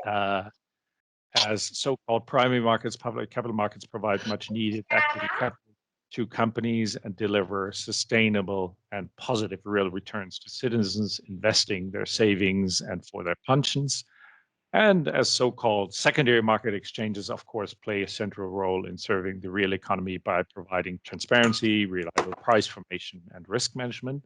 as so-called primary markets, public capital markets provide much needed equity capital to companies and deliver sustainable and positive real returns to citizens investing their savings and for their pensions. And as so-called secondary market exchanges, of course, play a central role in serving the real economy by providing transparency, reliable price formation, and risk management.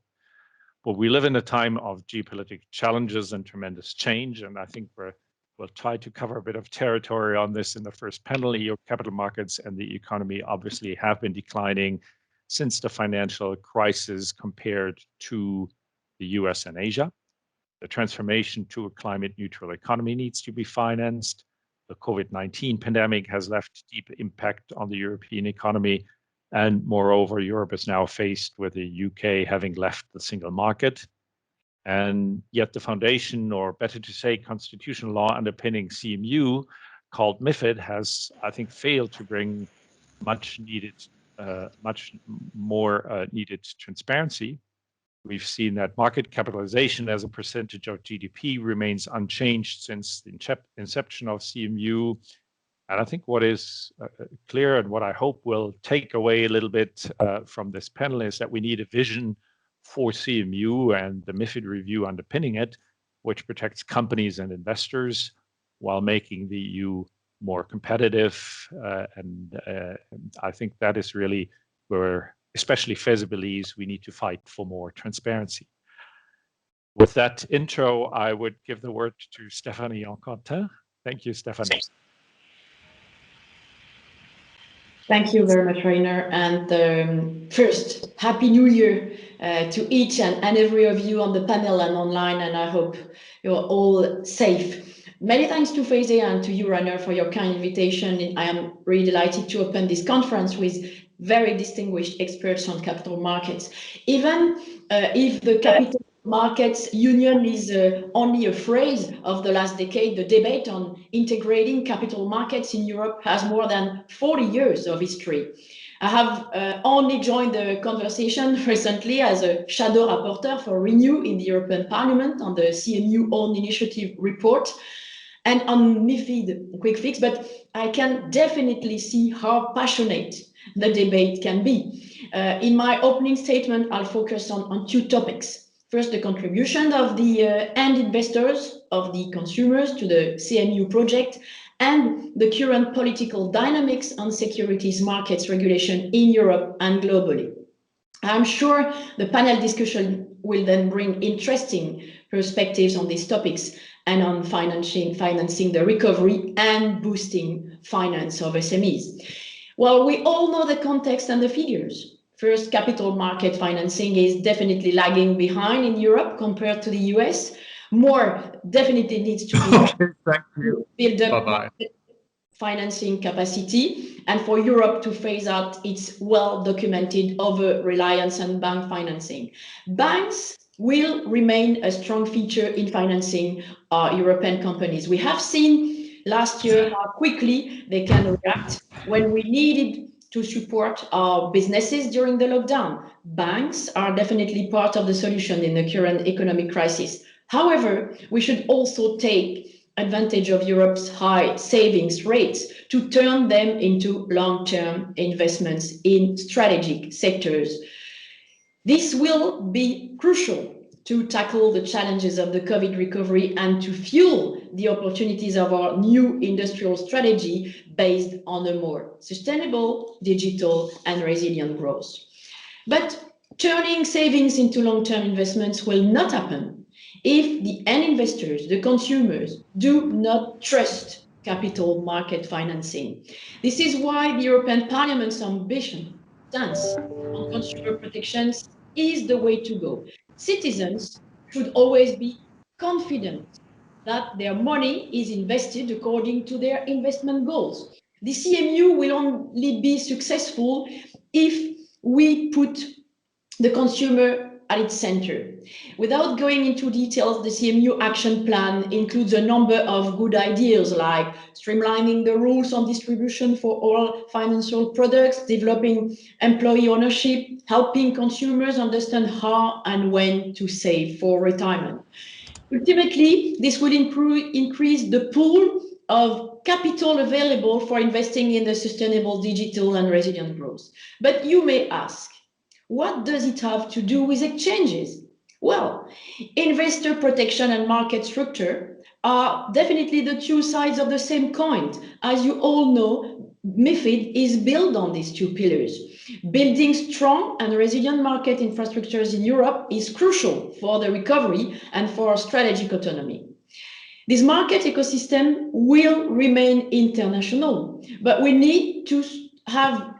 But we live in a time of geopolitical challenges and tremendous change, and I think we'll try to cover a bit of territory on this in the first panel. EU capital markets and the economy obviously have been declining since the financial crisis compared to the US and Asia. The transformation to a climate neutral economy needs to be financed. The COVID-19 pandemic has left deep impact on the European economy. And moreover, Europe is now faced with the UK having left the single market. And yet the foundation, or better to say, constitutional law underpinning CMU, called MiFiD, has, I think, failed to bring much more needed transparency. We've seen that market capitalization as a percentage of GDP remains unchanged since the inception of CMU. And I think what is clear and what I hope will take away a little bit from this panel is that we need a vision for CMU and the MiFID review underpinning it, which protects companies and investors while making the EU more competitive. And I think that is really where, especially FESE believes, we need to fight for more transparency. With that intro, I would give the word to Stéphanie Yon-Courtin. Thank you, Stéphanie. Thank you very much, Rainer. And first, Happy New Year to each and every of you on the panel and online, and I hope you're all safe. Many thanks to FESE and to you, Rainer, for your kind invitation. I am really delighted to open this conference with very distinguished experts on capital markets. Even if the capital markets union is only a phrase of the last decade, the debate on integrating capital markets in Europe has more than 40 years of history. I have only joined the conversation recently as a shadow rapporteur for Renew in the European Parliament on the CMU own initiative report and on MiFID quick fix, but I can definitely see how passionate the debate can be. In my opening statement, I'll focus on two topics. First, the contribution of the end investors, of the consumers to the CMU project, and the current political dynamics on securities markets regulation in Europe and globally. I'm sure the panel discussion will then bring interesting perspectives on these topics and on financing the recovery and boosting finance of SMEs. Well, we all know the context and the figures. First, capital market financing is definitely lagging behind in Europe compared to the US. More definitely needs to be build up financing capacity and for Europe to phase out its well-documented over-reliance on bank financing. Banks will remain a strong feature in financing European companies. We have seen last year how quickly they can react when we needed to support our businesses during the lockdown. Banks are definitely part of the solution in the current economic crisis. However, we should also take advantage of Europe's high savings rates to turn them into long-term investments in strategic sectors. This will be crucial to tackle the challenges of the COVID recovery and to fuel the opportunities of our new industrial strategy based on a more sustainable, digital, and resilient growth. But turning savings into long-term investments will not happen if the end investors, the consumers, do not trust capital market financing. This is why the European Parliament's ambition stance on consumer protections is the way to go. Citizens should always be confident that their money is invested according to their investment goals. The CMU will only be successful if we put the consumer at its center. Without going into details, the CMU Action Plan includes a number of good ideas like streamlining the rules on distribution for all financial products, developing employee ownership, helping consumers understand how and when to save for retirement. Ultimately, this will increase the pool of capital available for investing in the sustainable digital and resilient growth. But you may ask, what does it have to do with exchanges? Well, investor protection and market structure are definitely the two sides of the same coin. As you all know, MiFID is built on these two pillars. Building strong and resilient market infrastructures in Europe is crucial for the recovery and for strategic autonomy. This market ecosystem will remain international, but we need to have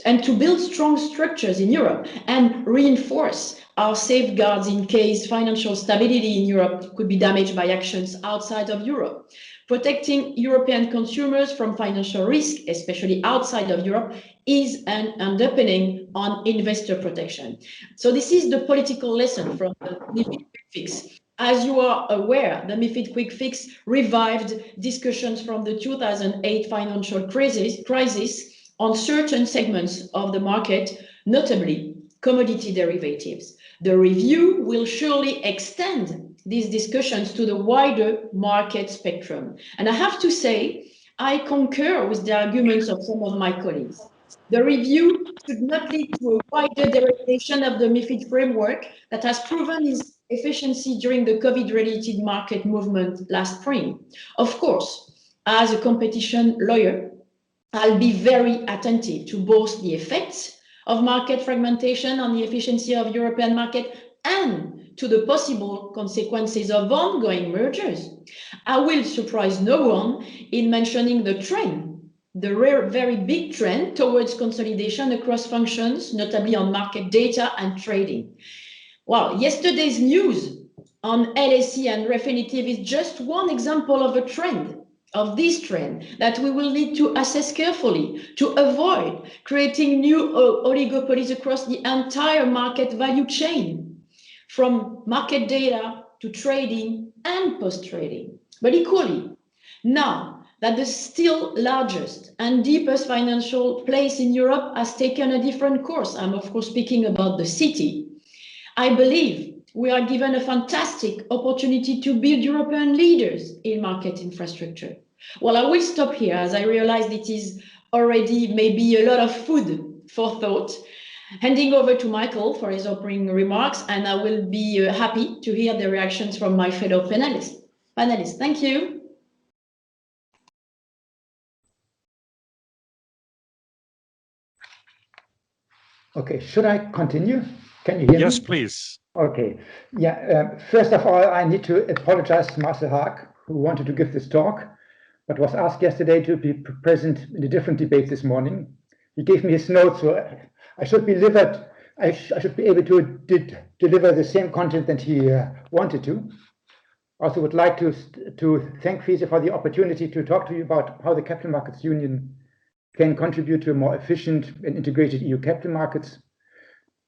and to build strong structures in Europe and reinforce our safeguards in case financial stability in Europe could be damaged by actions outside of Europe. Protecting European consumers from financial risk, especially outside of Europe, is an underpinning on investor protection. So this is the political lesson from the MiFID Quick Fix. As you are aware, the MiFID Quick Fix revived discussions from the 2008 financial crisis on certain segments of the market, notably commodity derivatives. The review will surely extend these discussions to the wider market spectrum. And I have to say, I concur with the arguments of some of my colleagues. The review should not lead to a wider derivation of the MiFID framework that has proven its efficiency during the COVID-related market movement last spring. Of course, as a competition lawyer, I'll be very attentive to both the effects of market fragmentation on the efficiency of European market and to the possible consequences of ongoing mergers. I will surprise no one in mentioning the trend, the very big trend towards consolidation across functions, notably on market data and trading. Well, yesterday's news on LSE and Refinitiv is just one example of a trend, of this trend that we will need to assess carefully to avoid creating new oligopolies across the entire market value chain, from market data to trading and post-trading. But equally, now that the still largest and deepest financial place in Europe has taken a different course, I'm of course speaking about the city, I believe we are given a fantastic opportunity to build European leaders in market infrastructure. Well, I will stop here as I realize it is already maybe a lot of food for thought. Handing over to Michael for his opening remarks, and I will be happy to hear the reactions from my fellow panelists. Thank you. Okay, should I continue? Can you hear me? Yes, please. Okay. Yeah. First of all, I need to apologize to Marcel Haag, who wanted to give this talk, but was asked yesterday to be present in a different debate this morning. He gave me his notes, so I should be able to deliver the same content that he wanted to. Also would like to thank FESE for the opportunity to talk to you about how the Capital Markets Union can contribute to a more efficient and integrated EU capital markets,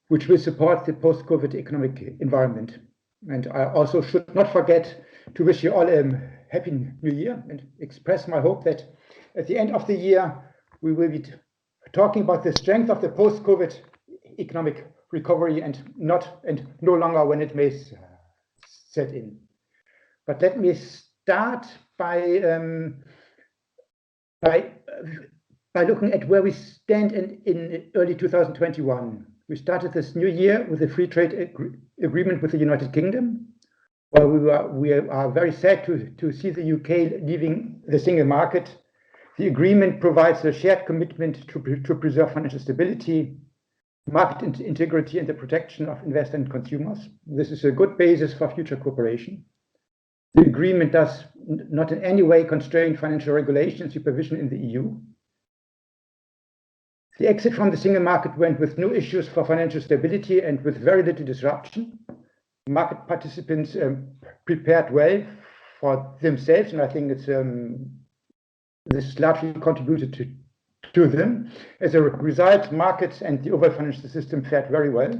which will support the post-COVID economic environment. And I also should not forget to wish you all a happy new year and express my hope that at the end of the year, we will be talking about the strength of the post-COVID economic recovery and no longer when it may set in. But let me start by looking at where we stand in early 2021. We started this new year with a free trade agreement with the United Kingdom. Well, we are very sad to see the UK leaving the single market. The agreement provides a shared commitment to preserve financial stability, market integrity, and the protection of investors and consumers. This is a good basis for future cooperation. The agreement does not in any way constrain financial regulation and supervision in the EU. The exit from the single market went with no issues for financial stability and with very little disruption. Market participants prepared well for themselves, and I think this largely contributed to them. As a result, markets and the overall financial system fared very well.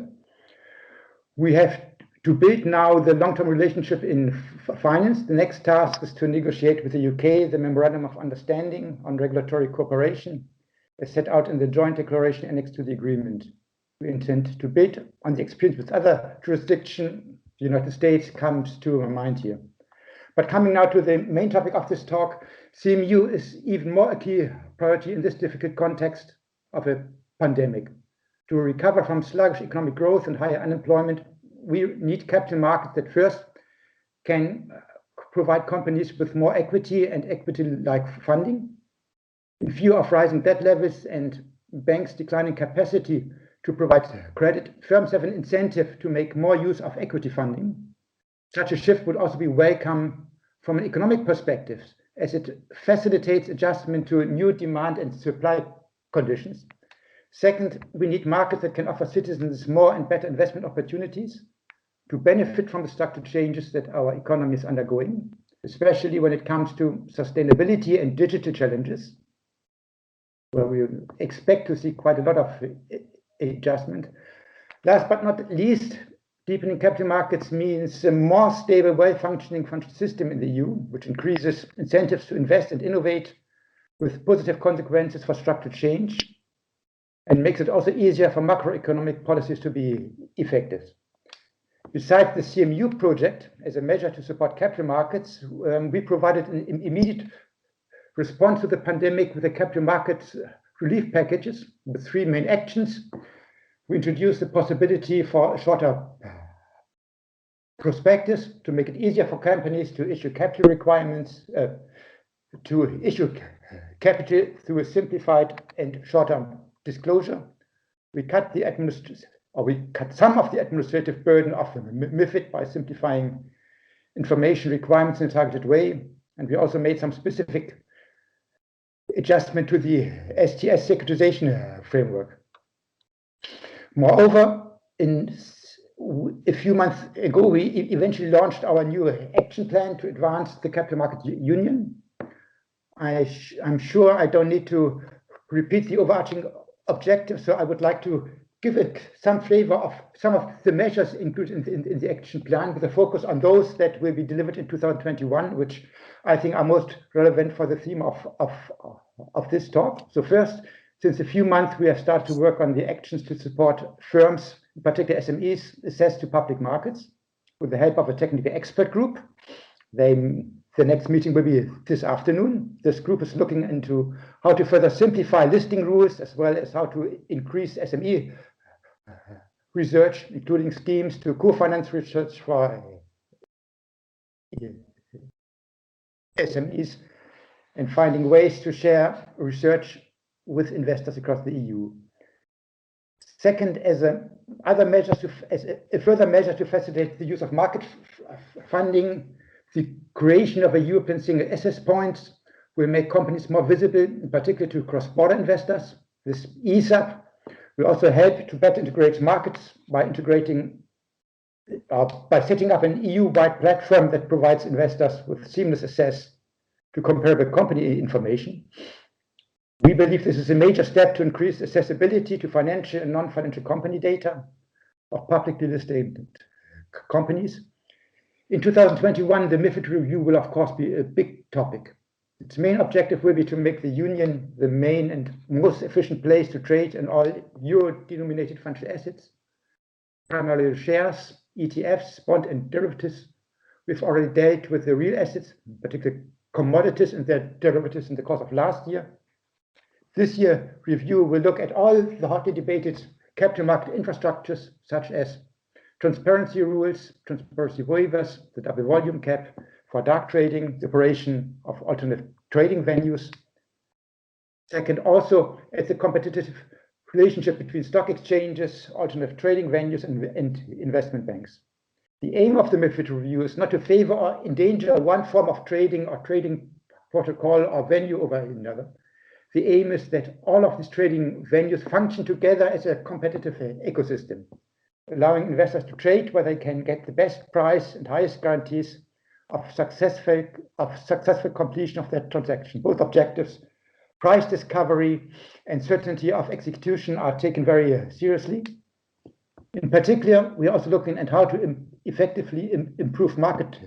We have to build now the long-term relationship in finance. The next task is to negotiate with the UK the Memorandum of Understanding on Regulatory Cooperation, as set out in the joint declaration annexed to the agreement. We intend to build on the experience with other jurisdictions the United States comes to mind here. But coming now to the main topic of this talk, CMU is even more a key priority in this difficult context of a pandemic. To recover from sluggish economic growth and higher unemployment, we need capital markets that first can provide companies with more equity and equity-like funding. In view of rising debt levels and banks' declining capacity to provide credit, firms have an incentive to make more use of equity funding. Such a shift would also be welcome from an economic perspective, as it facilitates adjustment to new demand and supply conditions. Second, we need markets that can offer citizens more and better investment opportunities to benefit from the structural changes that our economy is undergoing, especially when it comes to sustainability and digital challenges, where we expect to see quite a lot of adjustment. Last but not least, deepening capital markets means a more stable, well-functioning financial system in the EU, which increases incentives to invest and innovate with positive consequences for structural change, and makes it also easier for macroeconomic policies to be effective. Besides the CMU project, as a measure to support capital markets, we provided an immediate response to the pandemic with the capital markets relief packages with 3 main actions. We introduced the possibility for a shorter prospectus to make it easier for companies to issue capital requirements, to issue capital through a simplified and shorter disclosure. We cut some of the administrative burden of MiFID by simplifying information requirements in a targeted way, and we also made some specific adjustment to the STS securitization framework. Moreover, a few months ago, we eventually launched our new action plan to advance the capital market union. I'm sure I don't need to repeat the overarching objective, so I would like to give it some flavor of some of the measures included in the action plan, with a focus on those that will be delivered in 2021, which I think are most relevant for the theme of this talk. So first, since a few months, we have started to work on the actions to support firms, in particular SMEs, access to public markets with the help of a technical expert group. The next meeting will be this afternoon. This group is looking into how to further simplify listing rules, as well as how to increase SME research, including schemes to co-finance research for SMEs, and finding ways to share research with investors across the EU. Second, as a further measure to facilitate the use of market funding, the creation of a European single access point will make companies more visible, in particular to cross-border investors. This ESAP will also help to better integrate markets by setting up an EU-wide platform that provides investors with seamless access to comparable company information. We believe this is a major step to increase accessibility to financial and non-financial company data of publicly listed companies. In 2021, the MiFID review will, of course, be a big topic. Its main objective will be to make the Union the main and most efficient place to trade in all euro-denominated financial assets, primarily shares, ETFs, bond and derivatives. We've already dealt with the real assets, particularly commodities and their derivatives in the course of last year. This year, review will look at all the hotly debated capital market infrastructures, such as transparency rules, transparency waivers, the double volume cap for dark trading, the operation of alternate trading venues. Second, also at the competitive relationship between stock exchanges, alternate trading venues, and investment banks. The aim of the MiFID review is not to favor or endanger one form of trading or trading protocol or venue over another. The aim is that all of these trading venues function together as a competitive ecosystem, allowing investors to trade where they can get the best price and highest guarantees of successful completion of their transaction. Both objectives, price discovery and certainty of execution, are taken very seriously. In particular, we are also looking at how to effectively improve market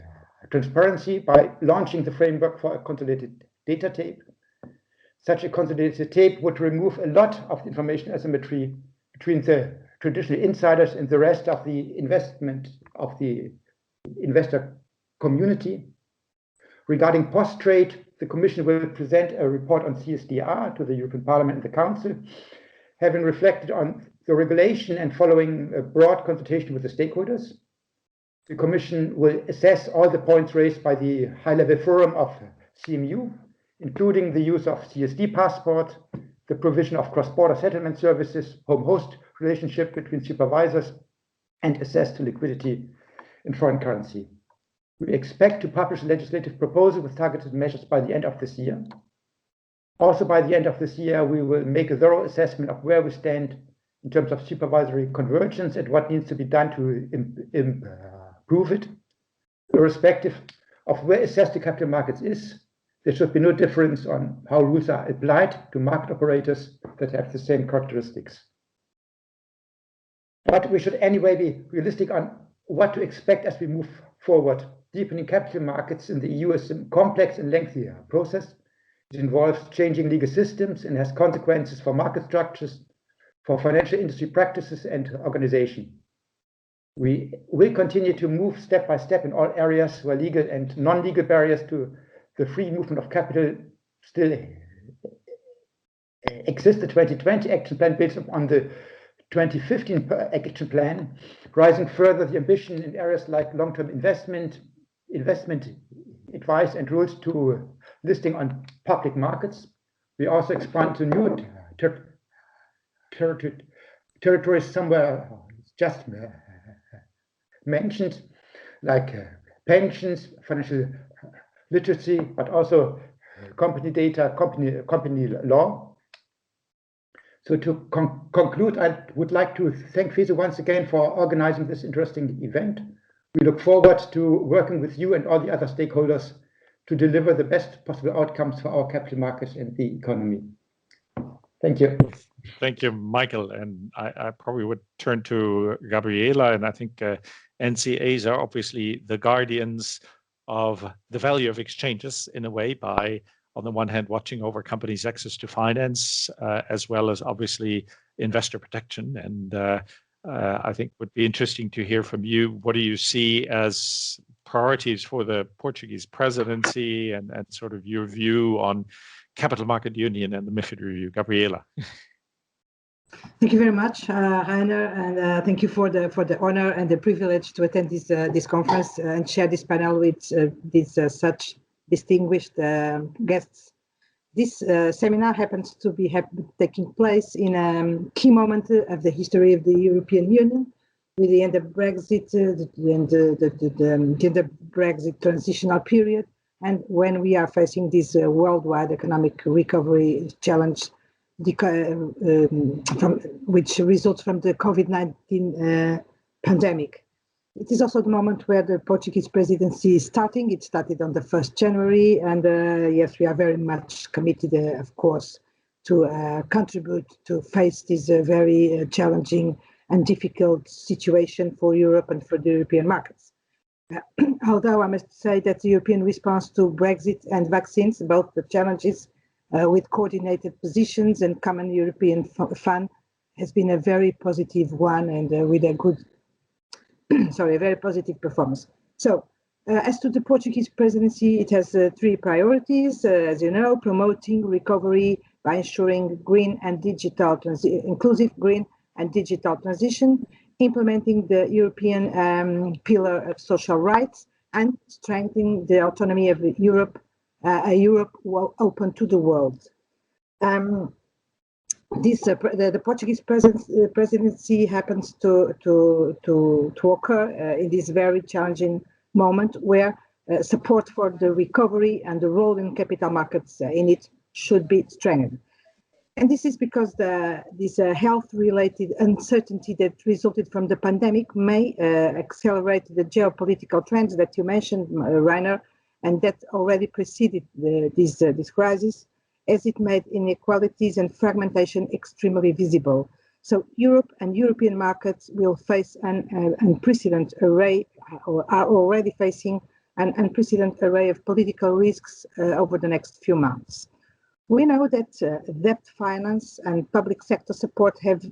transparency by launching the framework for a consolidated data tape. Such a consolidated tape would remove a lot of information asymmetry between the traditional insiders and the rest of the investment of the investor community. Regarding post-trade, the Commission will present a report on CSDR to the European Parliament and the Council, having reflected on the regulation and following a broad consultation with the stakeholders. The Commission will assess all the points raised by the high-level forum of CMU, including the use of CSD passport, the provision of cross-border settlement services, home-host relationship between supervisors, and assess the liquidity in foreign currency. We expect to publish a legislative proposal with targeted measures by the end of this year. Also, by the end of this year, we will make a thorough assessment of where we stand in terms of supervisory convergence and what needs to be done to improve it. Irrespective of where access to capital markets is, there should be no difference on how rules are applied to market operators that have the same characteristics. But we should anyway be realistic on what to expect as we move forward. Deepening capital markets in the EU is a complex and lengthy process. It involves changing legal systems and has consequences for market structures, for financial industry practices and organization. We will continue to move step by step in all areas where legal and non-legal barriers to the free movement of capital still exist. The 2020 Action Plan builds on the 2015 Action Plan, rising further the ambition in areas like long-term investment advice and rules to listing on public markets. We also expand to new territories somewhere just mentioned, like pensions, financial literacy, but also company data, company law. So to conclude, I would like to thank FESE once again for organizing this interesting event. We look forward to working with you and all the other stakeholders to deliver the best possible outcomes for our capital markets and the economy. Thank you. Thank you, Michael. And I probably would turn to Gabriela. And I think NCAs are obviously the guardians of the value of exchanges in a way by, on the one hand, watching over companies' access to finance, as well as obviously investor protection. And I think would be interesting to hear from you. What do you see as priorities for the Portuguese presidency and sort of your view on Capital Market Union and the MiFID review? Gabriela. Thank you very much, Rainer, and thank you for the honor and the privilege to attend this conference and share this panel with these such distinguished guests. This seminar happens to be taking place in a key moment of the history of the European Union, with the end of Brexit and the Brexit transitional period, and when we are facing this worldwide economic recovery challenge, which results from the COVID-19 pandemic. It is also the moment where the Portuguese presidency is starting. It started on the 1st January, and yes, we are very much committed, of course, to contribute to face this very challenging and difficult situation for Europe and for the European markets. Although I must say that the European response to Brexit and vaccines, both the challenges with coordinated positions and common European fund, has been a very positive one and with a good, a very positive performance. So, as to the Portuguese presidency, it has three priorities, as you know: promoting recovery by ensuring green and digital inclusive green and digital transition, implementing the European pillar of social rights, and strengthening the autonomy of Europe, a Europe open to the world. The Portuguese presidency happens to occur in this very challenging moment where support for the recovery and the role in capital markets in it should be strengthened. And this is because this health-related uncertainty that resulted from the pandemic may accelerate the geopolitical trends that you mentioned, Rainer, and that already preceded this crisis, as it made inequalities and fragmentation extremely visible. So Europe and European markets will face an unprecedented array, or are already facing an unprecedented array of political risks over the next few months. We know that debt finance and public sector support have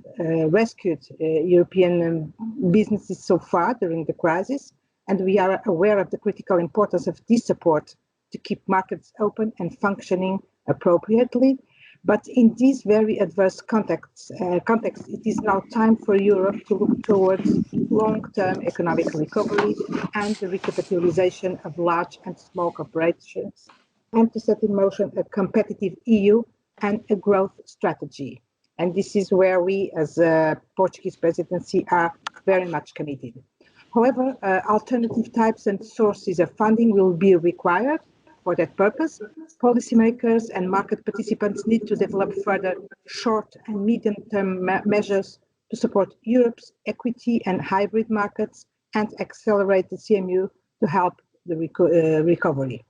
rescued European businesses so far during the crisis, and we are aware of the critical importance of this support to keep markets open and functioning appropriately. But in this very adverse context, it is now time for Europe to look towards long-term economic recovery and the recapitalization of large and small corporations, and to set in motion a competitive EU and a growth strategy. And this is where we, as a Portuguese presidency, are very much committed. However, alternative types and sources of funding will be required. For that purpose, policymakers and market participants need to develop further short and medium-term measures to support Europe's equity and hybrid markets and accelerate the CMU to help the recovery.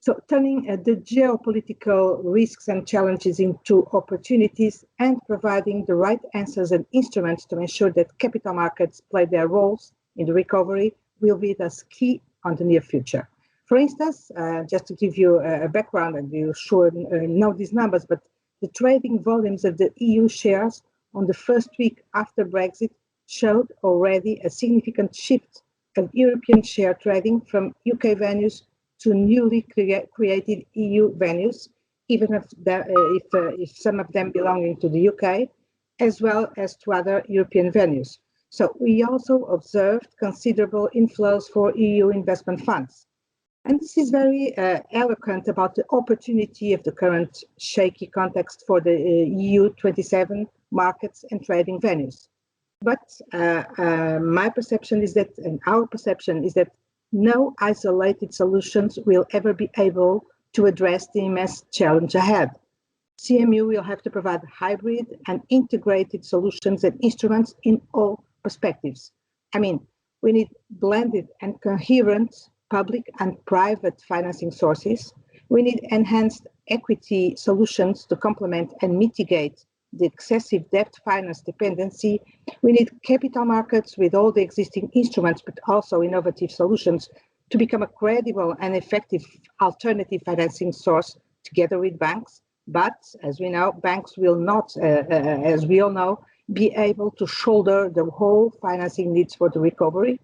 So turning the geopolitical risks and challenges into opportunities and providing the right answers and instruments to ensure that capital markets play their roles in the recovery will be thus key on the near future. For instance, just to give you a background, and you sure know these numbers, but the trading volumes of the EU shares on the first week after Brexit showed already a significant shift of European share trading from UK venues to newly created EU venues, even if some of them belonging to the UK, as well as to other European venues. So we also observed considerable inflows for EU investment funds. And this is very eloquent about the opportunity of the current shaky context for the EU 27 markets and trading venues. But my perception is that, and our perception is that, no isolated solutions will ever be able to address the immense challenge ahead. CMU will have to provide hybrid and integrated solutions and instruments in all perspectives. I mean, we need blended and coherent public and private financing sources. We need enhanced equity solutions to complement and mitigate the excessive debt finance dependency. We need capital markets with all the existing instruments, but also innovative solutions to become a credible and effective alternative financing source together with banks. But as we know, banks will not, as we all know, be able to shoulder the whole financing needs for the recovery.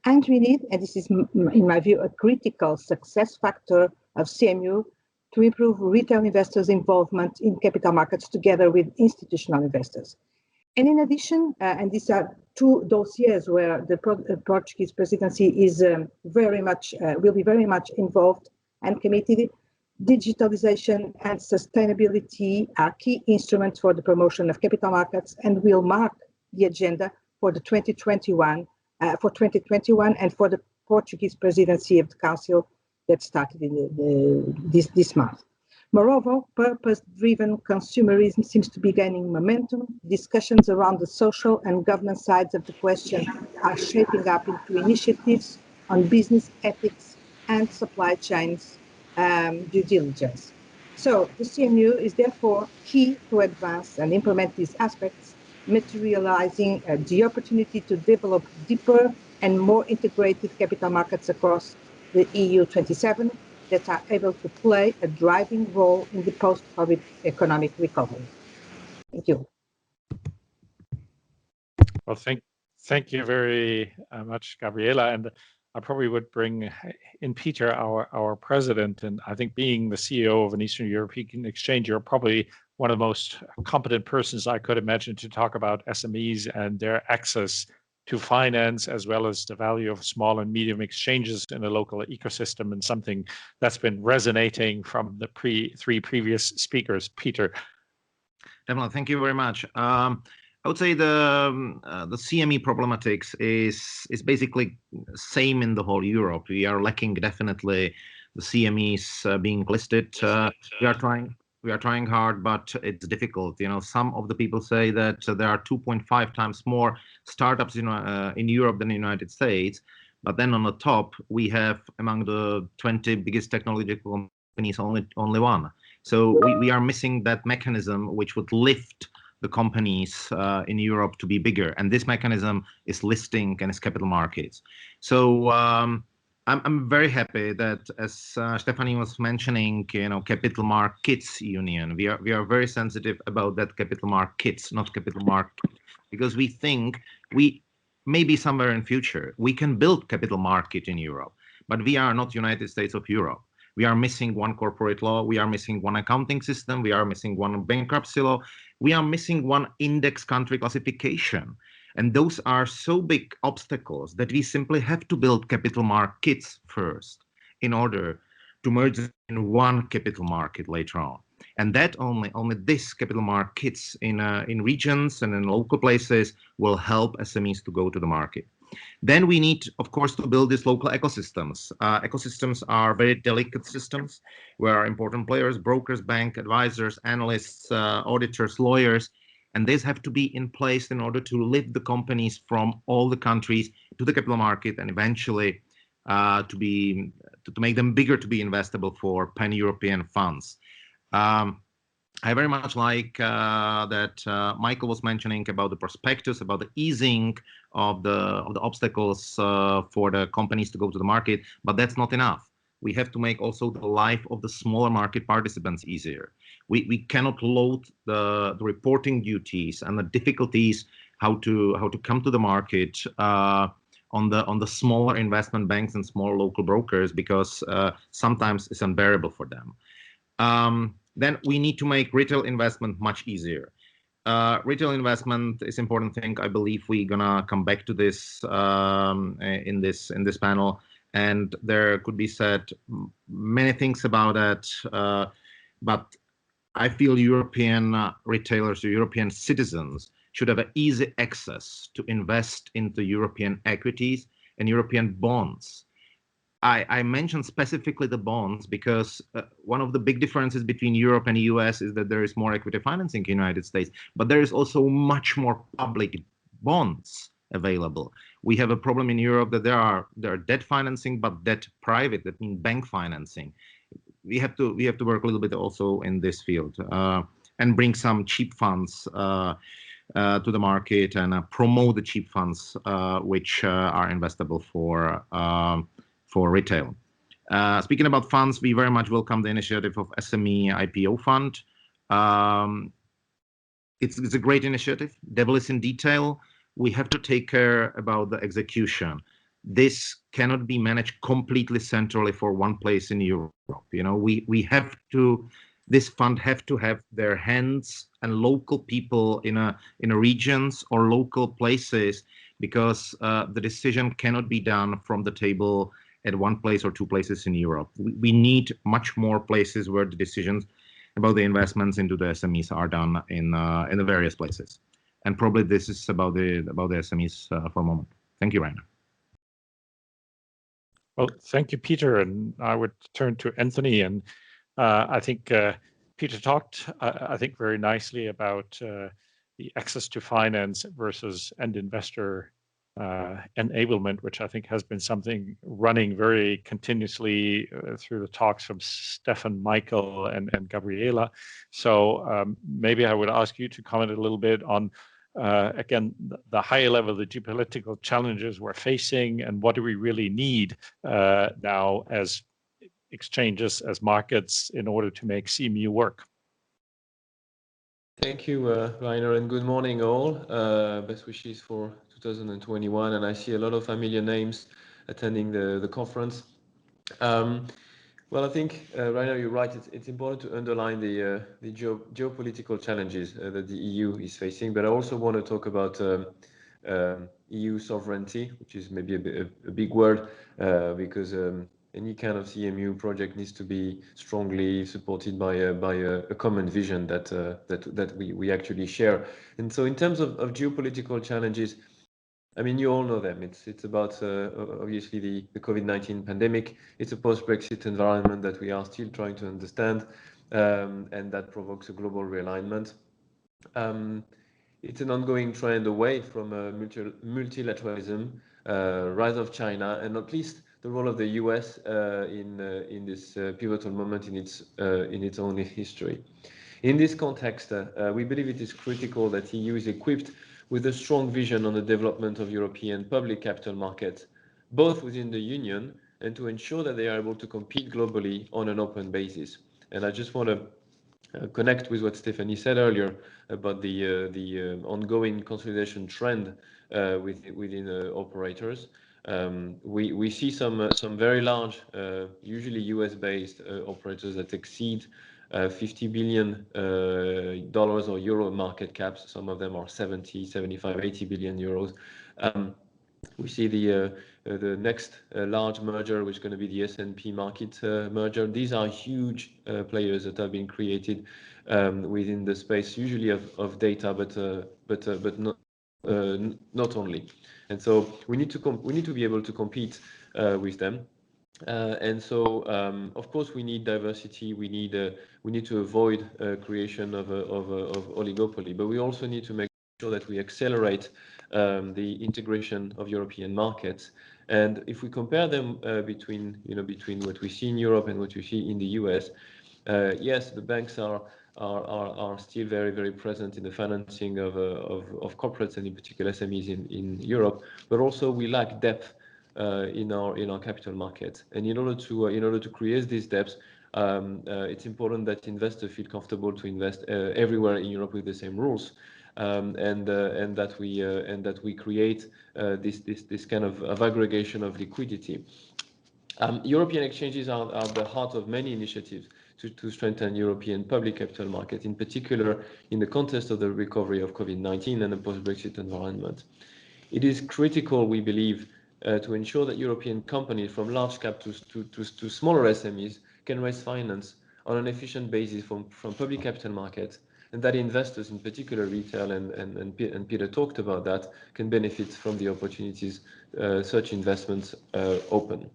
And we need, and this is in my view, a critical success factor of CMU, to improve retail investors' involvement in capital markets together with institutional investors. And in addition, and these are two dossiers where the Portuguese presidency is will be very much involved and committed. Digitalization and sustainability are key instruments for the promotion of capital markets and will mark the agenda for the 2021 and for the Portuguese presidency of the Council that started in this month. Moreover, purpose-driven consumerism seems to be gaining momentum. Discussions around the social and governance sides of the question are shaping up into initiatives on business ethics and supply chains due diligence. So the CMU is therefore key to advance and implement these aspects, materializing the opportunity to develop deeper and more integrated capital markets across the EU 27 that are able to play a driving role in the post-COVID economic recovery. Thank you. Well, thank you very much, Gabriela. And I probably would bring in Peter, our president, and I think being the CEO of an Eastern European exchange, you're probably one of the most competent persons I could imagine to talk about SMEs and their access to finance, as well as the value of small and medium exchanges in a local ecosystem, and something that's been resonating from the three previous speakers. Peter. Gabriela, thank you very much. I would say the CME problematics is basically same in the whole Europe. We are lacking definitely the CMEs being listed. We are trying hard, but it's difficult. You know, some of the people say that there are 2.5 times more startups in Europe than the United States. But then on the top, we have among the 20 biggest technological companies only one. So we are missing that mechanism which would lift the companies in Europe to be bigger. And this mechanism is listing and is capital markets. So I'm very happy that, as Stéphanie was mentioning, capital markets union. We are very sensitive about that capital markets, not capital market, because we think we maybe somewhere in future we can build capital market in Europe, but we are not United States of Europe. We are missing one corporate law. We are missing one accounting system. We are missing one bankruptcy law. We are missing one index country classification. And those are so big obstacles that we simply have to build capital markets first in order to merge in one capital market later on. And that only this capital markets in regions and in local places will help SMEs to go to the market. Then we need, of course, to build these local ecosystems. Ecosystems are very delicate systems where important players, brokers, bank advisors, analysts, auditors, lawyers, and these have to be in place in order to lift the companies from all the countries to the capital market and eventually to make them bigger to be investable for pan-European funds. I very much like that Michael was mentioning about the prospectus, about the easing of the obstacles for the companies to go to the market, but that's not enough. We have to make also the life of the smaller market participants easier. We cannot load the reporting duties and the difficulties how to come to the market on the smaller investment banks and small local brokers, because sometimes it's unbearable for them. Then we need to make retail investment much easier. Retail investment is important thing. I believe we're gonna come back to this in this panel, and there could be said many things about that. But I feel European retailers, European citizens should have easy access to invest into European equities and European bonds. I mentioned specifically the bonds because one of the big differences between Europe and the US is that there is more equity financing in the United States, but there is also much more public bonds available. We have a problem in Europe that there are debt financing, but debt private, that means bank financing. We have to work a little bit also in this field and bring some cheap funds to the market and promote the cheap funds which are investable for retail. Speaking about funds, we very much welcome the initiative of SME IPO fund. It's a great initiative. Devil is in detail. We have to take care about the execution. This cannot be managed completely centrally for one place in Europe. We have to. This fund have to have their hands and local people in a regions or local places, because the decision cannot be done from the table at one place or two places in Europe. We need much more places where the decisions about the investments into the SMEs are done in the various places. And probably this is about the SMEs for a moment. Thank you, Rainer. Well, thank you, Peter. And I would turn to Anthony. And I think Peter talked, I think, very nicely about the access to finance versus end investor enablement, which I think has been something running very continuously through the talks from Stefan, Michael, and Gabriela. So maybe I would ask you to comment a little bit on, again, the higher level, the geopolitical challenges we're facing, and what do we really need now as exchanges, as markets, in order to make CMU work. Thank you, Rainer, and good morning all. Best wishes for 2021, and I see a lot of familiar names attending the conference. Well, I think, Rainer, you're right. It's important to underline the geopolitical challenges that the EU is facing, but I also want to talk about EU sovereignty, which is maybe a big word, because any kind of CMU project needs to be strongly supported by a common vision that we actually share. And so in terms of geopolitical challenges, I mean, you all know them. It's about obviously the COVID-19 pandemic. It's a post-Brexit environment that we are still trying to understand, and that provokes a global realignment. It's an ongoing trend away from multilateralism, rise of China, and not least the role of the US in this pivotal moment in its own history. In this context, we believe it is critical that the EU is equipped with a strong vision on the development of European public capital markets, both within the Union and to ensure that they are able to compete globally on an open basis. And I just want to connect with what Stéphanie said earlier about the ongoing consolidation trend within operators. We see some very large, usually US-based operators that exceed $50 billion or euro market caps. Some of them are 70, 75, 80 billion euros. We see the next large merger, which is going to be the S&P market merger. These are huge players that have been created within the space, usually of data, but not only. And so we need to be able to compete with them. And so, of course, we need diversity. We need to avoid creation of oligopoly, but we also need to make sure that we accelerate the integration of European markets. And if we compare them between what we see in Europe and what we see in the US, yes, the banks are still very, very present in the financing of corporates and in particular SMEs in Europe, but also we lack depth in our capital market. And in order to create these depths, it's important that investors feel comfortable to invest everywhere in Europe with the same rules, and that we create this kind of aggregation of liquidity. European exchanges are at the heart of many initiatives to strengthen European public capital market, in particular in the context of the recovery of COVID-19 and the post-Brexit environment. It is critical, we believe, to ensure that European companies from large cap to smaller SMEs can raise finance on an efficient basis from public capital markets, and that investors, in particular retail, and Peter talked about that, can benefit from the opportunities such investments open.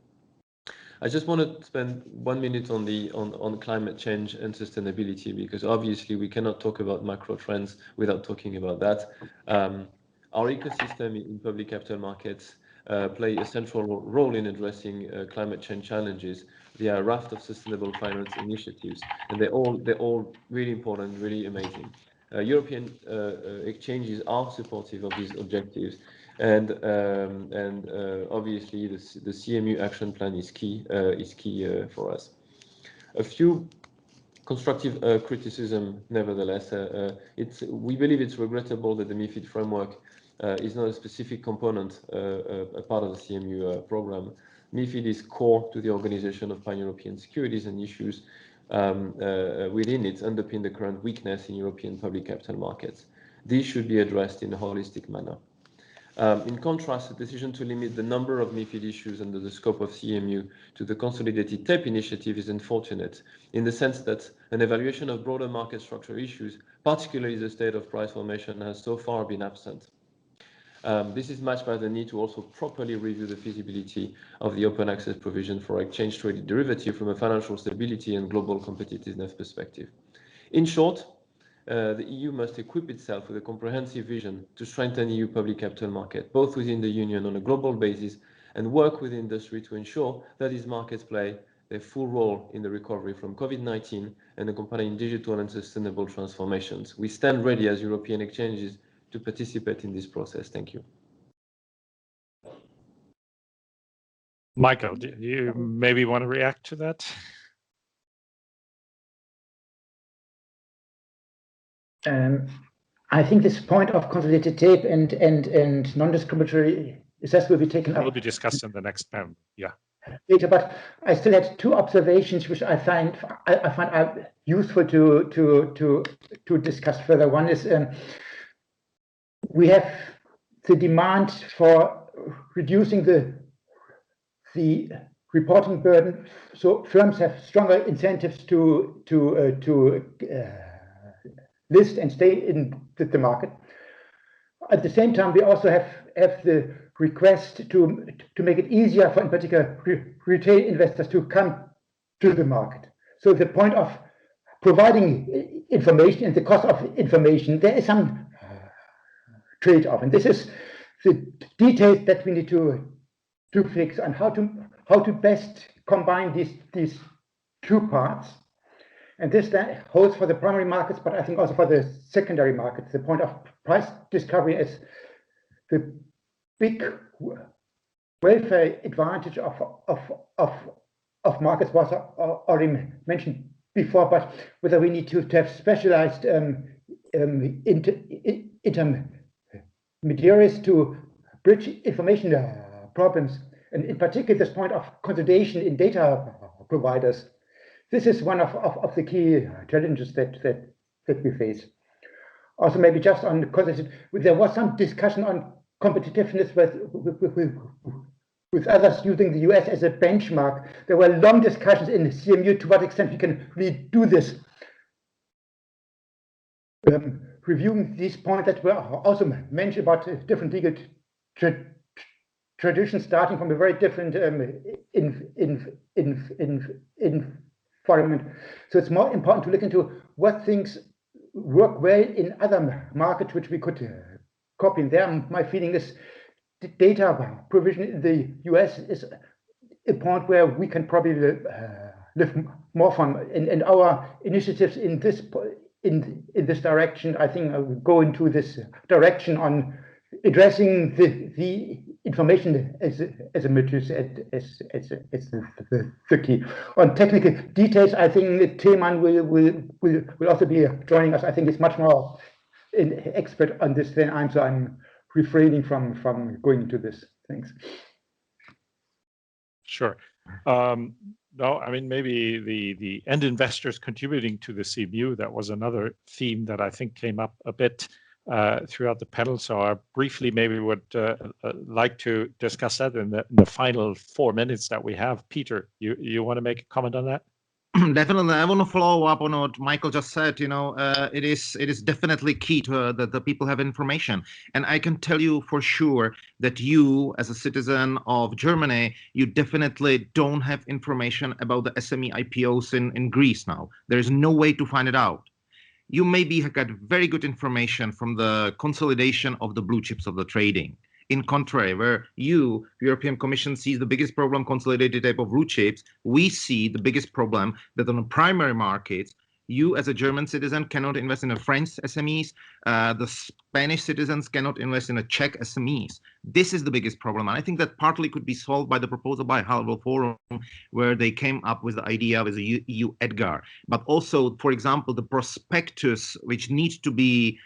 I just want to spend 1 minute on climate change and sustainability, because obviously we cannot talk about macro trends without talking about that. Our ecosystem in public capital markets play a central role in addressing climate change challenges via a raft of sustainable finance initiatives, and they're all really important, really amazing. European exchanges are supportive of these objectives, and obviously the CMU Action Plan is key for us. A few constructive criticism, nevertheless. We believe it's regrettable that the MiFID framework is not a specific component, a part of the CMU program. MiFID is core to the organization of pan-European securities, and issues within it underpin the current weakness in European public capital markets. These should be addressed in a holistic manner. In contrast, the decision to limit the number of MiFID issues under the scope of CMU to the consolidated tape initiative is unfortunate, in the sense that an evaluation of broader market structure issues, particularly the state of price formation, has so far been absent. This is matched by the need to also properly review the feasibility of the open access provision for exchange traded derivative from a financial stability and global competitiveness perspective. In short, the EU must equip itself with a comprehensive vision to strengthen EU public capital market, both within the Union on a global basis, and work with industry to ensure that these markets play their full role in the recovery from COVID-19 and accompanying digital and sustainable transformations. We stand ready as European exchanges to participate in this process. Thank you. Michael, do you maybe want to react to that? I think this point of consolidated tape and non-discriminatory assessment will be taken up. Will be discussed in the next panel. Yeah. Later, but I still had two observations which I find useful to discuss further. One is we have the demand for reducing the reporting burden, so firms have stronger incentives to list and stay in the market. At the same time, we also have the request to make it easier for, in particular, retail investors to come to the market. So the point of providing information and the cost of information, there is some trade-off, and this is the details that we need to fix on how to best combine these two parts. And this holds for the primary markets, but I think also for the secondary markets. The point of price discovery is the big welfare advantage of markets was already mentioned before, but whether we need to have specialized intermediaries to bridge information problems, and in particular this point of consolidation in data providers. This is one of the key challenges that we face. Also, maybe just on the concept, there was some discussion on competitiveness with others using the US as a benchmark. There were long discussions in the CMU to what extent we can really do this. Reviewing these points that were also mentioned about different legal traditions, starting from a very different environment. So it's more important to look into what things work well in other markets which we could copy. There, my feeling is the data provision in the US is a point where we can probably live more from, and our initiatives in this direction, I think, go into this direction on addressing the information as a matrix as the key. On technical details, I think Tilman will also be joining us. I think he's much more an expert on this than I am, so I'm refraining from going into this. Thanks. Sure. No, I mean, maybe the end investors contributing to the CMU, that was another theme that I think came up a bit throughout the panel. So I briefly maybe would like to discuss that in the final 4 minutes that we have. Peter, you want to make a comment on that? Definitely, I want to follow up on what Michael just said. It is definitely key to that the people have information, and I can tell you for sure that you, as a citizen of Germany, you definitely don't have information about the SME IPOs in Greece now. There is no way to find it out. You maybe have got very good information from the consolidation of the blue chips of the trading. In contrary, where European Commission, sees the biggest problem, consolidated type of blue chips, we see the biggest problem that on the primary markets, you as a German citizen cannot invest in a French SMEs, the Spanish citizens cannot invest in a Czech SMEs. This is the biggest problem. And I think that partly could be solved by the proposal by Halvo Forum, where they came up with the idea with the EU EDGAR. But also, for example, the prospectus, which needs to be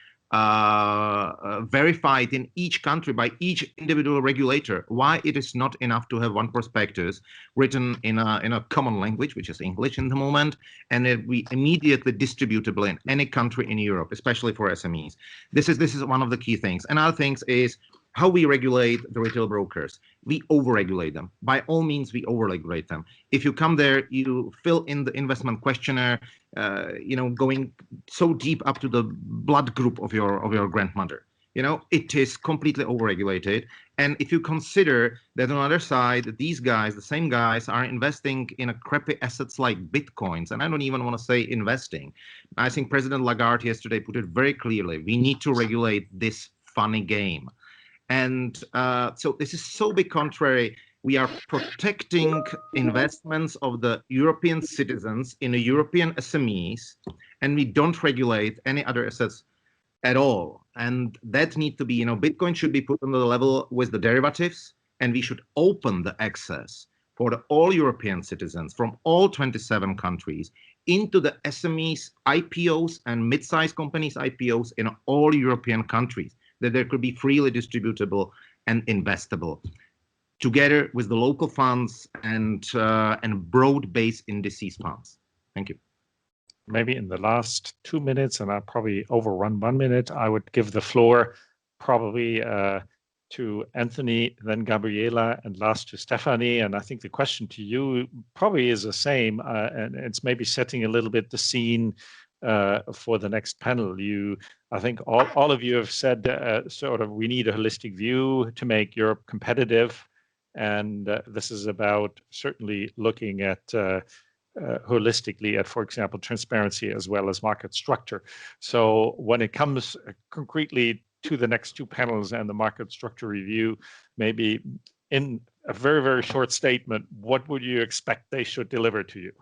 verified in each country by each individual regulator. Why it is not enough to have one prospectus written in a common language, which is English in the moment, and it be immediately distributable in any country in Europe, especially for SMEs. This is one of the key things. Another thing is how we regulate the retail brokers. We overregulate them. By all means, we overregulate them. If you come there, you fill in the investment questionnaire, going so deep up to the blood group of your grandmother. It is completely overregulated. And if you consider that on the other side, these guys, the same guys, are investing in a crappy assets like bitcoins, and I don't even want to say investing. I think President Lagarde yesterday put it very clearly. We need to regulate this funny game. And so this is so big contrary. We are protecting investments of the European citizens in the European SMEs, and we don't regulate any other assets at all. And that needs to be, Bitcoin should be put on the level with the derivatives, and we should open the access for all European citizens from all 27 countries into the SMEs IPOs and mid-sized companies IPOs in all European countries, that there could be freely distributable and investable, together with the local funds and broad-based indices funds. Thank you. Maybe in the last 2 minutes, and I'll probably overrun 1 minute, I would give the floor probably to Anthony, then Gabriela, and last to Stephanie. And I think the question to you probably is the same, and it's maybe setting a little bit the scene for the next panel. I think all of you have said sort of we need a holistic view to make Europe competitive, and this is about certainly looking at holistically at, for example, transparency as well as market structure. So when it comes concretely to the next two panels and the market structure review, maybe in a very, very short statement, what would you expect they should deliver to you?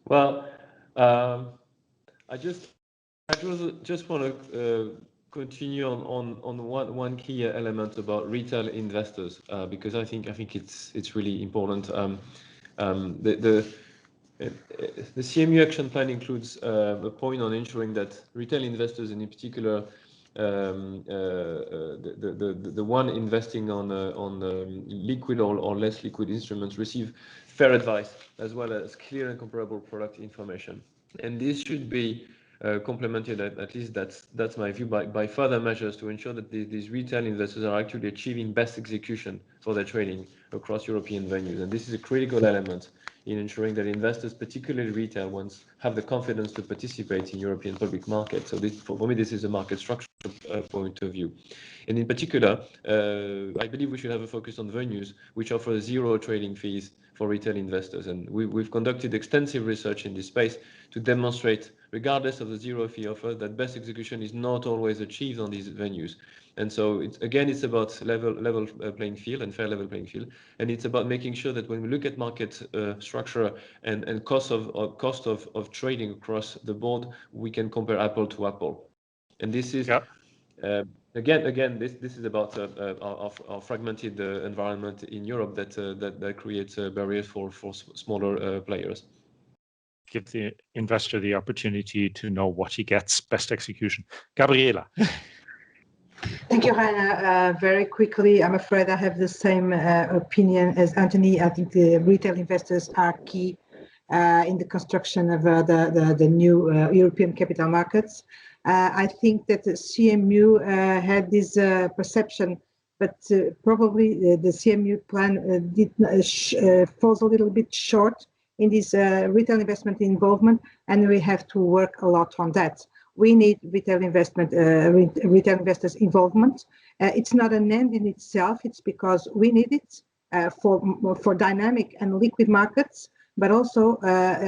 Well, I just want to continue on one key element about retail investors, because I think it's really important. The CMU Action Plan includes a point on ensuring that retail investors, and in particular the one investing on liquid or less liquid instruments, receive fair advice as well as clear and comparable product information. And this should be complemented, at least that's my view, by further measures to ensure that these retail investors are actually achieving best execution for their trading across European venues. And this is a critical element in ensuring that investors, particularly retail ones, have the confidence to participate in European public markets. So this, for me, this is a market structure point of view. And in particular, I believe we should have a focus on venues which offer zero trading fees for retail investors. And we've conducted extensive research in this space to demonstrate, regardless of the zero fee offer, that best execution is not always achieved on these venues. And so it's about level playing field and fair level playing field. And it's about making sure that when we look at market structure and cost of trading across the board, we can compare apple to apple. And this is again this is about our fragmented environment in Europe that creates barriers for smaller players. Give the investor the opportunity to know what he gets, best execution. Gabriela. Thank you, Rainer. Very quickly, I'm afraid I have the same opinion as Anthony. I think the retail investors are key in the construction of the new European capital markets. I think that the CMU had this perception, but probably the CMU plan falls a little bit short in this retail investment involvement, and we have to work a lot on that. We need retail investors' involvement. It's not an end in itself. It's because we need it for dynamic and liquid markets, but also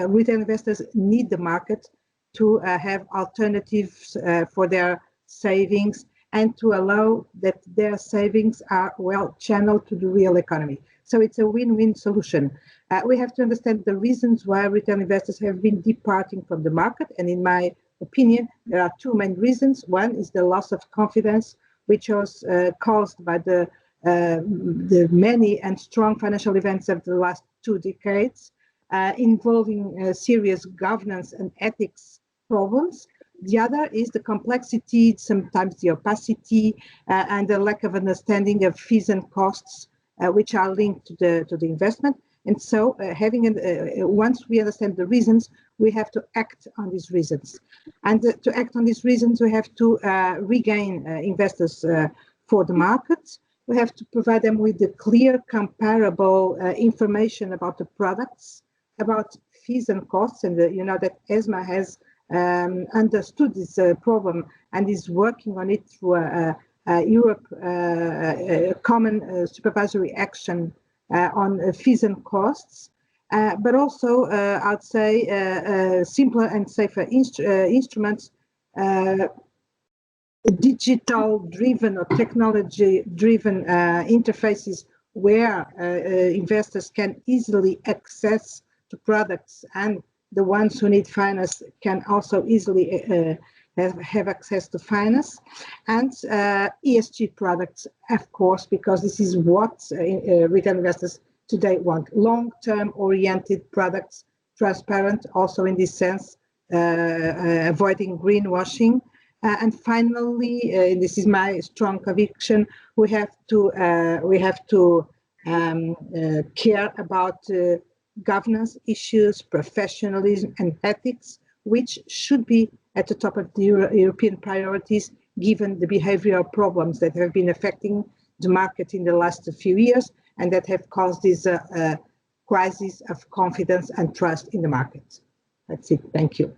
retail investors need the market to have alternatives for their savings and to allow that their savings are well channeled to the real economy. So it's a win-win solution. We have to understand the reasons why retail investors have been departing from the market, and in my opinion, there are two main reasons. One is the loss of confidence, which was caused by the many and strong financial events of the last 2 decades, involving serious governance and ethics problems. The other is the complexity, sometimes the opacity, and the lack of understanding of fees and costs, which are linked to the investment. And so once we understand the reasons, we have to act on these reasons. And to act on these reasons, we have to regain investors for the market. We have to provide them with the clear, comparable information about the products, about fees and costs. And you know that ESMA has understood this problem and is working on it through Europe common supervisory action on fees and costs, but also I'd say simpler and safer instruments, digital-driven or technology-driven interfaces where investors can easily access to products, and the ones who need finance can also easily have access to finance, and ESG products, of course, because this is what retail investors today want: long-term oriented products, transparent also in this sense, avoiding greenwashing. And finally, this is my strong conviction, we have to care about governance issues, professionalism, and ethics, which should be at the top of the European priorities, given the behavioral problems that have been affecting the market in the last few years and that have caused this crisis of confidence and trust in the market. That's it. Thank you.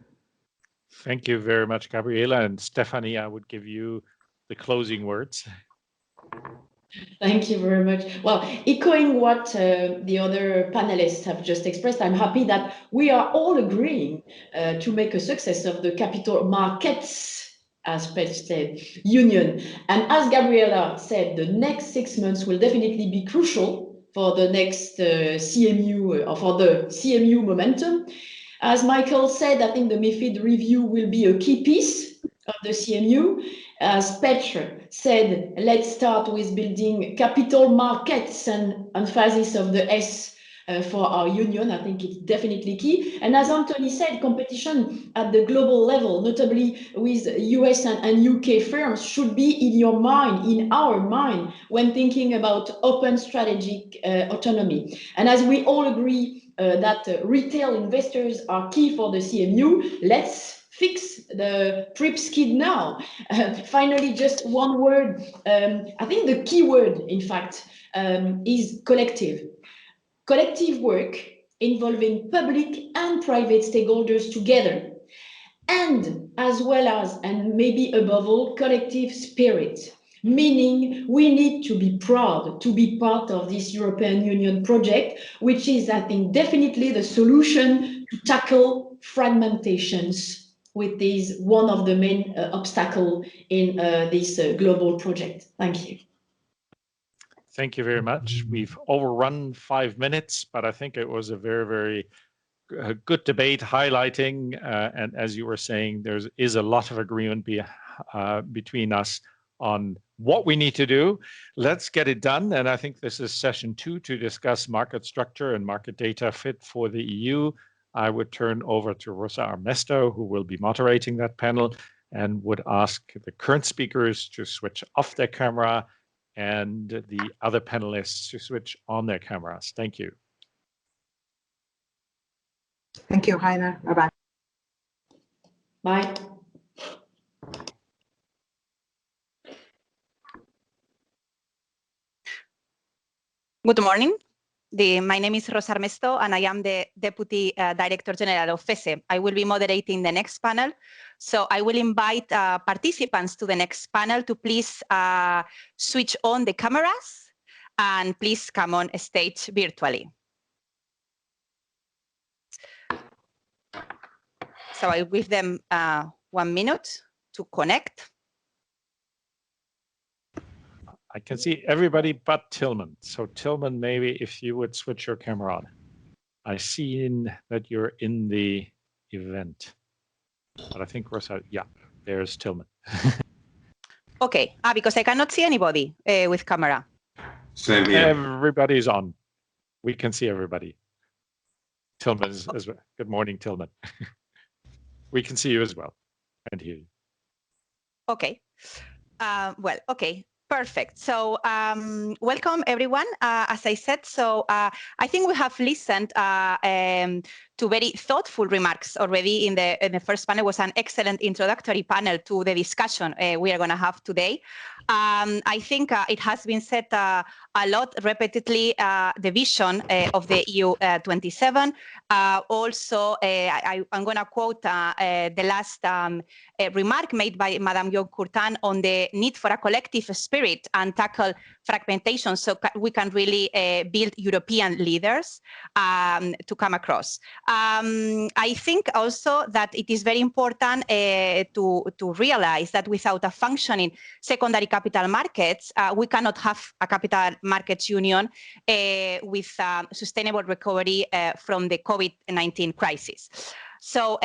Thank you very much, Gabriela. And Stéphanie, I would give you the closing words. Thank you very much. Well, echoing what the other panelists have just expressed, I'm happy that we are all agreeing to make a success of the capital markets, as Petr said, union. And as Gabriela said, the next 6 months will definitely be crucial for the next CMU, or for the CMU momentum. As Michael said, I think the MiFID review will be a key piece of the CMU. As Petr said, let's start with building capital markets and emphasis of the S for our union. I think it's definitely key. And as Anthony said, competition at the global level, notably with US and UK firms, should be in your mind, in our mind, when thinking about open strategic autonomy. And as we all agree that retail investors are key for the CMU, let's fix the trip skid now. Finally, just one word. I think the key word, in fact, is collective. Collective work involving public and private stakeholders together, and as well as, and maybe above all, collective spirit, meaning we need to be proud to be part of this European Union project, which is, I think, definitely the solution to tackle fragmentations, with is one of the main obstacles in this global project. Thank you. Thank you very much. We've overrun 5 minutes, but I think it was a very, very good debate highlighting, and as you were saying, there is a lot of agreement between us on what we need to do. Let's get it done. And I think this is session 2 to discuss market structure and market data fit for the EU. I would turn over to Rosa Armesto, who will be moderating that panel, and would ask the current speakers to switch off their camera and the other panelists to switch on their cameras. Thank you. Thank you, Heiner. Bye-bye. Bye. Good morning. My name is Rosa Armesto, and I am the Deputy Director General of FESE. I will be moderating the next panel. So I will invite participants to the next panel to please switch on the cameras and please come on stage virtually. So I'll give them 1 minute to connect. I can see everybody but Tilman. So Tilman, maybe if you would switch your camera on. I see that you're in the event. But I think Rosa, yeah, there's Tilman. Okay, because I cannot see anybody with camera. Same here. Everybody's on. We can see everybody. Tilman as well. Good morning, Tilman. We can see you as well and hear you. Okay. Well, okay. Perfect. So welcome, everyone. As I said, so I think we have listened to very thoughtful remarks already in the first panel. It was an excellent introductory panel to the discussion we are going to have today. I think it has been said a lot repeatedly, the vision of the EU 27. Also, I'm going to quote the last remark made by Madame Yon-Courtin on the need for a collective spirit and tackle fragmentation so we can really build European leaders to come across. I think also that it is very important to realize that without a functioning secondary capital markets, we cannot have a capital markets union with sustainable recovery from the COVID-19 crisis. So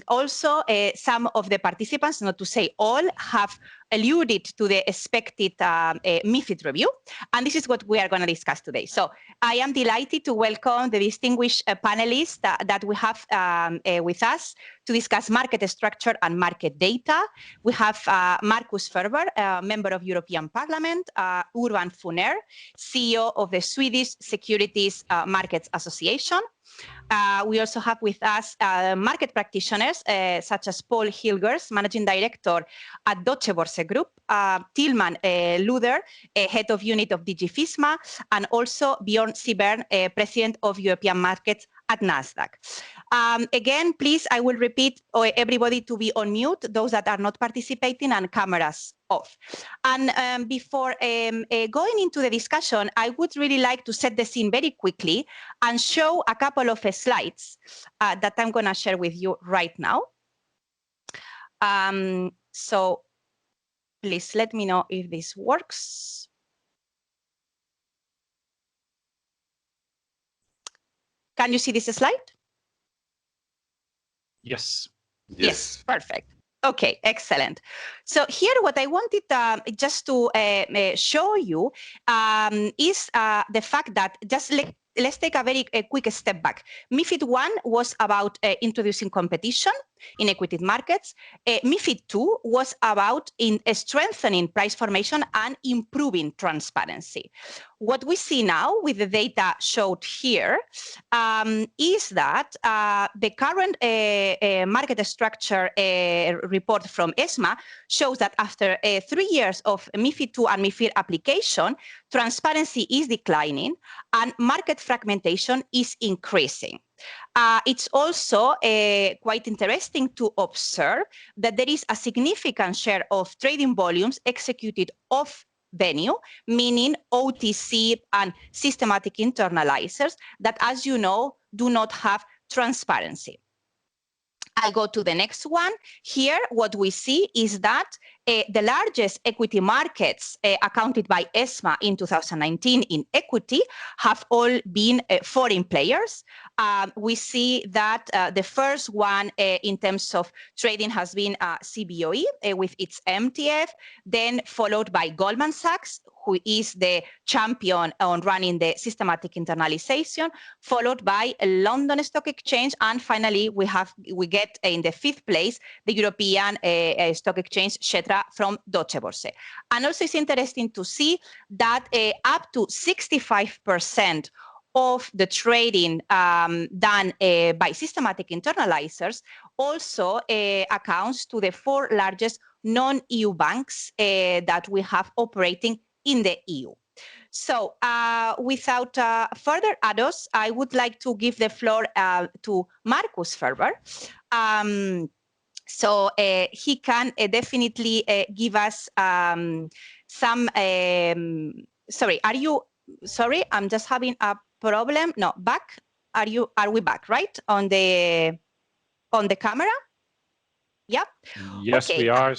also some of the participants, not to say all, have alluded to the expected MiFID review. And this is what we are going to discuss today. So I am delighted to welcome the distinguished panelists that we have with us to discuss market structure and market data. We have Markus Ferber, member of European Parliament, Funered, CEO of the Swedish Securities Markets Association. We also have with us market practitioners such as Paul Hilgers, Managing Director at Deutsche Börse Group, Tilman Lueder, Head of Unit of DG FISMA, and also Bjørn Sibbern, President of European Markets at Nasdaq. Again, please, I will repeat everybody to be on mute, those that are not participating, and cameras off. And before going into the discussion, I would really like to set the scene very quickly and show a couple of slides that I'm going to share with you right now. So please let me know if this works. Can you see this slide? Yes. Yes, perfect. Okay, excellent. So here what I wanted just to show you is the fact that let's take a very quick step back. MiFID I was about introducing competition in equity markets. MiFID II was about strengthening price formation and improving transparency. What we see now with the data showed here is that the current market structure report from ESMA shows that after 3 years of MiFID II and MiFIR application, transparency is declining and market fragmentation is increasing. It's also quite interesting to observe that there is a significant share of trading volumes executed off venue, meaning OTC and systematic internalizers that, as you know, do not have transparency. I go to the next one. Here, what we see is that the largest equity markets accounted by ESMA in 2019 in equity have all been foreign players. We see that the first one in terms of trading has been CBOE with its MTF, then followed by Goldman Sachs, who is the champion on running the systematic internalization, followed by London Stock Exchange, and finally we get in the 5th place the European Stock Exchange Xetra from Deutsche Börse. And also it's interesting to see that up to 65% of the trading done by systematic internalizers also accounts to the 4 largest non-EU banks that we have operating in the EU. So without further ado, I would like to give the floor to Markus Ferber. So he can definitely give us some, sorry, I'm just having a problem. No, back. Are we back, right? On the camera? Yeah. Yes, okay. we are.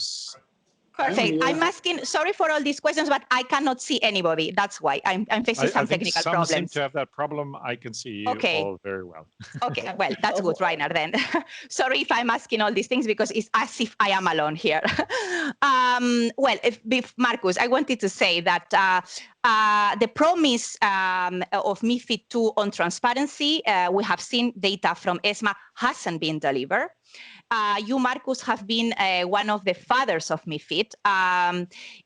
Perfect. I'm asking, sorry for all these questions, but I cannot see anybody. That's why I'm facing some technical problems. Some seem to have that problem. I can see you all very well. Okay, well, that's good, Rainer, then. Sorry if I'm asking all these things because it's as if I am alone here. Well, Markus, I wanted to say that the promise of MiFID II on transparency, we have seen data from ESMA hasn't been delivered. You, Markus, have been one of the fathers of MiFID.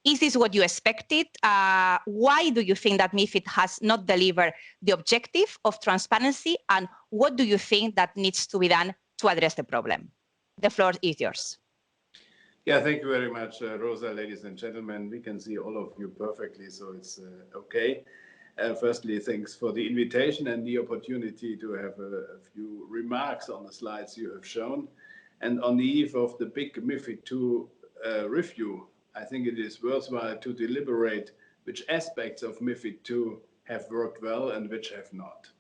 Is this what you expected? Why do you think that MiFID has not delivered the objective of transparency? And what do you think that needs to be done to address the problem? The floor is yours. Yeah, thank you very much, Rosa, ladies and gentlemen. We can see all of you perfectly, so it's okay. Firstly, thanks for the invitation and the opportunity to have a few remarks on the slides you have shown. And on the eve of the big MiFID II review, I think it is worthwhile to deliberate which aspects of MiFID II have worked well and which have not.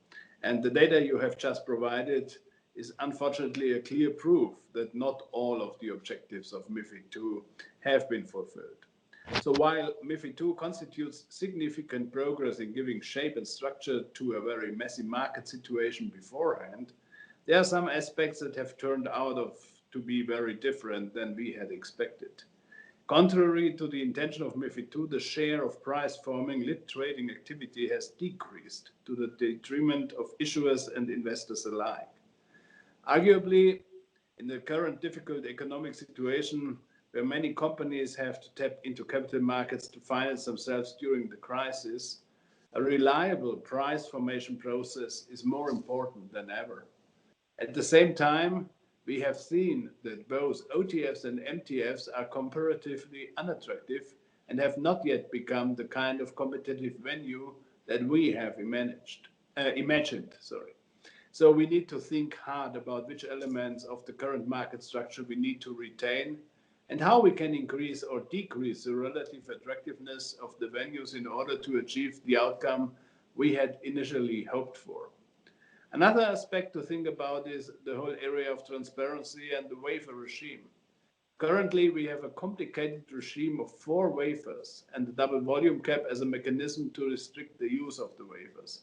And the data you have just provided is unfortunately a clear proof that not all of the objectives of MiFID II have been fulfilled. So while MiFID II constitutes significant progress in giving shape and structure to a very messy market situation beforehand, there are some aspects that have turned out to be very different than we had expected. Contrary to the intention of MiFID II, the share of price-forming lit trading activity has decreased to the detriment of issuers and investors alike. Arguably, in the current difficult economic situation, where many companies have to tap into capital markets to finance themselves during the crisis, a reliable price formation process is more important than ever. At the same time, we have seen that both OTFs and MTFs are comparatively unattractive and have not yet become the kind of competitive venue that we have imagined. So we need to think hard about which elements of the current market structure we need to retain and how we can increase or decrease the relative attractiveness of the venues in order to achieve the outcome we had initially hoped for. Another aspect to think about is the whole area of transparency and the waiver regime. Currently, we have a complicated regime of 4 waivers and the double volume cap as a mechanism to restrict the use of the waivers.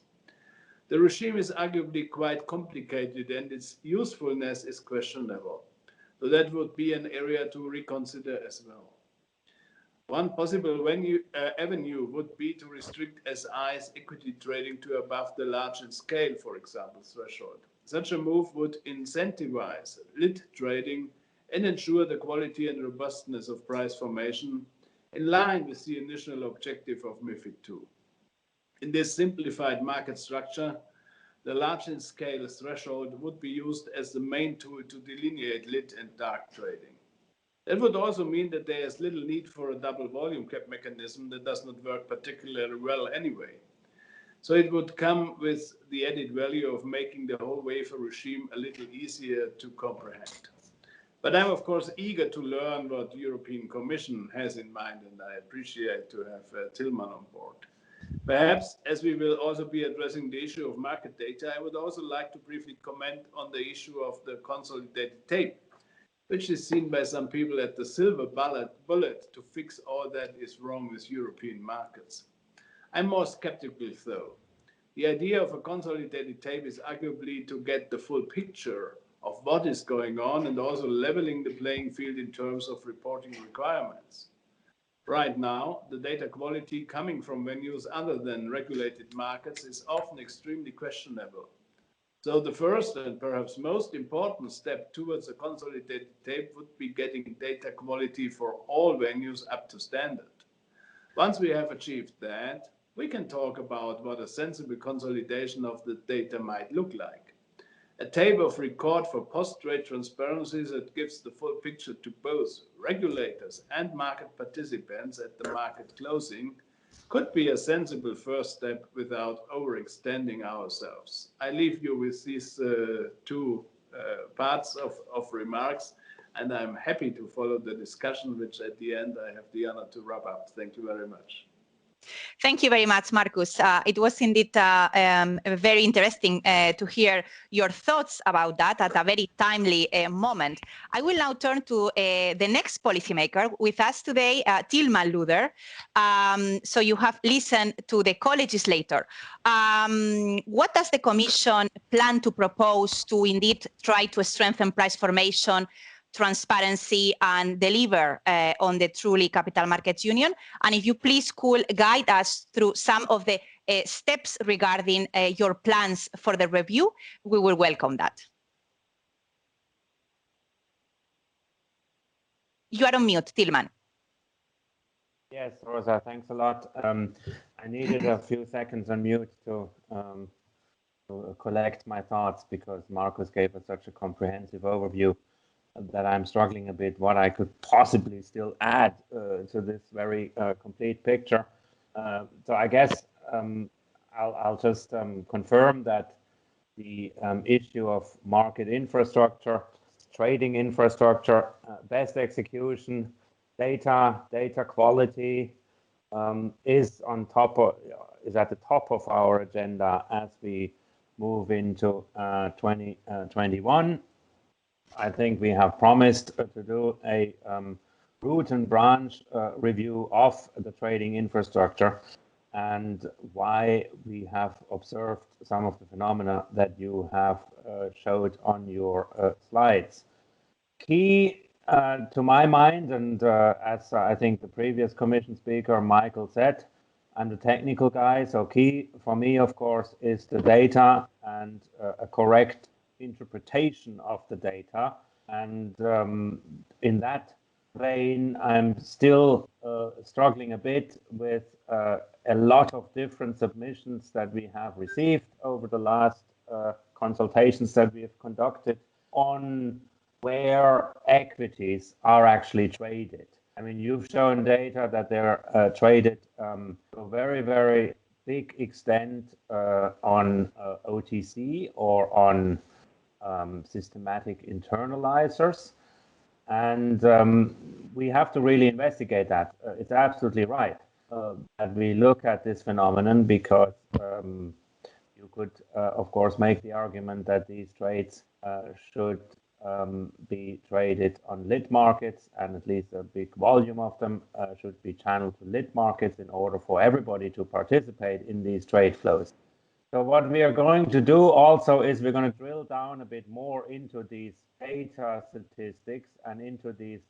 The regime is arguably quite complicated and its usefulness is questionable. So that would be an area to reconsider as well. One possible avenue would be to restrict SI's equity trading to above the large in scale, for example, threshold. Such a move would incentivize lit trading and ensure the quality and robustness of price formation in line with the initial objective of MiFiD II. In this simplified market structure, the large in scale threshold would be used as the main tool to delineate lit and dark trading. That would also mean that there is little need for a double volume cap mechanism that does not work particularly well anyway. So it would come with the added value of making the whole waiver regime a little easier to comprehend. But I'm of course eager to learn what the European Commission has in mind, and I appreciate to have Tilman on board. Perhaps, as we will also be addressing the issue of market data, I would also like to briefly comment on the issue of the consolidated tape, which is seen by some people as the silver bullet to fix all that is wrong with European markets. I'm more skeptical though. The idea of a consolidated tape is arguably to get the full picture of what is going on and also leveling the playing field in terms of reporting requirements. Right now, the data quality coming from venues other than regulated markets is often extremely questionable. So the first and perhaps most important step towards a consolidated tape would be getting data quality for all venues up to standard. Once we have achieved that, we can talk about what a sensible consolidation of the data might look like. A tape of record for post-trade transparency that gives the full picture to both regulators and market participants at the market closing could be a sensible first step without overextending ourselves. I leave you with these two parts of remarks, and I'm happy to follow the discussion, which at the end I have the honor to wrap up. Thank you very much. Thank you very much, Markus. It was indeed very interesting to hear your thoughts about that at a very timely moment. I will now turn to the next policymaker with us today, Tilman Lueder. So you have listened to the co-legislator. What does the Commission plan to propose to indeed try to strengthen price formation, transparency, and deliver on the truly capital markets union? And if you please could guide us through some of the steps regarding your plans for the review, we will welcome that. You are on mute, Tilman. Yes, Rosa, thanks a lot. I needed a few seconds on mute to collect my thoughts because Markus gave us such a comprehensive overview that I'm struggling a bit what I could possibly still add to this very complete picture. So I guess I'll just confirm that the issue of market infrastructure, trading infrastructure, best execution, data quality is at the top of our agenda as we move into 2021. I think we have promised to do a root and branch review of the trading infrastructure and why we have observed some of the phenomena that you have showed on your slides. Key to my mind, and as I think the previous Commission speaker, Michael, said, I'm the technical guy, so key for me, of course, is the data and a correct interpretation of the data. And in that vein, I'm still struggling a bit with a lot of different submissions that we have received over the last consultations that we have conducted on where equities are actually traded. I mean, you've shown data that they're traded to a very, very big extent on OTC or on systematic internalizers. And we have to really investigate that. It's absolutely right that we look at this phenomenon because you could, of course, make the argument that these trades should be traded on lit markets, and at least a big volume of them should be channeled to lit markets in order for everybody to participate in these trade flows. So what we are going to do also is we're going to drill down a bit more into these data statistics and into these,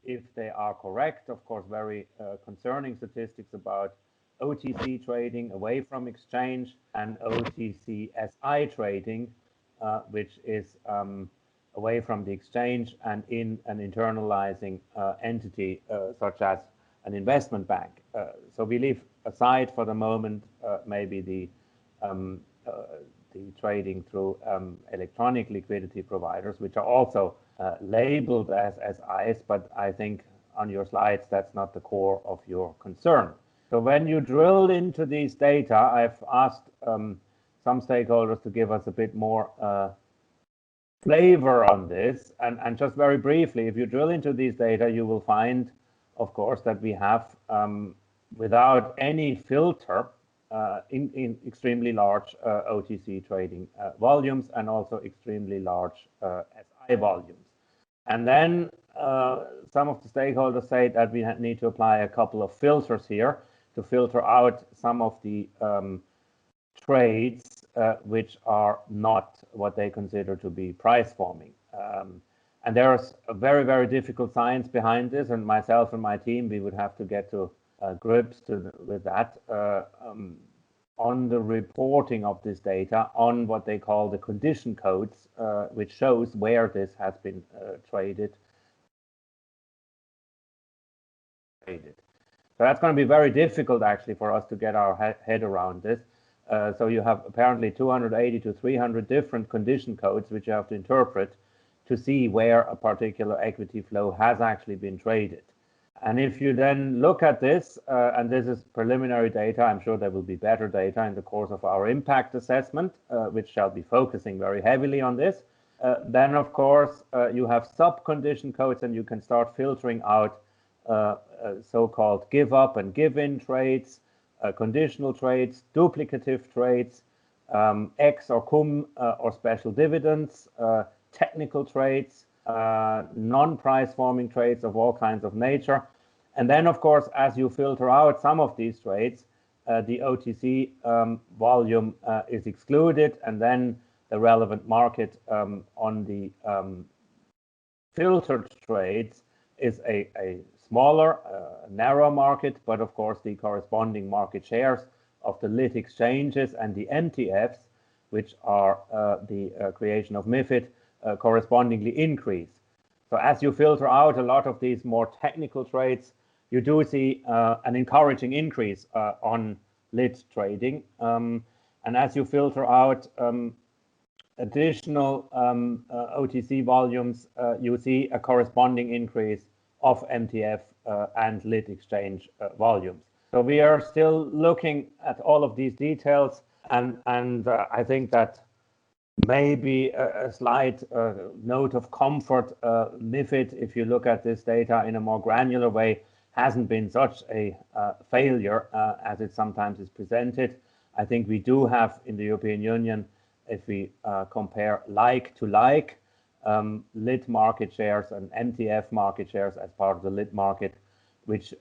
if they are correct, of course, very concerning statistics about OTC trading away from exchange and OTC SI trading, which is away from the exchange and in an internalizing entity such as an investment bank. So we leave aside for the moment maybe the trading through electronic liquidity providers, which are also labeled as SIs, but I think on your slides that's not the core of your concern. So when you drill into these data, I've asked some stakeholders to give us a bit more flavor on this. And just very briefly, if you drill into these data, you will find, of course, that we have, without any filter, in extremely large OTC trading volumes and also extremely large SI volumes. And then some of the stakeholders say that we need to apply a couple of filters here to filter out some of the trades which are not what they consider to be price forming. And there's a very, very difficult science behind this, and myself and my team, we would have to get to grips with that on the reporting of this data on what they call the condition codes, which shows where this has been traded. So that's going to be very difficult actually for us to get our head around this. So you have apparently 280 to 300 different condition codes which you have to interpret to see where a particular equity flow has actually been traded. And if you then look at this, and this is preliminary data, I'm sure there will be better data in the course of our impact assessment, which shall be focusing very heavily on this. Then, of course, you have sub-condition codes, and you can start filtering out so-called give-up and give-in trades, conditional trades, duplicative trades, X or cum or special dividends, technical trades, non-price forming trades of all kinds of nature. And then, of course, as you filter out some of these trades, the OTC volume is excluded, and then the relevant market on the filtered trades is a smaller, narrow market, but of course the corresponding market shares of the lit exchanges and the MTFs, which are the creation of MiFID, correspondingly increase. So as you filter out a lot of these more technical trades, you do see an encouraging increase on lit trading. And as you filter out additional OTC volumes, you see a corresponding increase of MTF and lit exchange volumes. So we are still looking at all of these details, and I think that maybe a slight note of comfort, MiFID, if you look at this data in a more granular way, hasn't been such a failure as it sometimes is presented. I think we do have in the European Union, if we compare like to like, lit market shares and MTF market shares as part of the lit market, which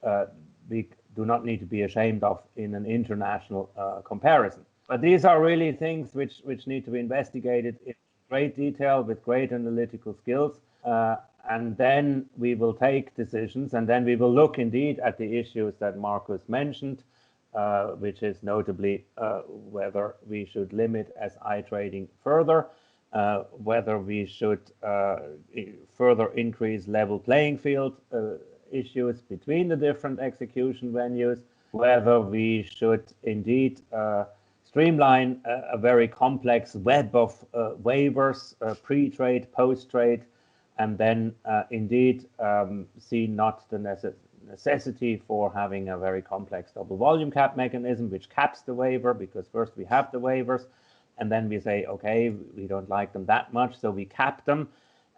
we do not need to be ashamed of in an international comparison. But these are really things which need to be investigated in great detail with great analytical skills. And then we will take decisions, and then we will look indeed at the issues that Markus mentioned, which is notably whether we should limit SI trading further, whether we should further increase level playing field issues between the different execution venues, whether we should indeed streamline a very complex web of waivers, pre-trade, post-trade, and then indeed see not the necessity for having a very complex double volume cap mechanism, which caps the waiver, because first we have the waivers, and then we say, okay, we don't like them that much, so we cap them,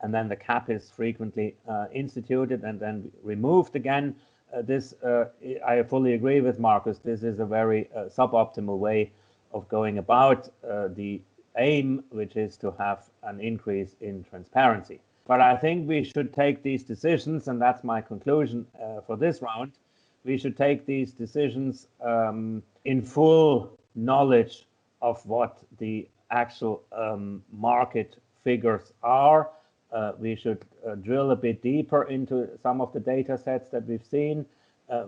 and then the cap is frequently instituted and then removed again. I fully agree with Markus. This is a very suboptimal way of going about the aim, which is to have an increase in transparency. But I think we should take these decisions, and that's my conclusion for this round. We should take these decisions in full knowledge of what the actual market figures are. We should drill a bit deeper into some of the data sets that we've seen.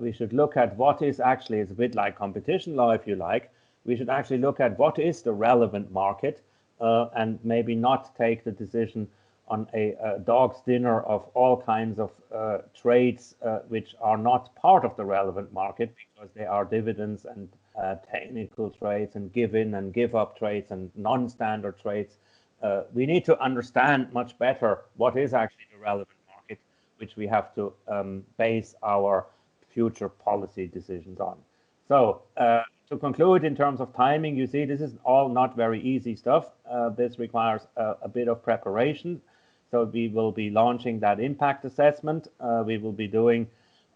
We should look at what is actually, it's a bit like competition law, if you like. We should actually look at what is the relevant market and maybe not take the decision on a dog's dinner of all kinds of trades which are not part of the relevant market, because they are dividends and technical trades and give in and give up trades and non-standard trades. We need to understand much better what is actually the relevant market, which we have to base our future policy decisions on. So to conclude, in terms of timing, you see, this is all not very easy stuff. This requires a bit of preparation. So we will be launching that impact assessment. We will be doing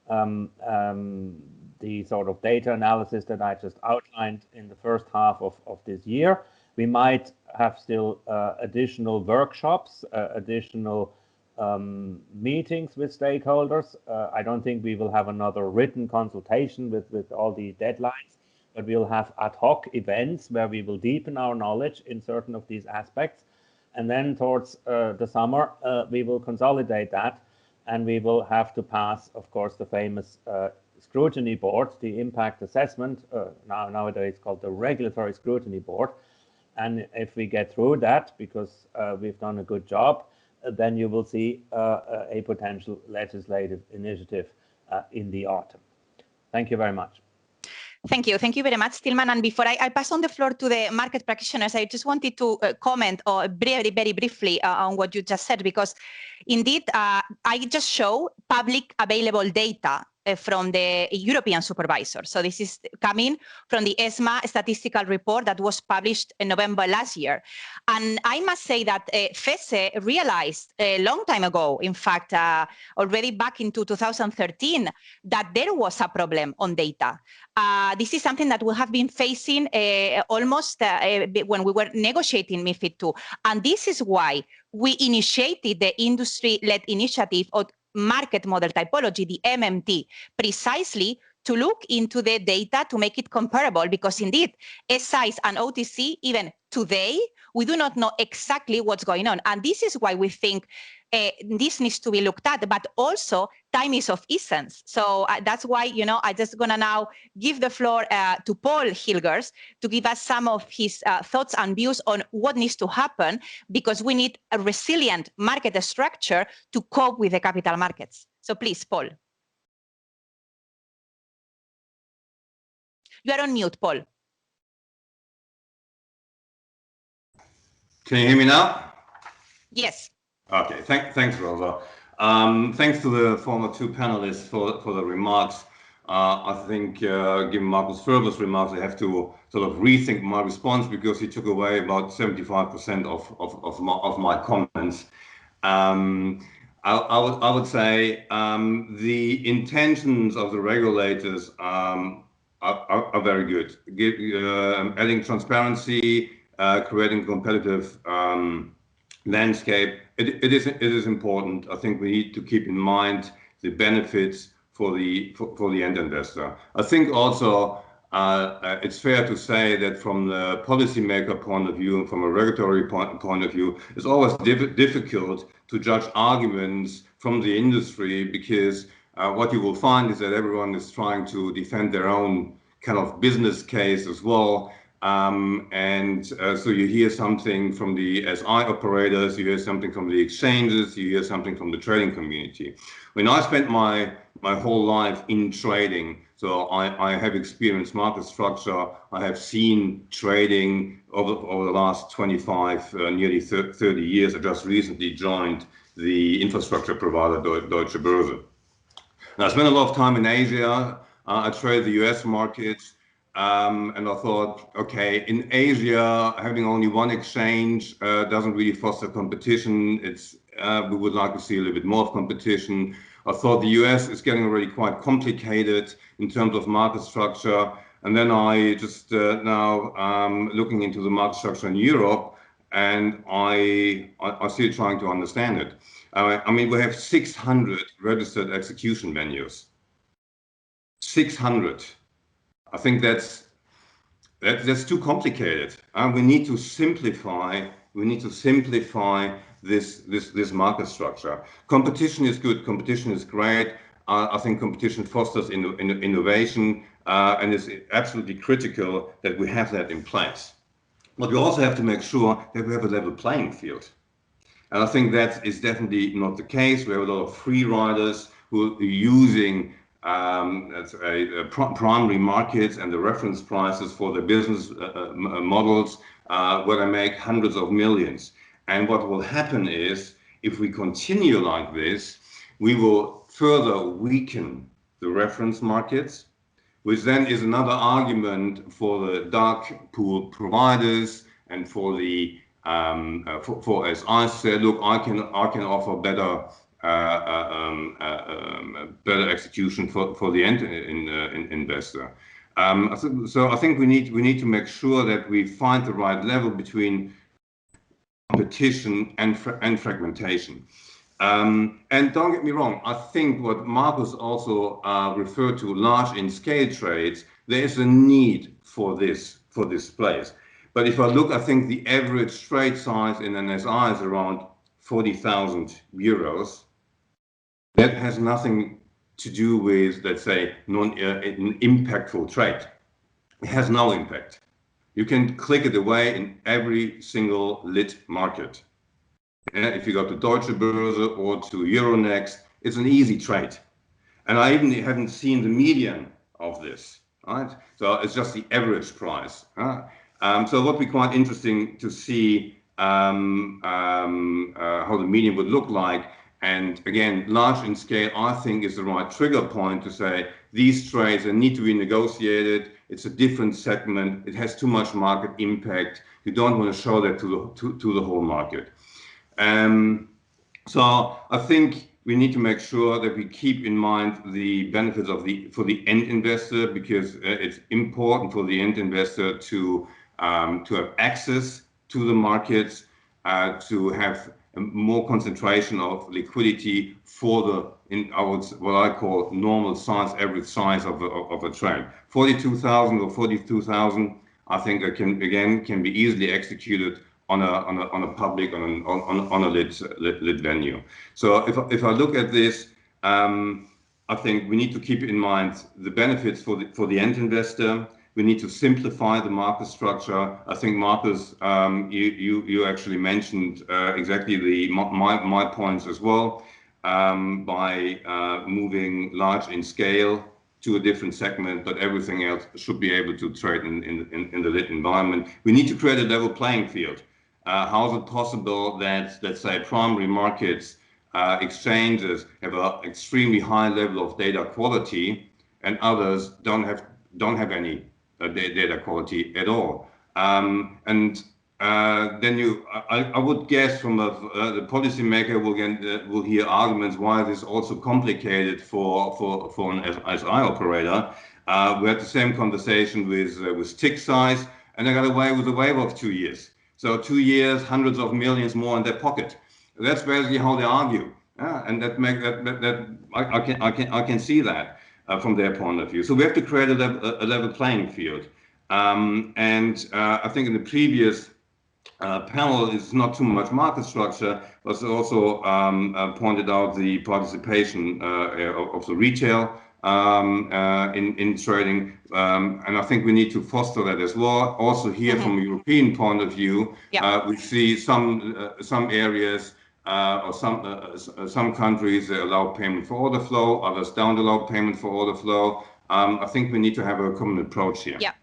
the sort of data analysis that I just outlined in the first half of this year. We might have still additional workshops, additional meetings with stakeholders. I don't think we will have another written consultation with all the deadlines, but we'll have ad hoc events where we will deepen our knowledge in certain of these aspects. And then towards the summer, we will consolidate that, and we will have to pass, of course, the famous scrutiny board, the impact assessment, nowadays called the regulatory scrutiny board. And if we get through that, because we've done a good job, then you will see a potential legislative initiative in the autumn. Thank you very much. Thank you. Thank you very much, Tilman. And before I pass on the floor to the market practitioners, I just wanted to comment very, very briefly on what you just said, because indeed, I just show public available data from the European supervisor. So this is coming from the ESMA statistical report that was published in November last year. And I must say that FESE realized a long time ago, in fact, already back into 2013, that there was a problem on data. This is something that we have been facing almost when we were negotiating MiFiD II. And this is why we initiated the industry-led initiative of market model typology, the MMT, precisely to look into the data to make it comparable, because indeed, SIs and OTC, even today, we do not know exactly what's going on. And this is why we think this needs to be looked at, but also time is of essence. So that's why, you know, I just gonna now give the floor to Paul Hilgers to give us some of his thoughts and views on what needs to happen, because we need a resilient market structure to cope with the capital markets. So please, Paul. You are on mute, Paul. Can you hear me now? Yes. Okay, thanks, Rosa. Thanks to the former two panelists for the remarks. I think, given Markus Ferber's remarks, I have to sort of rethink my response, because he took away about 75% of my comments. I would say the intentions of the regulators are very good. Adding transparency, creating competitive landscape. It is important. I think we need to keep in mind the benefits for the end investor. I think also it's fair to say that from the policymaker point of view and from a regulatory point of view, it's always difficult to judge arguments from the industry, because what you will find is that everyone is trying to defend their own kind of business case as well. So you hear something from the SI operators, you hear something from the exchanges, you hear something from the trading community. When I spent my whole life in trading, so I have experienced market structure, I have seen trading over the last 25, nearly 30 years. I just recently joined the infrastructure provider Deutsche Börse. Now, I spent a lot of time in Asia. I traded the US markets. And I thought, okay, in Asia, having only one exchange doesn't really foster competition. We would like to see a little bit more of competition. I thought the US is getting already quite complicated in terms of market structure. And then I just now looking into the market structure in Europe, and I still trying to understand it. I mean, we have 600 registered execution venues. 600. I think that's that's too complicated. We need to simplify. We need to simplify this market structure. Competition is good. Competition is great. I think competition fosters innovation, and it's absolutely critical that we have that in place. But we also have to make sure that we have a level playing field. And I think that is definitely not the case. We have a lot of free riders who are using primary markets and the reference prices for the business models where they make hundreds of millions. And what will happen is, if we continue like this, we will further weaken the reference markets, which then is another argument for the dark pool providers and for the as I said, look, I can offer better better execution for the end investor. So I think we need to make sure that we find the right level between competition and fragmentation. And don't get me wrong, I think what Markus also referred to, large in scale trades, there is a need for this place. But if I look, I think the average trade size in an SI is around 40,000 euros. That has nothing to do with, let's say, an impactful trade. It has no impact. You can click it away in every single lit market. If you go to Deutsche Börse or to Euronext, it's an easy trade. And I even haven't seen the median of this, right? So it's just the average price. So what would be quite interesting to see how the median would look like. And again, large in scale, I think, is the right trigger point to say these trades need to be negotiated. It's a different segment. It has too much market impact. You don't want to show that to the whole market. So I think we need to make sure that we keep in mind the benefits for the end investor, because it's important for the end investor to have access to the markets, to have more concentration of liquidity for what I call normal size, average size of a trade. 42,000 or 42,000, I think that can be easily executed on a public, on a lit venue. So if I look at this, I think we need to keep in mind the benefits for the end investor. We need to simplify the market structure. I think, Markus, you actually mentioned exactly my points as well, by moving large in scale to a different segment, but everything else should be able to trade in the lit environment. We need to create a level playing field. How is it possible that, let's say, primary markets, exchanges have an extremely high level of data quality, and others don't have any data quality at all? And then I would guess from the policymaker will hear arguments why this is also complicated for an SI operator. We had the same conversation with tick size, and they got away with a waiver of 2 years. So 2 years, hundreds of millions more in their pocket. That's basically how they argue, and I can see that from their point of view. So we have to create a level playing field. And I think in the previous panel, it's not too much market structure, but also pointed out the participation of the retail in trading, and I think we need to foster that as well. Also here, from a European point of view, we see some areas or some countries that allow payment for order flow, others don't allow payment for order flow. I think we need to have a common approach here. Yeah.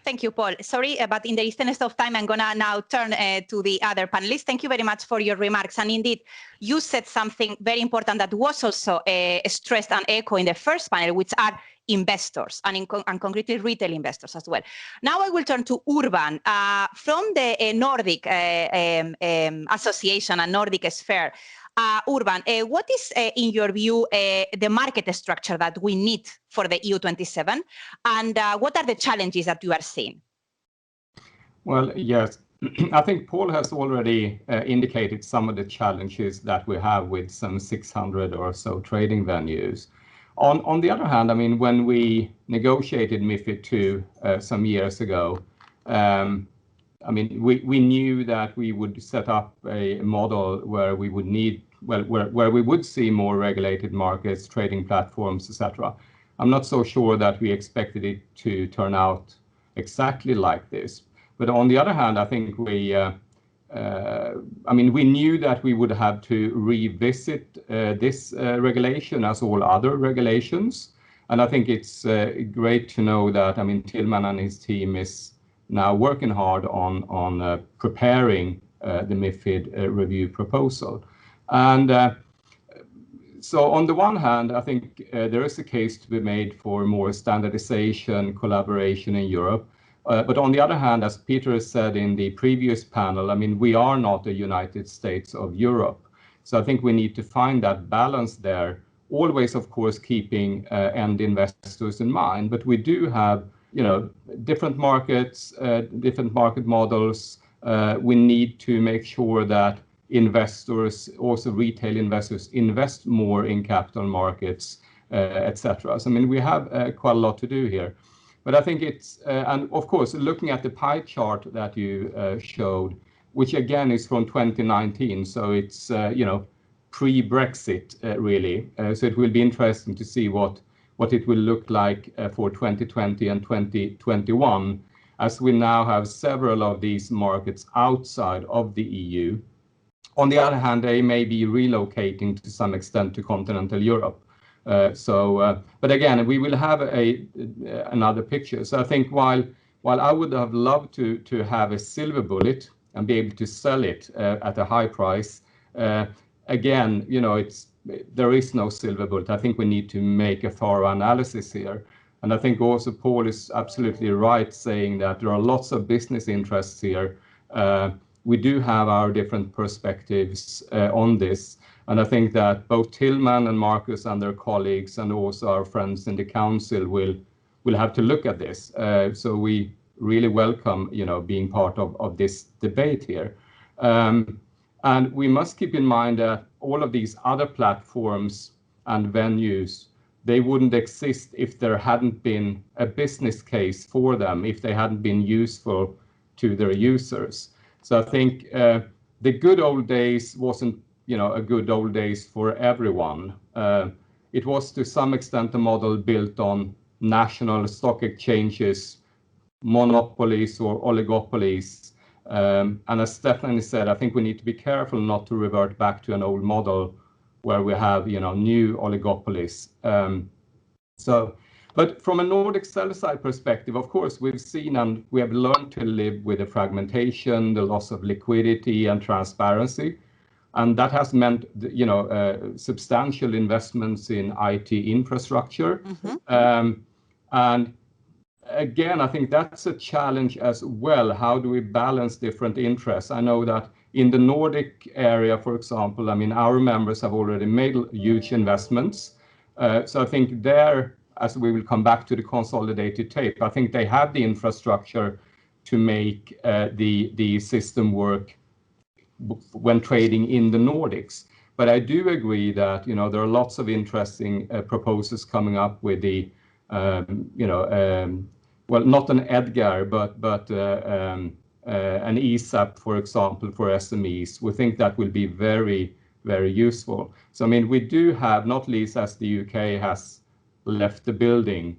Thank you, Paul. Sorry, but in the interest of time, I'm going to now turn to the other panelists. Thank you very much for your remarks. And indeed, you said something very important that was also stressed and echoed in the first panel, which are investors, and concretely retail investors as well. Now I will turn to Urban from the Nordic Association and Nordic Sphere. Urban, what is, in your view, the market structure that we need for the EU27, and what are the challenges that you are seeing? Well, yes, I think Paul has already indicated some of the challenges that we have with some 600 or so trading venues. On the other hand, I mean, when we negotiated MiFiD II some years ago, I mean, we knew that we would set up a model where we would need, where we would see more regulated markets, trading platforms, etc. I'm not so sure that we expected it to turn out exactly like this. But on the other hand, I think we knew that we would have to revisit this regulation as all other regulations. And I think it's great to know that, I mean, Tilman and his team is now working hard on preparing the MiFID review proposal. And so on the one hand, I think there is a case to be made for more standardization, collaboration in Europe. But on the other hand, as Peter said in the previous panel, I mean, we are not the United States of Europe. So I think we need to find that balance there, always, of course, keeping end investors in mind. But we do have, different markets, different market models. We need to make sure that investors, also retail investors, invest more in capital markets, etc. So I mean, we have quite a lot to do here. But I think it's, and of course, looking at the pie chart that you showed, which again is from 2019, so it's, pre-Brexit, really. So it will be interesting to see what it will look like for 2020 and 2021, as we now have several of these markets outside of the EU. On the other hand, they may be relocating to some extent to continental Europe. But again, we will have another picture. So I think while I would have loved to have a silver bullet and be able to sell it at a high price, again, there is no silver bullet. I think we need to make a thorough analysis here. And I think also Paul is absolutely right saying that there are lots of business interests here. We do have our different perspectives on this. And I think that both Tilman and Markus and their colleagues and also our friends in the council will have to look at this. So we really welcome, being part of this debate here. And we must keep in mind that all of these other platforms and venues, they wouldn't exist if there hadn't been a business case for them, if they hadn't been useful to their users. So I think the good old days wasn't, a good old days for everyone. It was to some extent a model built on national stock exchanges, monopolies or oligopolies. And as Stephanie said, I think we need to be careful not to revert back to an old model where we have, new oligopolies. But from a Nordic sell-side perspective, of course, we've seen and we have learned to live with the fragmentation, the loss of liquidity and transparency. And that has meant, substantial investments in IT infrastructure. Mm-hmm. And again, I think that's a challenge as well. How do we balance different interests? I know that in the Nordic area, for example, I mean, our members have already made huge investments. So I think there, as we will come back to the consolidated tape, I think they have the infrastructure to make the system work when trading in the Nordics. But I do agree that, there are lots of interesting proposals coming up with the, well, not an EDGAR, but an ESAP, for example, for SMEs. We think that will be very, very useful. So, I mean, we do have, not least as the UK has left the building,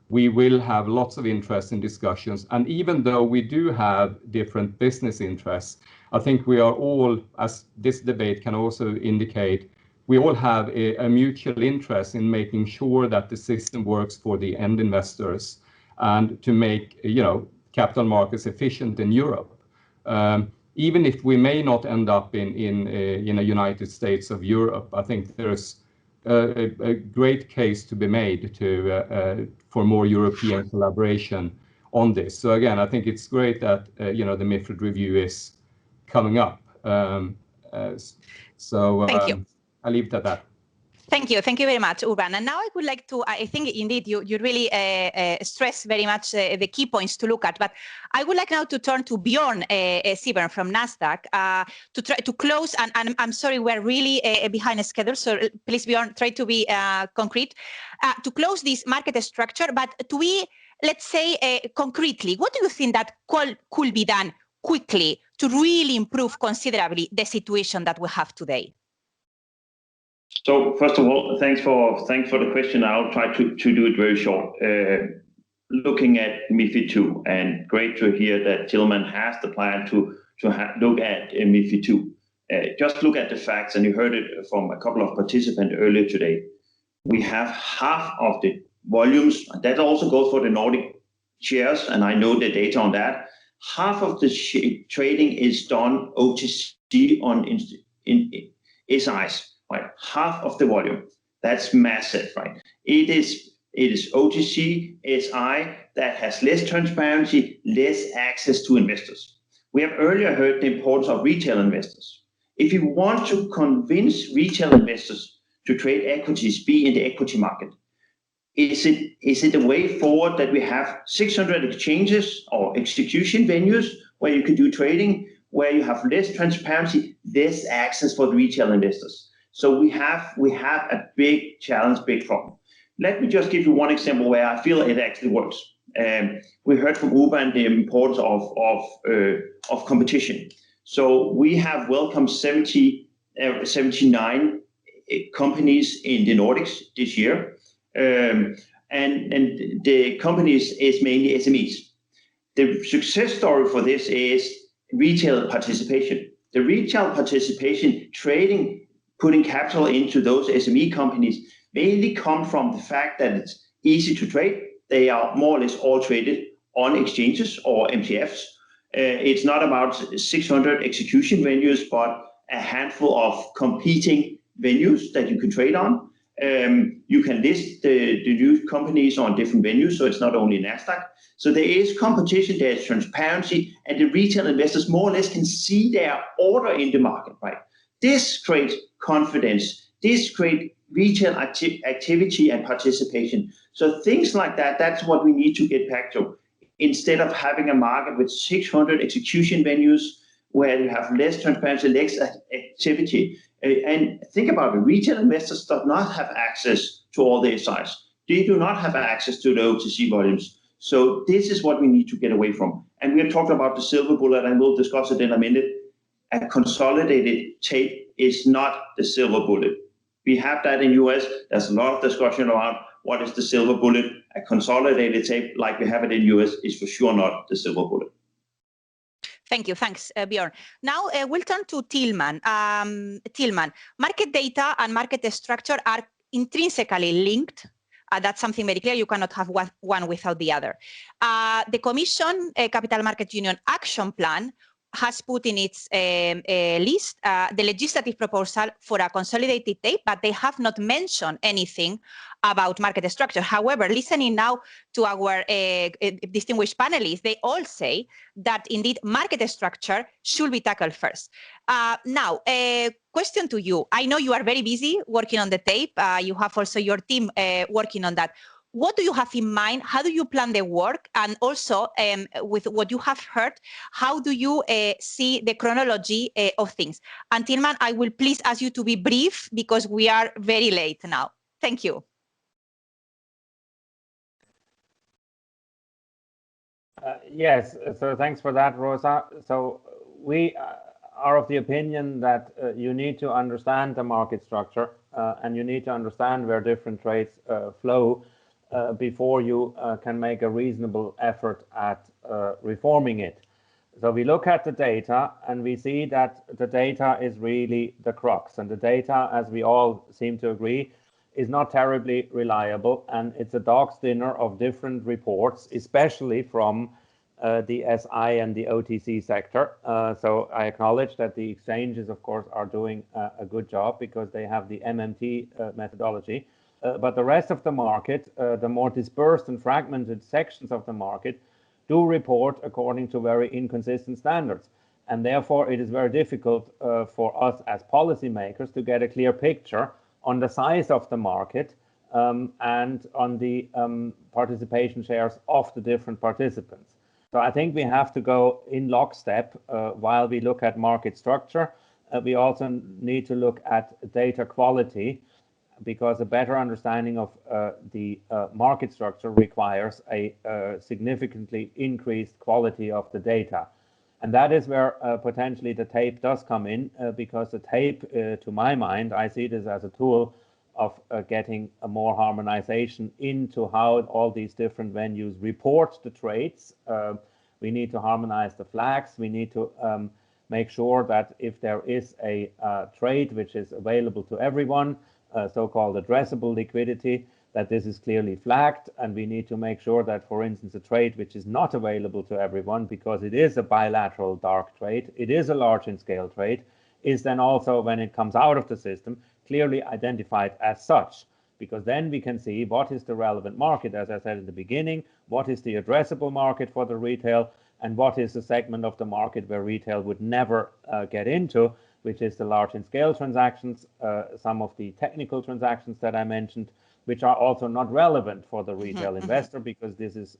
we will have lots of interesting discussions. And even though we do have different business interests, I think we are all, as this debate can also indicate, we all have a mutual interest in making sure that the system works for the end investors and to make, capital markets efficient in Europe. Even if we may not end up in a United States of Europe, I think there's a great case to be made for more European collaboration on this. So again, I think it's great that the MiFID review is coming up. Thank you. I'll leave it at that. Thank you very much, Urban. And now I would like to, I think indeed you really stress very much the key points to look at, but I would like now to turn to Bjørn Sibbern from Nasdaq to try to close, and I'm sorry, we're really behind schedule, so please Bjørn, try to be concrete, to close this market structure, but to be let's say concretely, what do you think that could be done quickly to really improve considerably the situation that we have today? So first of all, thanks for the question. I'll try to do it very short. Looking at MiFiD II, and great to hear that Tilman has the plan to look at MiFiD II. Just look at the facts, and you heard it from a couple of participants earlier today. We have half of the volumes, that also goes for the Nordic shares, and I know the data on that. Half of the trading is done OTC on SIs, right? Half of the volume. That's massive, right? It is OTC, SI that has less transparency, less access to investors. We have earlier heard the importance of retail investors. If you want to convince retail investors to trade equities, be in the equity market, is it a way forward that we have 600 exchanges or execution venues where you can do trading, where you have less transparency, less access for the retail investors? So we have a big challenge, big problem. Let me just give you one example where I feel it actually works. We heard from Urban the importance of competition. So we have welcomed 79 companies in the Nordics this year. And the companies is mainly SMEs. The success story for this is retail participation. The retail participation, trading, putting capital into those SME companies mainly come from the fact that it's easy to trade. They are more or less all traded on exchanges or MTFs. It's not about 600 execution venues, but a handful of competing venues that you can trade on. You can list the new companies on different venues, so it's not only Nasdaq. So there is competition, there is transparency, and the retail investors more or less can see their order in the market, right? This creates confidence. This creates retail activity and participation. So things like that, that's what we need to get back to. Instead of having a market with 600 execution venues where you have less transparency, less activity. And think about it, retail investors do not have access to all the SIs. They do not have access to the OTC volumes. So this is what we need to get away from. And we have talked about the silver bullet, and we'll discuss it in a minute. A consolidated tape is not the silver bullet. We have that in US. There's a lot of discussion around what is the silver bullet. A consolidated tape like we have it in US is for sure not the silver bullet. Thank you. Thanks, Bjørn. Now we'll turn to Tilman. Tilman, market data and market structure are intrinsically linked. That's something very clear. You cannot have one without the other. The Commission Capital Market Union Action Plan has put in its list the legislative proposal for a consolidated tape, but they have not mentioned anything about market structure. However, listening now to our distinguished panelists, they all say that indeed market structure should be tackled first. Now, a question to you. I know you are very busy working on the tape. You have also your team working on that. What do you have in mind? How do you plan the work? And also, with what you have heard, how do you see the chronology of things? And Tilman, I will please ask you to be brief because we are very late now. Thank you. Yes, so thanks for that, Rosa. So we are of the opinion that you need to understand the market structure and you need to understand where different trades flow before you can make a reasonable effort at reforming it. So we look at the data and we see that the data is really the crux, and the data, as we all seem to agree, is not terribly reliable, and it's a dog's dinner of different reports, especially from the SI and the OTC sector. So I acknowledge that the exchanges, of course, are doing a good job because they have the MMT methodology. But the rest of the market, the more dispersed and fragmented sections of the market, do report according to very inconsistent standards. And therefore, it is very difficult for us as policymakers to get a clear picture on the size of the market and on the participation shares of the different participants. So I think we have to go in lockstep while we look at market structure. We also need to look at data quality. because a better understanding of the market structure requires a significantly increased quality of the data. And that is where potentially the tape does come in, because the tape, to my mind, I see this as a tool of getting a more harmonization into how all these different venues report the trades. We need to harmonize the flags. We need to make sure that if there is a trade which is available to everyone, so-called addressable liquidity, that this is clearly flagged. And we need to make sure that, for instance, a trade which is not available to everyone because it is a bilateral dark trade, it is a large in scale trade, is then also, when it comes out of the system, clearly identified as such, because then we can see what is the relevant market, as I said in the beginning, what is the addressable market for the retail, and what is the segment of the market where retail would never get into, which is the large in scale transactions, some of the technical transactions that I mentioned, which are also not relevant for the retail investor, because this is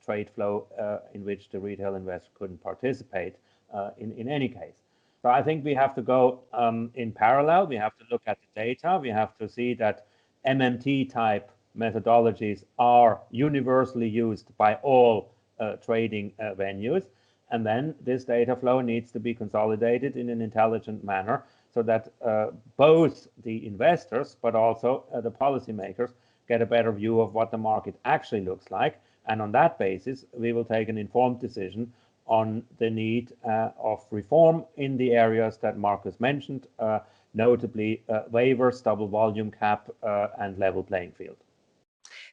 trade flow in which the retail investor couldn't participate in any case. So I think we have to go in parallel. We have to look at the data. We have to see that MMT type methodologies are universally used by all trading venues. And then this data flow needs to be consolidated in an intelligent manner so that both the investors, but also the policymakers, get a better view of what the market actually looks like. And on that basis, we will take an informed decision on the need of reform in the areas that Markus mentioned, notably waivers, double volume cap, and level playing field.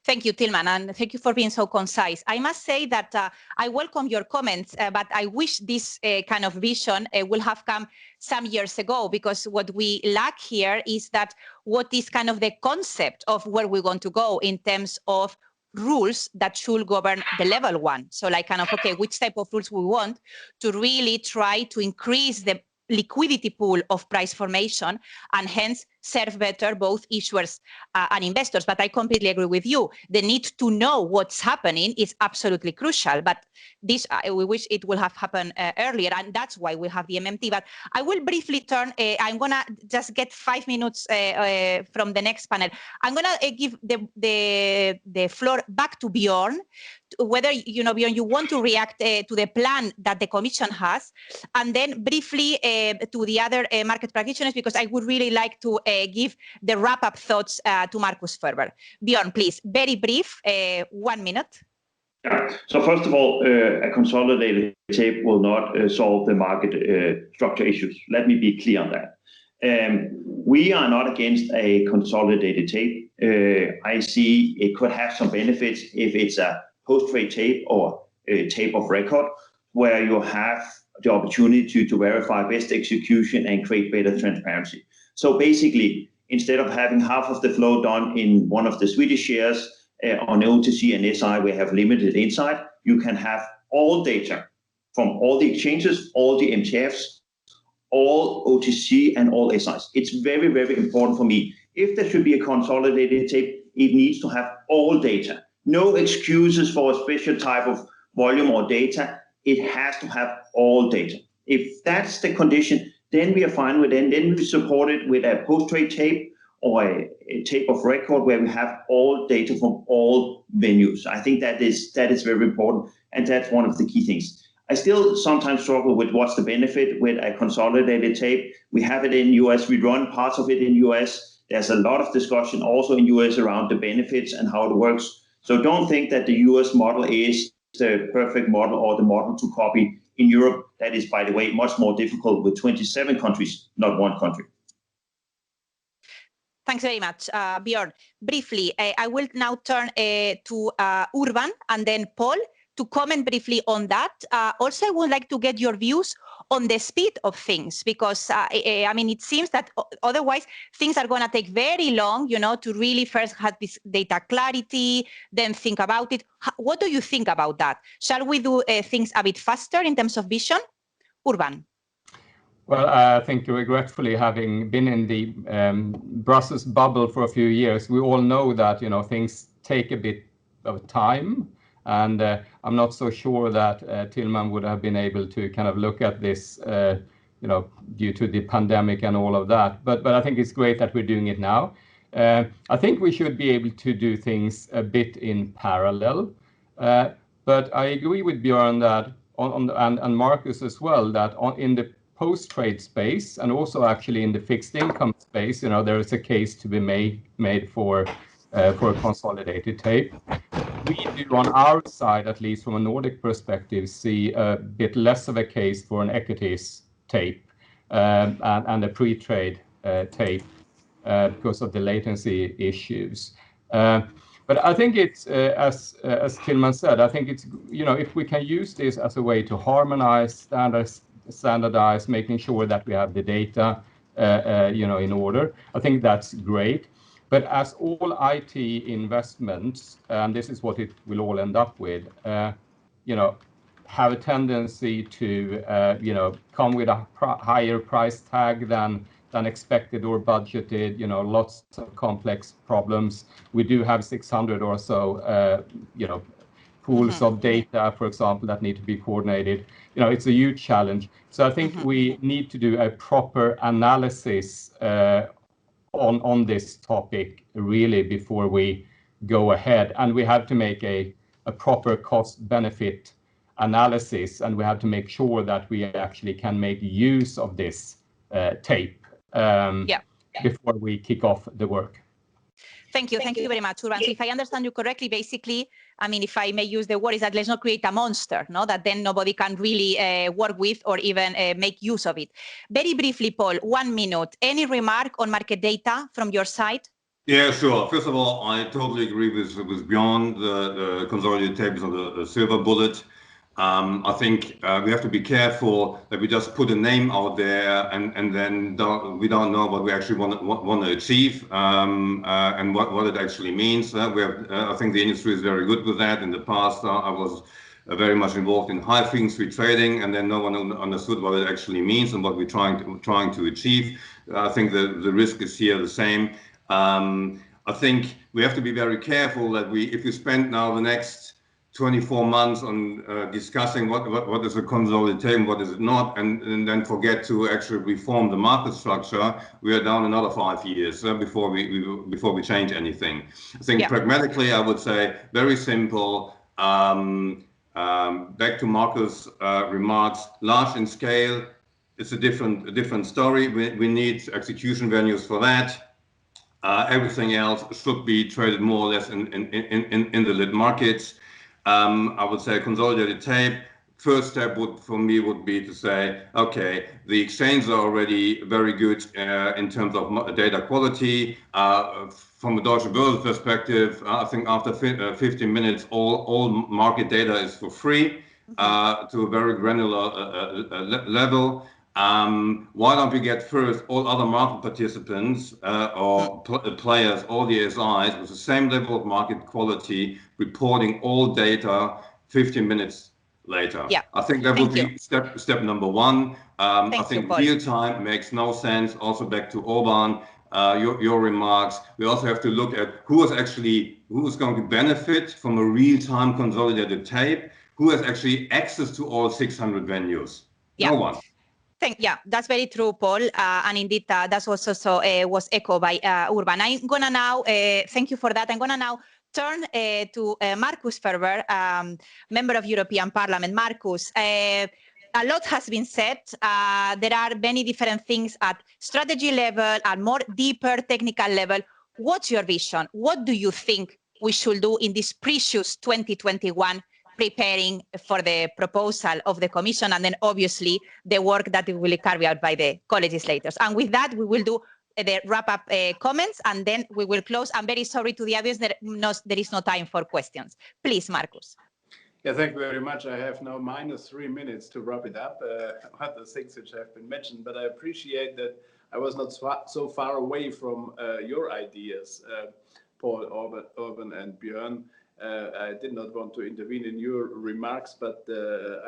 Thank you, Tilman, and thank you for being so concise. I must say that I welcome your comments, but I wish this kind of vision will have come some years ago, because what we lack here is that what is kind of the concept of where we want to go in terms of rules that should govern the level one. So like kind of, okay, which type of rules we want to really try to increase the liquidity pool of price formation and hence serve better both issuers and investors. But I completely agree with you. The need to know what's happening is absolutely crucial. But this, we wish it will have happened earlier, and that's why we have the MMT. But I will briefly turn, I'm gonna just get 5 minutes from the next panel. I'm gonna give the floor back to Bjørn, whether, you know, Bjørn, you want to react to the plan that the Commission has, and then briefly to the other market practitioners, because I would really like to give the wrap-up thoughts to Markus Ferber. Bjørn, please, very brief, 1 minute. Yeah. So first of all, a consolidated tape will not solve the market structure issues. Let me be clear on that. We are not against a consolidated tape. I see it could have some benefits if it's a post-trade tape or a tape of record, where you have the opportunity to verify best execution and create better transparency. So basically, instead of having half of the flow done in one of the Swedish shares on OTC and SI, we have limited insight. You can have all data from all the exchanges, all the MTFs, all OTC and all SIs. It's very, very important for me. If there should be a consolidated tape, it needs to have all data. No excuses for a special type of volume or data. It has to have all data. If that's the condition, then we are fine with it. Then we support it with a post-trade tape or a tape of record where we have all data from all venues. I think that is very important, and that's one of the key things. I still sometimes struggle with what's the benefit with a consolidated tape. We have it in US, we run parts of it in US. There's a lot of discussion also in US around the benefits and how it works. So don't think that the US model is the perfect model or the model to copy in Europe. That is, by the way, much more difficult with 27 countries, not one country. Thanks very much, Bjørn. Briefly, I will now turn to Urban and then Paul to comment briefly on that. Also, I would like to get your views on the speed of things, because I mean, it seems that otherwise things are going to take very long, you know, to really first have this data clarity, then think about it. What do you think about that? Shall we do things a bit faster in terms of vision? Urban. Well, I think regretfully, having been in the Brussels bubble for a few years, we all know that, you know, things take a bit of time. And I'm not so sure that Tilman would have been able to kind of look at this, you know, due to the pandemic and all of that. But I think it's great that we're doing it now. I think we should be able to do things a bit in parallel. But I agree with Bjørn that and Markus as well, that in the post-trade space and also actually in the fixed income space, there is a case to be made for a consolidated tape. We do, on our side, at least from a Nordic perspective, see a bit less of a case for an equities tape and a pre-trade tape because of the latency issues. But I think it's, as Tilman said, I think it's, if we can use this as a way to harmonize, standardize, making sure that we have the data, in order, I think that's great. But as all IT investments, and this is what it will all end up with, have a tendency to, come with a higher price tag than expected or budgeted, lots of complex problems. We do have 600 or so, pools of data, for example, that need to be coordinated. It's a huge challenge. So I think we need to do a proper analysis on this topic really before we go ahead, and we have to make a proper cost-benefit analysis, and we have to make sure that we actually can make use of this tape before we kick off the work. Thank you very much, Urban. So if I understand you correctly, basically, I mean, if I may use the word, is that let's not create a monster, that then nobody can really work with or even make use of it. Very briefly, Paul, 1 minute. Any remark on market data from your side? Yeah, sure. First of all, I totally agree with Bjørn. The consolidated tape is not a silver bullet. I think we have to be careful that we just put a name out there and then we don't know what we actually want to achieve and what it actually means. I think the industry is very good with that. In the past, I was very much involved in high frequency trading, and then no one understood what it actually means and what we're trying to achieve. I think the risk is here the same. I think we have to be very careful that if we spend now the next 24 months on discussing what is a consolidated tape and what is it not, and then forget to actually reform the market structure, we are down another 5 years before we change anything. I think pragmatically, I would say very simple. Back to Markus' remarks, large in scale, it's a different story. We need execution venues for that. Everything else should be traded more or less in the lit markets. I would say consolidated tape. First step would be to say, okay, the exchanges are already very good in terms of data quality. From a Deutsche Börse perspective, I think after 15 minutes, all market data is for free to a very granular level. Why don't we get first all other market participants or players, all the SIs with the same level of market quality, reporting all data 15 minutes later? I think that would be step number one. I think real time makes no sense. Also back to Urban, your remarks. We also have to look at who is going to benefit from a real time consolidated tape, who has actually access to all 600 venues. No one. That's very true, Paul. And indeed, that's also was echoed by Urban. I'm going to now, thank you for that. I'm going to now turn to Markus Ferber, member of European Parliament. Markus, a lot has been said. There are many different things at strategy level, at more deeper technical level. What's your vision? What do you think we should do in this precious 2021, preparing for the proposal of the Commission, and then obviously the work that will be carried out by the co-legislators? And with that, we will do the wrap-up comments, and then we will close. I'm very sorry to the audience that there is no time for questions. Please, Markus. Yeah, thank you very much. I have now -3 minutes to wrap it up, other things which have been mentioned, but I appreciate that I was not so far away from your ideas, Paul, Urban and Bjørn. I did not want to intervene in your remarks, but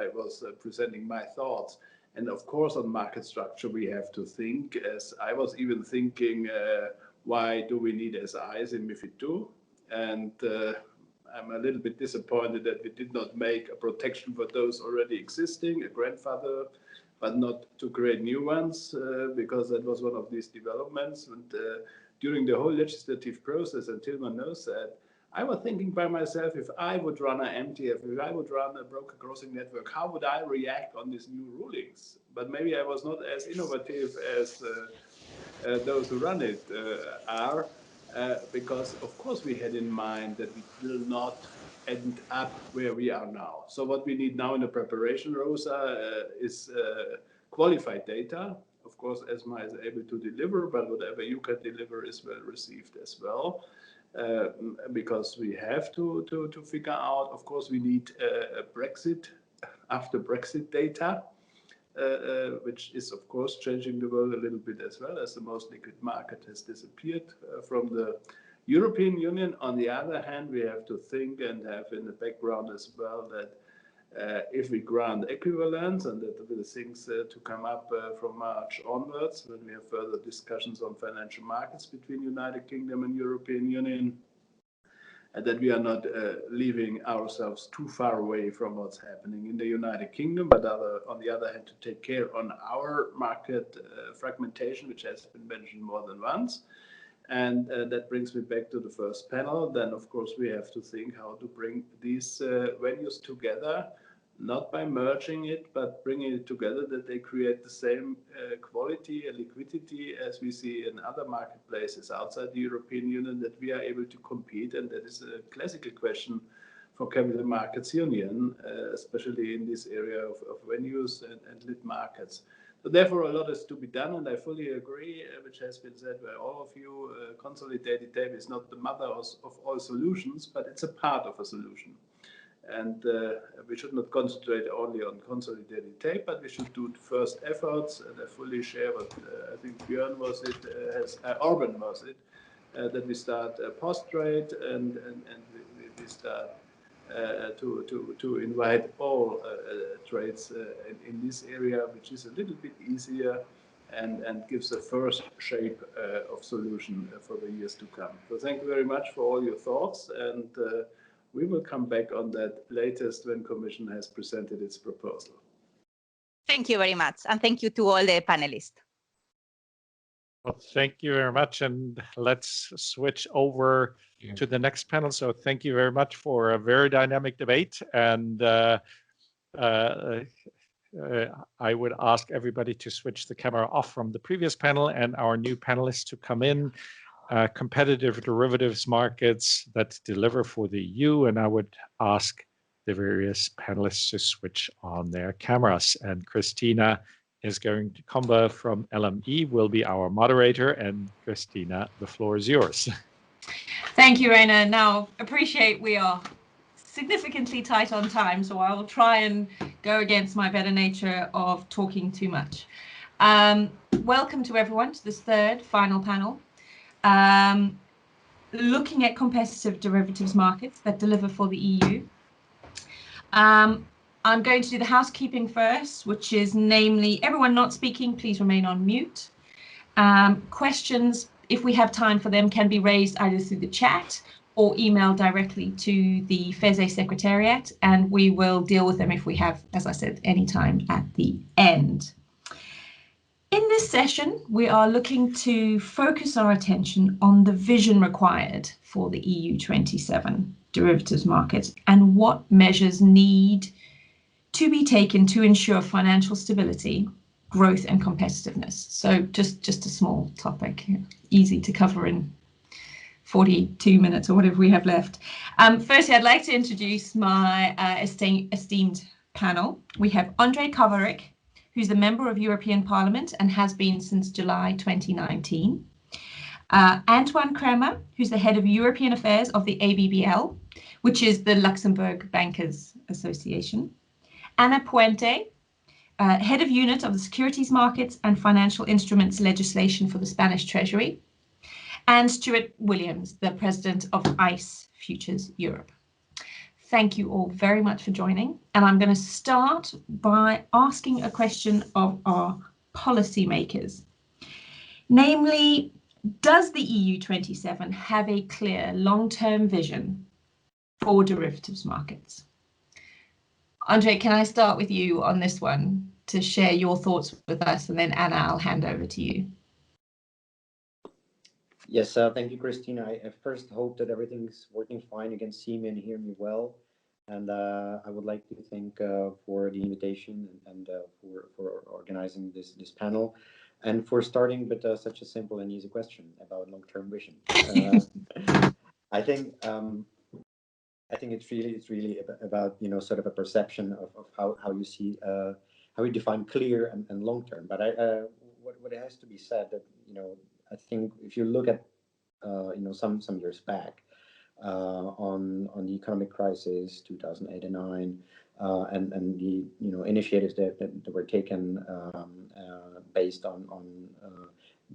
I was presenting my thoughts. And of course, on market structure, we have to think, as I was even thinking, why do we need SIs in MiFiD II? And I'm a little bit disappointed that we did not make a protection for those already existing, a grandfather but not to create new ones, because that was one of these developments. And during the whole legislative process, and Tilman knows that, I was thinking by myself, if I would run an MTF, if I would run a broker crossing network, how would I react on these new rulings? But maybe I was not as innovative as those who run it are, because of course we had in mind that we will not end up where we are now. So what we need now in the preparation, Rosa, is qualified data. Of course, ESMA is able to deliver, but whatever you can deliver is well received as well. Because we have to figure out, of course, we need a Brexit, after Brexit data, which is, of course, changing the world a little bit as well, as the most liquid market has disappeared from the European Union. On the other hand, we have to think and have in the background as well that if we grant equivalence, and that will things to come up from March onwards, when we have further discussions on financial markets between United Kingdom and European Union, and that we are not leaving ourselves too far away from what's happening in the United Kingdom, but on the other hand, to take care on our market fragmentation, which has been mentioned more than once. And that brings me back to the first panel. Then, of course, we have to think how to bring these venues together, not by merging it, but bringing it together that they create the same quality and liquidity as we see in other marketplaces outside the European Union, that we are able to compete. And that is a classical question for Capital Markets Union, especially in this area of venues and lit markets. So therefore, a lot is to be done, and I fully agree, which has been said by all of you, consolidated tape is not the mother of all solutions, but it's a part of a solution. And we should not concentrate only on consolidated tape, but we should do the first efforts. And I fully share what I think Bjørn was it, Orban was it, that we start post-trade and we start to invite all trades in this area, which is a little bit easier and gives a first shape of solution for the years to come. So thank you very much for all your thoughts, and we will come back on that latest when Commission has presented its proposal. Thank you very much, and thank you to all the panelists. Well, thank you very much, and let's switch over to the next panel. So thank you very much for a very dynamic debate, and I would ask everybody to switch the camera off from the previous panel and our new panelists to come in. Competitive derivatives markets that deliver for the EU, and I would ask the various panelists to switch on their cameras. And Christina is going to come from LME, will be our moderator, and Christina, the floor is yours. Thank you, Rainer. Now, appreciate we are significantly tight on time, so I will try and go against my better nature of talking too much. Welcome to everyone to this third final panel. Looking at competitive derivatives markets that deliver for the EU. I'm going to do the housekeeping first, which is namely everyone not speaking, please remain on mute. Questions, if we have time for them, can be raised either through the chat or email directly to the FESE Secretariat, and we will deal with them if we have, as I said, any time at the end. In this session, we are looking to focus our attention on the vision required for the EU 27 derivatives market and what measures need to be taken to ensure financial stability, growth and competitiveness. So just a small topic, easy to cover in 42 minutes or whatever we have left. Firstly, I'd like to introduce my esteemed panel. We have Ondřej Kovařík, who's a member of European Parliament and has been since July 2019. Antoine Kremer, who's the head of European Affairs of the ABBL, which is the Luxembourg Bankers Association. Ana Puente, head of unit of the Securities Markets and Financial Instruments legislation for the Spanish Treasury. And Stuart Williams, the president of ICE Futures Europe. Thank you all very much for joining. And I'm going to start by asking a question of our policymakers. Namely, does the EU 27 have a clear long-term vision for derivatives markets? Ondřej, can I start with you on this one to share your thoughts with us, and then Anna, I'll hand over to you. Yes, thank you, Christina. I first hope that everything's working fine. You can see me and hear me well. And I would like to thank for the invitation and for organizing this panel, and for starting with such a simple and easy question about long-term vision. I think it's really about sort of a perception of how you see how you define clear and long-term. But what has to be said that I think if you look at some years back. On the economic crisis, 2008 and 9, and the initiatives that were taken based on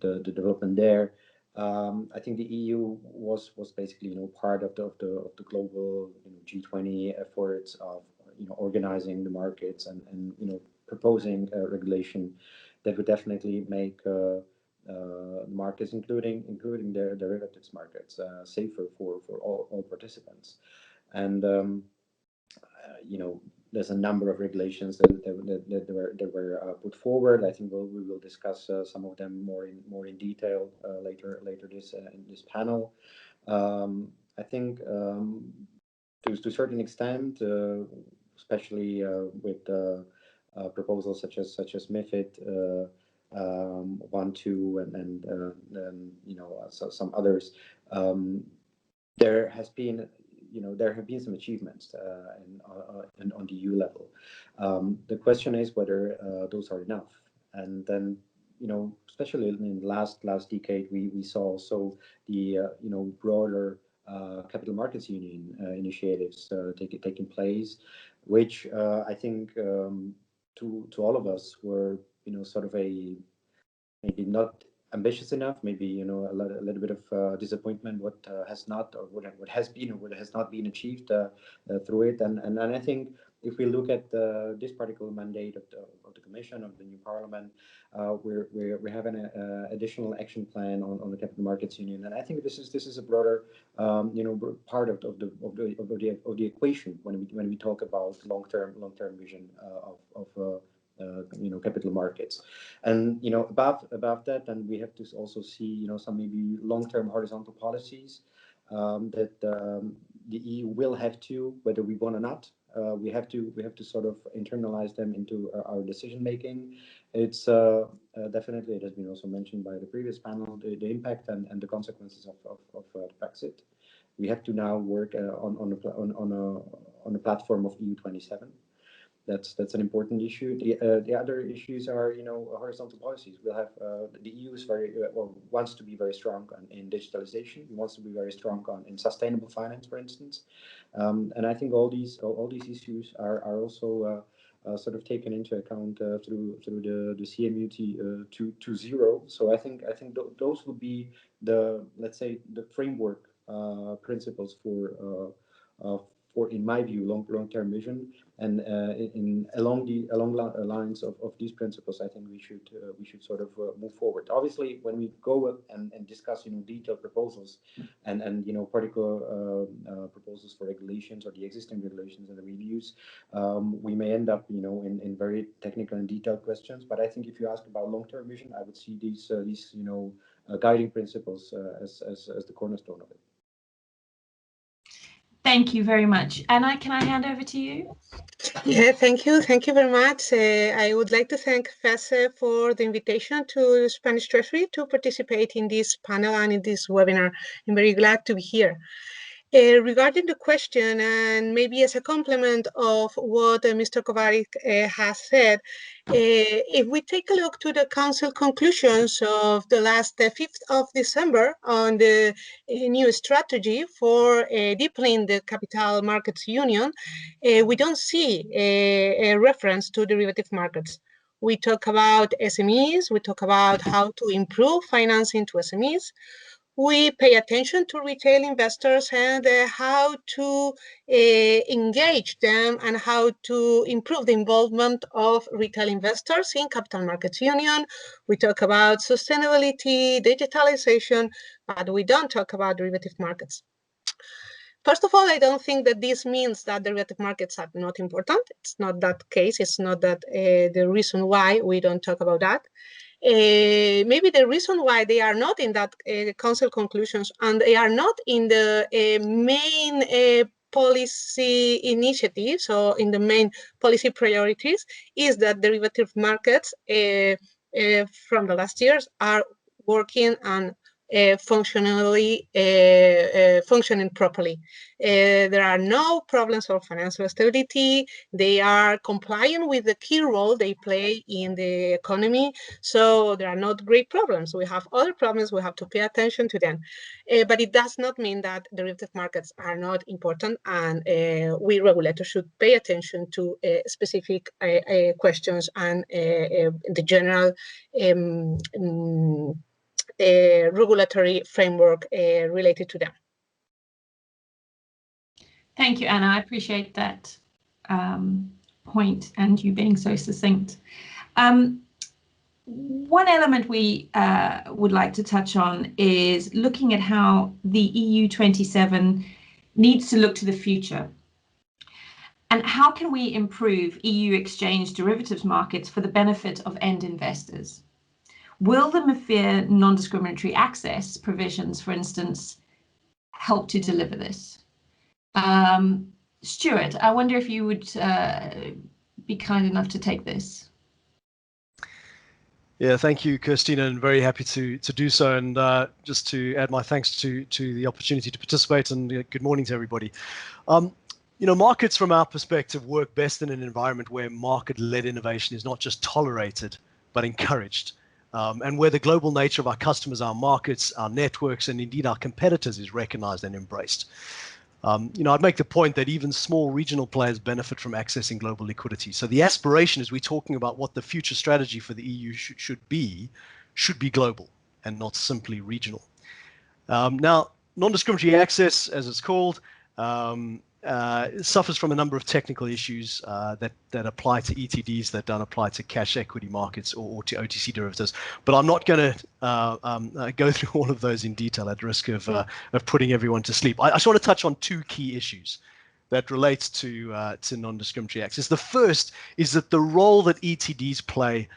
the development there. I think the EU was basically part of the global G20 efforts of organizing the markets and proposing a regulation that would definitely make markets, including their derivatives markets, safer for all participants. And there's a number of regulations that were put forward. I think we will discuss some of them more in detail later in this panel. I think to a certain extent, especially with proposals such as MiFiD. 1, 2, and so some others. There have been some achievements on the EU level. The question is whether those are enough. And then especially in the last decade, we saw also the broader capital markets union initiatives taking place, which I think to all of us were sort of maybe not ambitious enough, maybe a little bit of disappointment what has not been achieved through it, and I think if we look at this particular mandate of the Commission, of the new Parliament, we have an additional action plan on the capital markets union, and I think this is a broader part of the equation when we talk about long-term vision of capital markets. And above that, then we have to also see some maybe long-term horizontal policies that the EU will have to, whether we want or not. We have to sort of internalize them into our decision making. It's definitely, it has been also mentioned by the previous panel, the impact and the consequences of Brexit. We have to now work on a platform of EU 27. That's an important issue. The other issues are horizontal policies. We'll have the EU is wants to be very strong in digitalization. It wants to be very strong in sustainable finance, for instance. And I think all these issues are also sort of taken into account through the CMU 2.0. So I think those would be let's say the framework principles for in my view, long-term vision, and along lines of these principles, I think we should sort of move forward. Obviously, when we go and discuss detailed proposals and particular proposals for regulations or the existing regulations and the reviews, we may end up in very technical and detailed questions. But I think if you ask about long-term vision, I would see these guiding principles as the cornerstone of it. Thank you very much. Anna, can I hand over to you? Yeah, thank you. Thank you very much. I would like to thank FESE for the invitation to the Spanish Treasury to participate in this panel and in this webinar. I'm very glad to be here. Regarding the question, and maybe as a complement of what Mr. Kovařík has said, if we take a look to the Council conclusions of the last 5th of December on the new strategy for deepening the capital markets union, we don't see a reference to derivative markets. We talk about SMEs, we talk about how to improve financing to SMEs. We pay attention to retail investors and how to engage them and how to improve the involvement of retail investors in capital markets union. We talk about sustainability, digitalization, but we don't talk about derivative markets. First of all, I don't think that this means that derivative markets are not important. It's not that case. It's not that the reason why we don't talk about that. Maybe the reason why they are not in that council conclusions and they are not in the main policy initiatives, so in the main policy priorities, is that derivative markets from the last years are working and functioning properly. There are no problems for financial stability. They are complying with the key role they play in the economy. So there are not great problems. We have other problems. We have to pay attention to them. But it does not mean that derivative markets are not important, and we regulators should pay attention to specific questions and the general regulatory framework related to them. Thank you, Anna. I appreciate that point and you being so succinct. One element we would like to touch on is looking at how the EU 27 needs to look to the future. And how can we improve EU exchange derivatives markets for the benefit of end investors? Will the MiFID non-discriminatory access provisions, for instance, help to deliver this? Stuart, I wonder if you would be kind enough to take this. Yeah, thank you, Christina, and very happy to do so. And just to add my thanks to the opportunity to participate, and good morning to everybody. You know, markets from our perspective work best in an environment where market-led innovation is not just tolerated, but encouraged. And where the global nature of our customers, our markets, our networks, and indeed our competitors is recognized and embraced. You know, I'd make the point that even small regional players benefit from accessing global liquidity. So the aspiration, as we're talking about what the future strategy for the EU should be global and not simply regional. Now, non-discriminatory access, as it's called, suffers from a number of technical issues that apply to ETDs that don't apply to cash equity markets or to OTC derivatives. But I'm not going to go through all of those in detail at risk of putting everyone to sleep. I just want to touch on two key issues that relates to non-discriminatory access. The first is that the role that ETDs play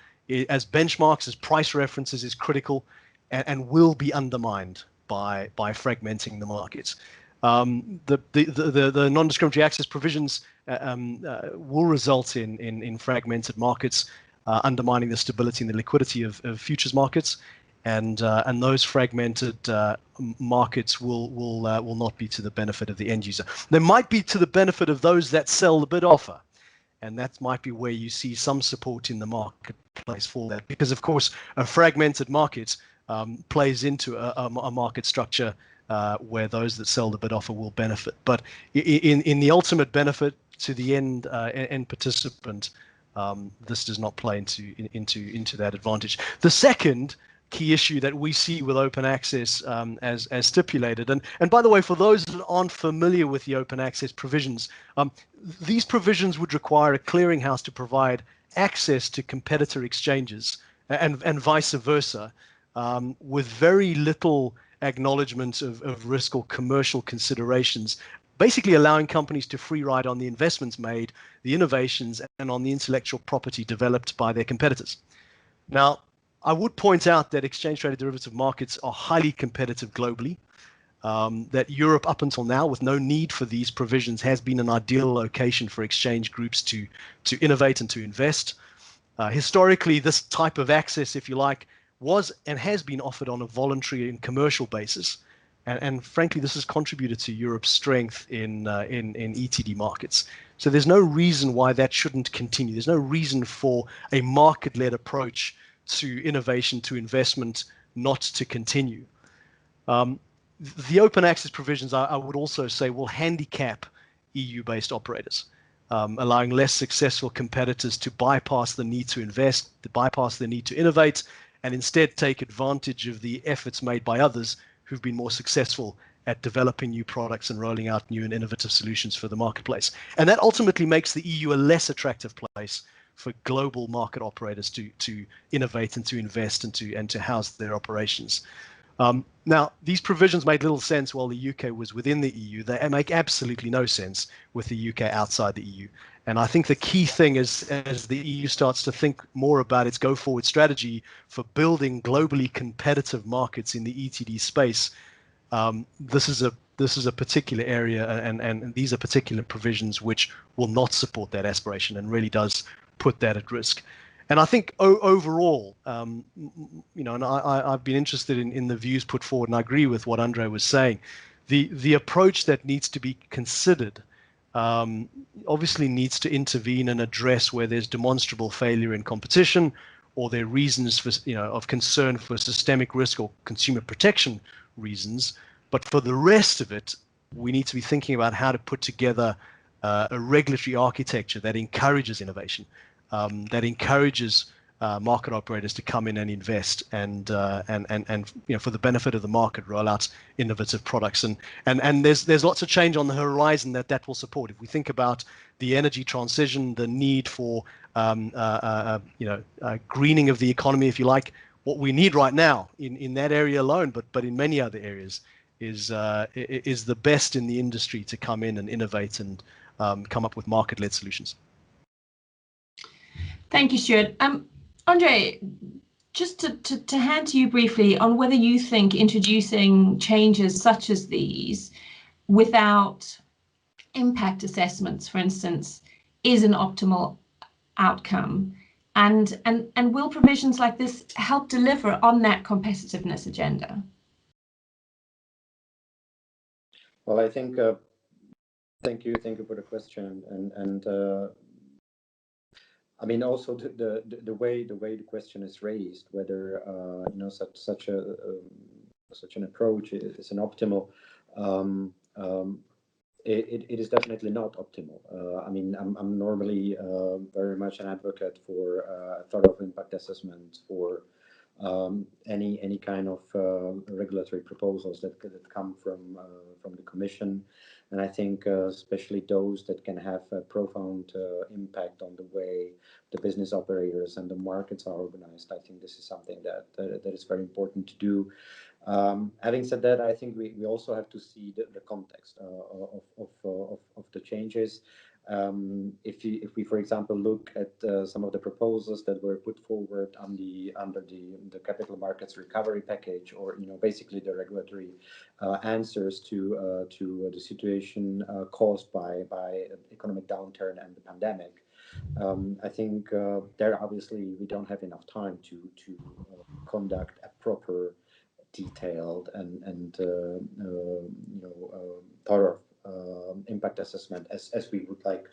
as benchmarks, as price references, is critical and will be undermined by fragmenting the markets. The non-discriminatory access provisions will result in fragmented markets, undermining the stability and the liquidity of futures markets, and those fragmented markets will not be to the benefit of the end user. They might be to the benefit of those that sell the bid offer, and that might be where you see some support in the marketplace for that, because of course a fragmented market plays into a market structure where those that sell the bid offer will benefit. But in the ultimate benefit to the end participant, this does not play into that advantage. The second key issue that we see with open access as stipulated, and by the way, for those that aren't familiar with the open access provisions, these provisions would require a clearinghouse to provide access to competitor exchanges and vice versa, with very little acknowledgement of risk or commercial considerations, basically allowing companies to free ride on the investments made, the innovations, and on the intellectual property developed by their competitors. Now, I would point out that exchange-traded derivative markets are highly competitive globally, that Europe up until now, with no need for these provisions, has been an ideal location for exchange groups to innovate and to invest. Historically, this type of access, if you like, was and has been offered on a voluntary and commercial basis, and frankly, this has contributed to Europe's strength in ETD markets. So there's no reason why that shouldn't continue. There's no reason for a market-led approach to innovation, to investment, not to continue. The open access provisions, I would also say, will handicap EU-based operators, allowing less successful competitors to bypass the need to invest, to bypass the need to innovate, and instead take advantage of the efforts made by others who've been more successful at developing new products and rolling out new and innovative solutions for the marketplace. And that ultimately makes the EU a less attractive place for global market operators to innovate and to invest and to house their operations. Now, these provisions made little sense while the UK was within the EU. They make absolutely no sense with the UK outside the EU. And I think the key thing is, as the EU starts to think more about its go-forward strategy for building globally competitive markets in the ETD space, this is a particular area, and these are particular provisions which will not support that aspiration and really does put that at risk. And I think overall, you know, and I've been interested in the views put forward, and I agree with what Ondřej was saying. The approach that needs to be considered obviously needs to intervene and address where there's demonstrable failure in competition, or there are reasons for, you know, of concern for systemic risk or consumer protection reasons. But for the rest of it, we need to be thinking about how to put together a regulatory architecture that encourages innovation, that encourages market operators to come in and invest and you know, for the benefit of the market, roll out innovative products. And there's lots of change on the horizon that will support. If we think about the energy transition, the need for you know, greening of the economy, if you like, what we need right now in that area alone, but in many other areas, is the best in the industry to come in and innovate and come up with market-led solutions. Thank you, Stuart. Ondřej, just to hand to you briefly on whether you think introducing changes such as these without impact assessments, for instance, is an optimal outcome, and will provisions like this help deliver on that competitiveness agenda? Well, I think thank you for the question, and I mean, also the way the question is raised, whether you know, such an approach is an optimal. It is definitely not optimal. I mean, I'm normally very much an advocate for thorough impact assessment for any kind of regulatory proposals that come from the Commission, and I think especially those that can have a profound impact on the way the business operators and the markets are organized. I think this is something that is very important to do. Having said that, I think we also have to see the context of the changes. If we, for example, look at some of the proposals that were put forward under the capital markets recovery package, or, you know, basically the regulatory answers to the situation caused by economic downturn and the pandemic, I think there obviously we don't have enough time to conduct a proper, detailed and you know, thorough impact assessment as we would like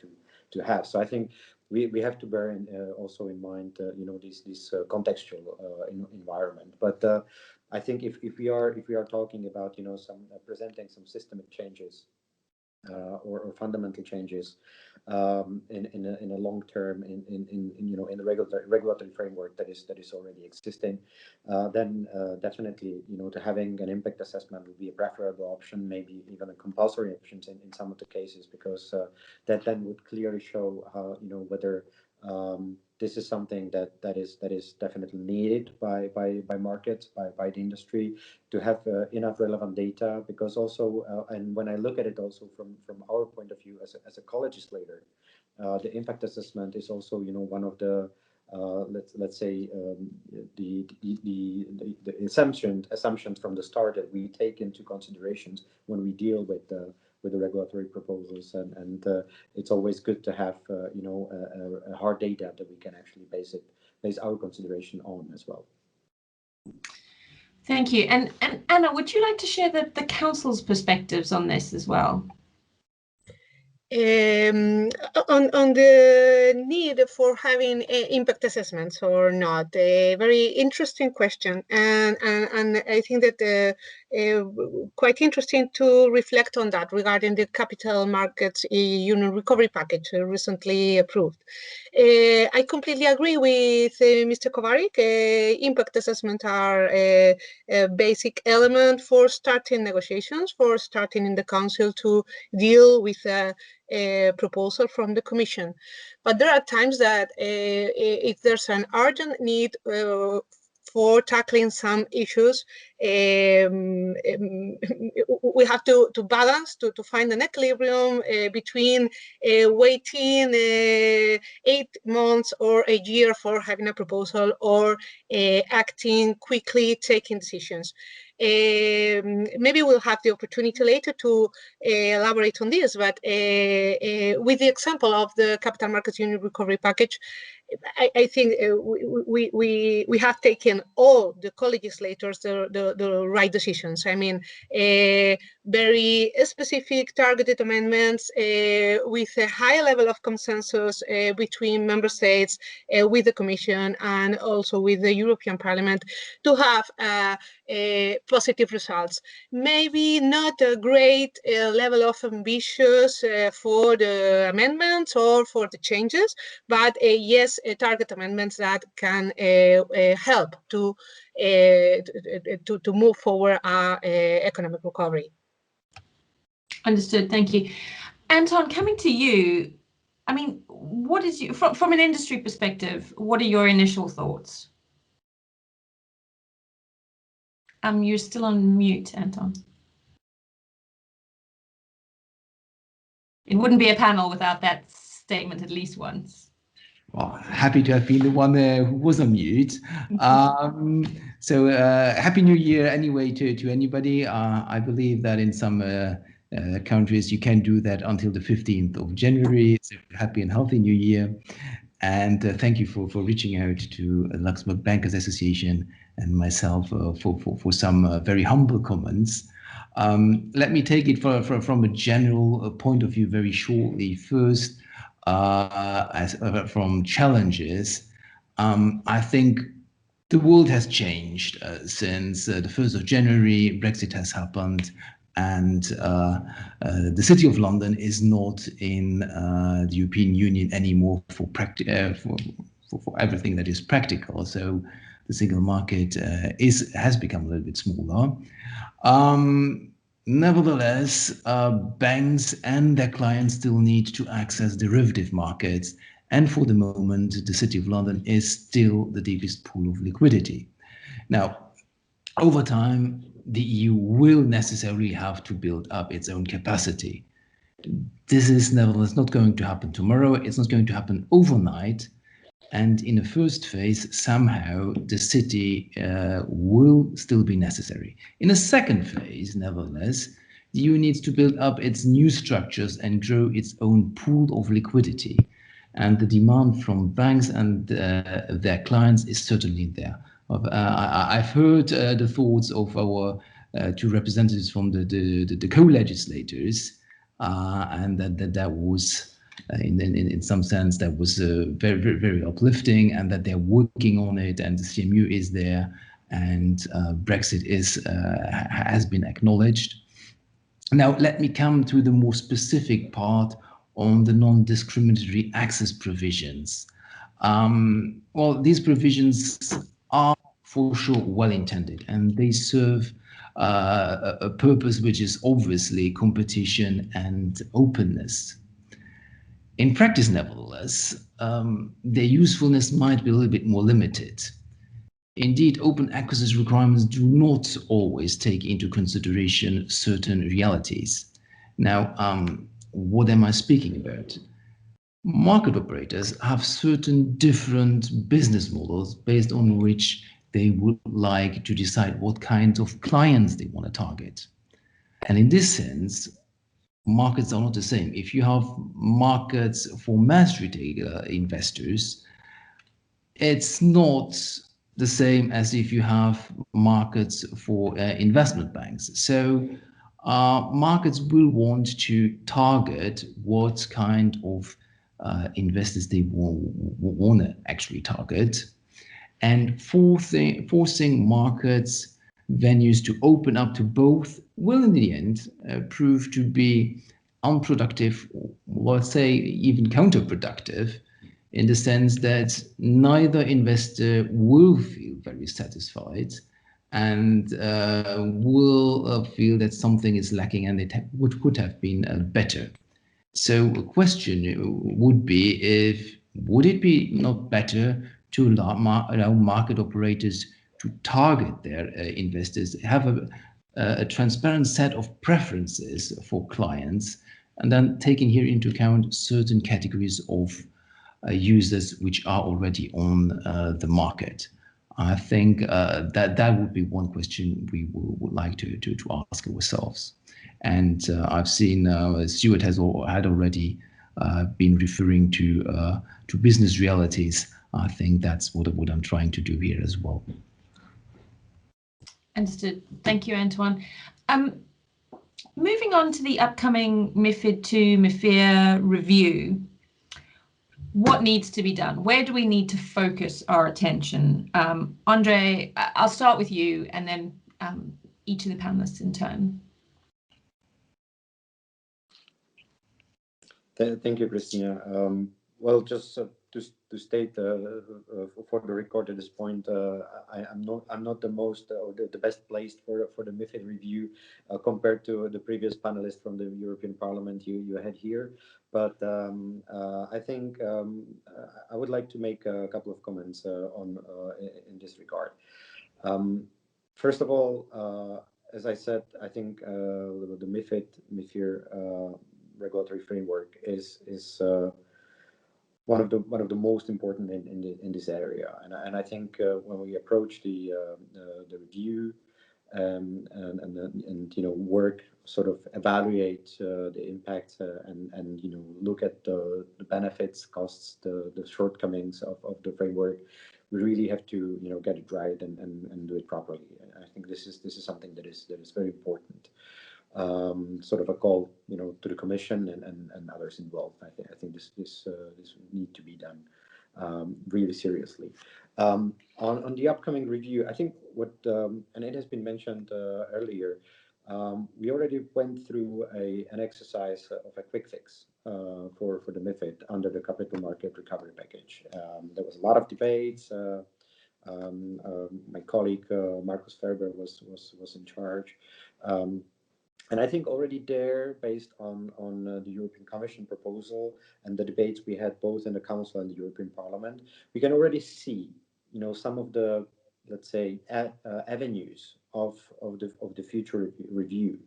to have. So I think we have to bear also in mind you know, this contextual environment. But I think if we are talking about, you know, some presenting some systemic changes or fundamental changes in a long term in you know, in the regulatory framework that is already existing, then definitely, you know, to having an impact assessment would be a preferable option, maybe even a compulsory option in some of the cases, because that then would clearly show how, you know, whether this is something that is definitely needed by markets, by the industry, to have enough relevant data. Because also, and when I look at it also from our point of view as a co-legislator, the impact assessment is also, you know, one of the let's say the assumptions from the start that we take into considerations when we deal with the regulatory proposals, and it's always good to have you know, a hard data that we can actually base our consideration on as well. Thank you. And Anna, would you like to share the Council's perspectives on this as well? On the need for having impact assessments or not, a very interesting question, and I think that quite interesting to reflect on that regarding the capital markets union recovery package recently approved. I completely agree with Mr. Kovařík. Impact assessments are a basic element for starting negotiations, for starting in the Council to deal with a proposal from the Commission. But there are times that if there's an urgent need for tackling some issues, we have to balance, to find an equilibrium between waiting 8 months or a year for having a proposal, or acting quickly, taking decisions. Maybe we'll have the opportunity later to elaborate on this, but with the example of the Capital Markets Union Recovery Package, I think we have taken, all the co-legislators, the right decisions. I mean, very specific targeted amendments with a high level of consensus between member states, with the Commission, and also with the European Parliament, to have positive results. Maybe not a great level of ambitious for the amendments or for the changes, but yes, target amendments that can help to move forward our economic recovery. Understood. Thank you. Anton, coming to you, I mean, what is from an industry perspective, what are your initial thoughts? You're still on mute, Anton. It wouldn't be a panel without that statement at least once. Well, happy to have been the one who was on mute. So Happy New Year anyway to anybody. I believe that in some countries you can do that until the 15th of January. So happy and healthy New Year. And thank you for reaching out to Luxembourg Bankers Association and myself for some very humble comments. Let me take it from a general point of view very shortly. First, from challenges, I think the world has changed since the 1st of January. Brexit has happened, and the City of London is not in the European Union anymore for everything that is practical. So the single market has become a little bit smaller. Nevertheless, banks and their clients still need to access derivative markets. And for the moment, the City of London is still the deepest pool of liquidity. Now, over time, the EU will necessarily have to build up its own capacity. This is nevertheless not going to happen tomorrow. It's not going to happen overnight. And in the first phase, somehow the city will still be necessary. In a second phase, nevertheless, the EU needs to build up its new structures and grow its own pool of liquidity. And the demand from banks and their clients is certainly there. I've heard the thoughts of our two representatives from the co-legislators, and that was, in some sense, that was very, very, very uplifting, and that they're working on it, and the CMU is there, and Brexit has been acknowledged. Now, let me come to the more specific part on the non-discriminatory access provisions. Well, these provisions are for sure well-intended, and they serve a purpose which is obviously competition and openness. In practice, nevertheless, their usefulness might be a little bit more limited. Indeed, open access requirements do not always take into consideration certain realities. Now, what am I speaking about? Market operators have certain different business models based on which they would like to decide what kind of clients they want to target. And in this sense, markets are not the same. If you have markets for mass retail investors, it's not the same as if you have markets for investment banks. So markets will want to target what kind of investors they want to actually target, and forcing markets venues to open up to both will in the end prove to be unproductive, or let's say even counterproductive, in the sense that neither investor will feel very satisfied and will feel that something is lacking and it could have been better. So a question would be, would it be not better to allow market operators target their investors, have a transparent set of preferences for clients, and then taking here into account certain categories of users which are already on the market. I think that would be one question we would like to ask ourselves. And I've seen Stuart had already been referring to business realities. I think that's what I'm trying to do here as well. Understood. Thank you, Antoine. Moving on to the upcoming MiFID II, MiFIR review, what needs to be done? Where do we need to focus our attention? Ondřej, I'll start with you, and then each of the panelists in turn. Thank you, Christina. Well, just to state for the record at this point, I'm not the most or the best placed for the MiFID review compared to the previous panelists from the European Parliament you had here. But I think I would like to make a couple of comments in this regard. First of all, as I said, I think the MiFIR regulatory framework is one of the most important in this area, and I think when we approach the review and work, sort of evaluate the impact and look at the benefits, costs, the shortcomings of the framework, we really have to get it right and do it properly. And I think this is something that is very important. Sort of a call, to the Commission and others involved. I think this need to be done really seriously. On the upcoming review, I think and it has been mentioned earlier, we already went through an exercise of a quick fix for the MiFID under the Capital Market Recovery Package. There was a lot of debates. My colleague Markus Ferber was in charge. And I think already there, based on the European Commission proposal and the debates we had both in the Council and the European Parliament, we can already see, some of the, let's say, avenues of the future review.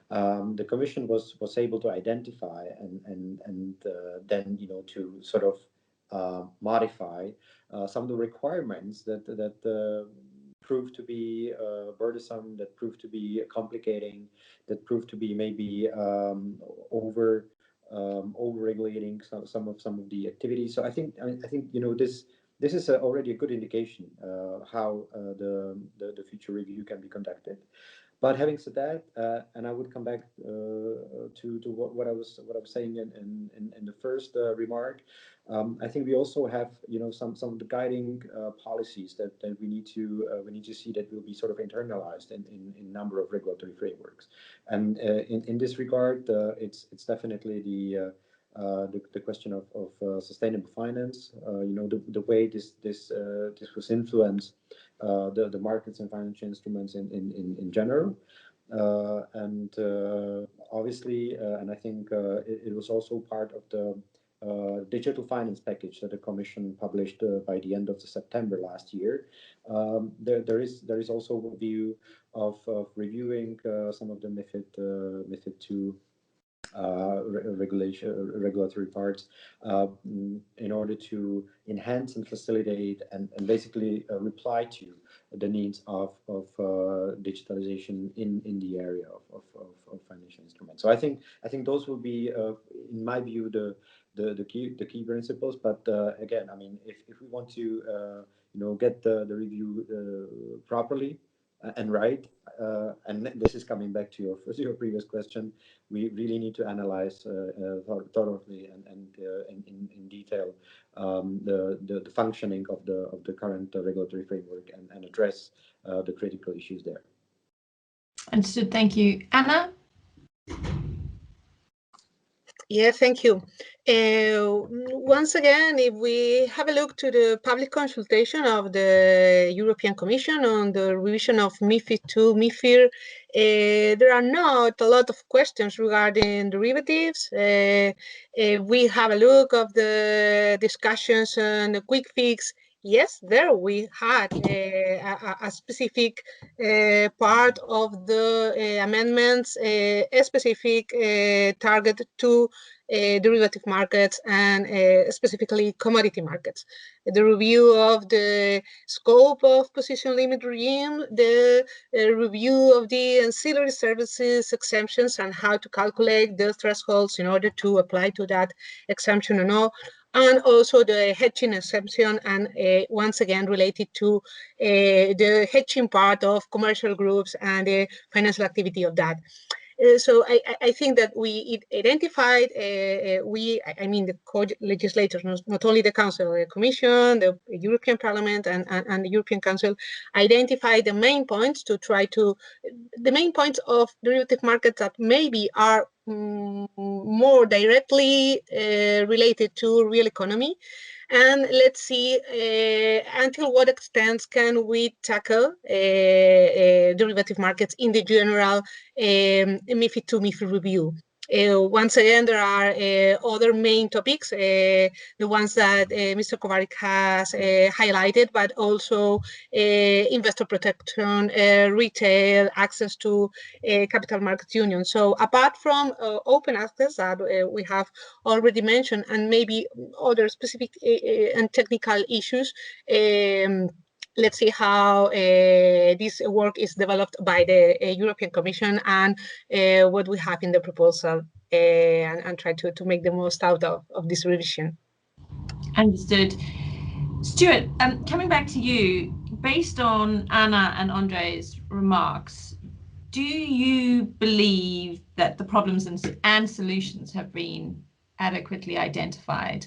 The Commission was able to identify and then to sort of modify some of the requirements that proved to be burdensome, that proved to be complicating, that proved to be maybe over regulating some of the activities. So I think this is already a good indication how the future review can be conducted. But having said that, and I would come back to what I was saying in the first remark. I think we also have some of the guiding policies that we need to see that will be sort of internalized in a number of regulatory frameworks. And in this regard, it's definitely the question of sustainable finance. The way this was influenced the markets and financial instruments in general. And obviously, and I think it was also part of the digital finance package that the Commission published by the end of September last year. There is also a view of reviewing some of the MiFID II regulatory parts in order to enhance and facilitate and basically reply to the needs of digitalization in the area of financial instruments. So I think those will be, in my view, the key principles. But again, I mean, if we want to get the review properly and right, and this is coming back to your previous question, we really need to analyze thoroughly and in detail the functioning of the current regulatory framework and address the critical issues there. Understood. Thank you. Anna? Yeah, thank you. Once again, if we have a look to the public consultation of the European Commission on the revision of MiFID II, MiFIR, there are not a lot of questions regarding derivatives. We have a look of the discussions on the quick fix. yes, there we had a specific part of the amendments, a specific target to derivative markets and specifically commodity markets. The review of the scope of position limit regime, the review of the ancillary services exemptions and how to calculate the thresholds in order to apply to that exemption or no, and also the hedging exemption, and once again related to the hedging part of commercial groups and the financial activity of that. So I think that we identified, I mean the co-legislators, not only the Council, the Commission, the European Parliament and the European Council, identified the main points to try to, the main points of derivative markets that maybe are more directly related to real economy. And let's see until what extent can we tackle derivative markets in the general MiFiD II, MiFiD review. Once again, there are other main topics, the ones that Mr. Kovařík has highlighted, but also investor protection, retail, access to capital markets union. So apart from open access that we have already mentioned, and maybe other specific and technical issues, let's see how this work is developed by the European Commission and what we have in the proposal, and try to make the most out of this revision. Understood. Stuart, coming back to you, based on Anna and Ondřej's remarks, do you believe that the problems and solutions have been adequately identified?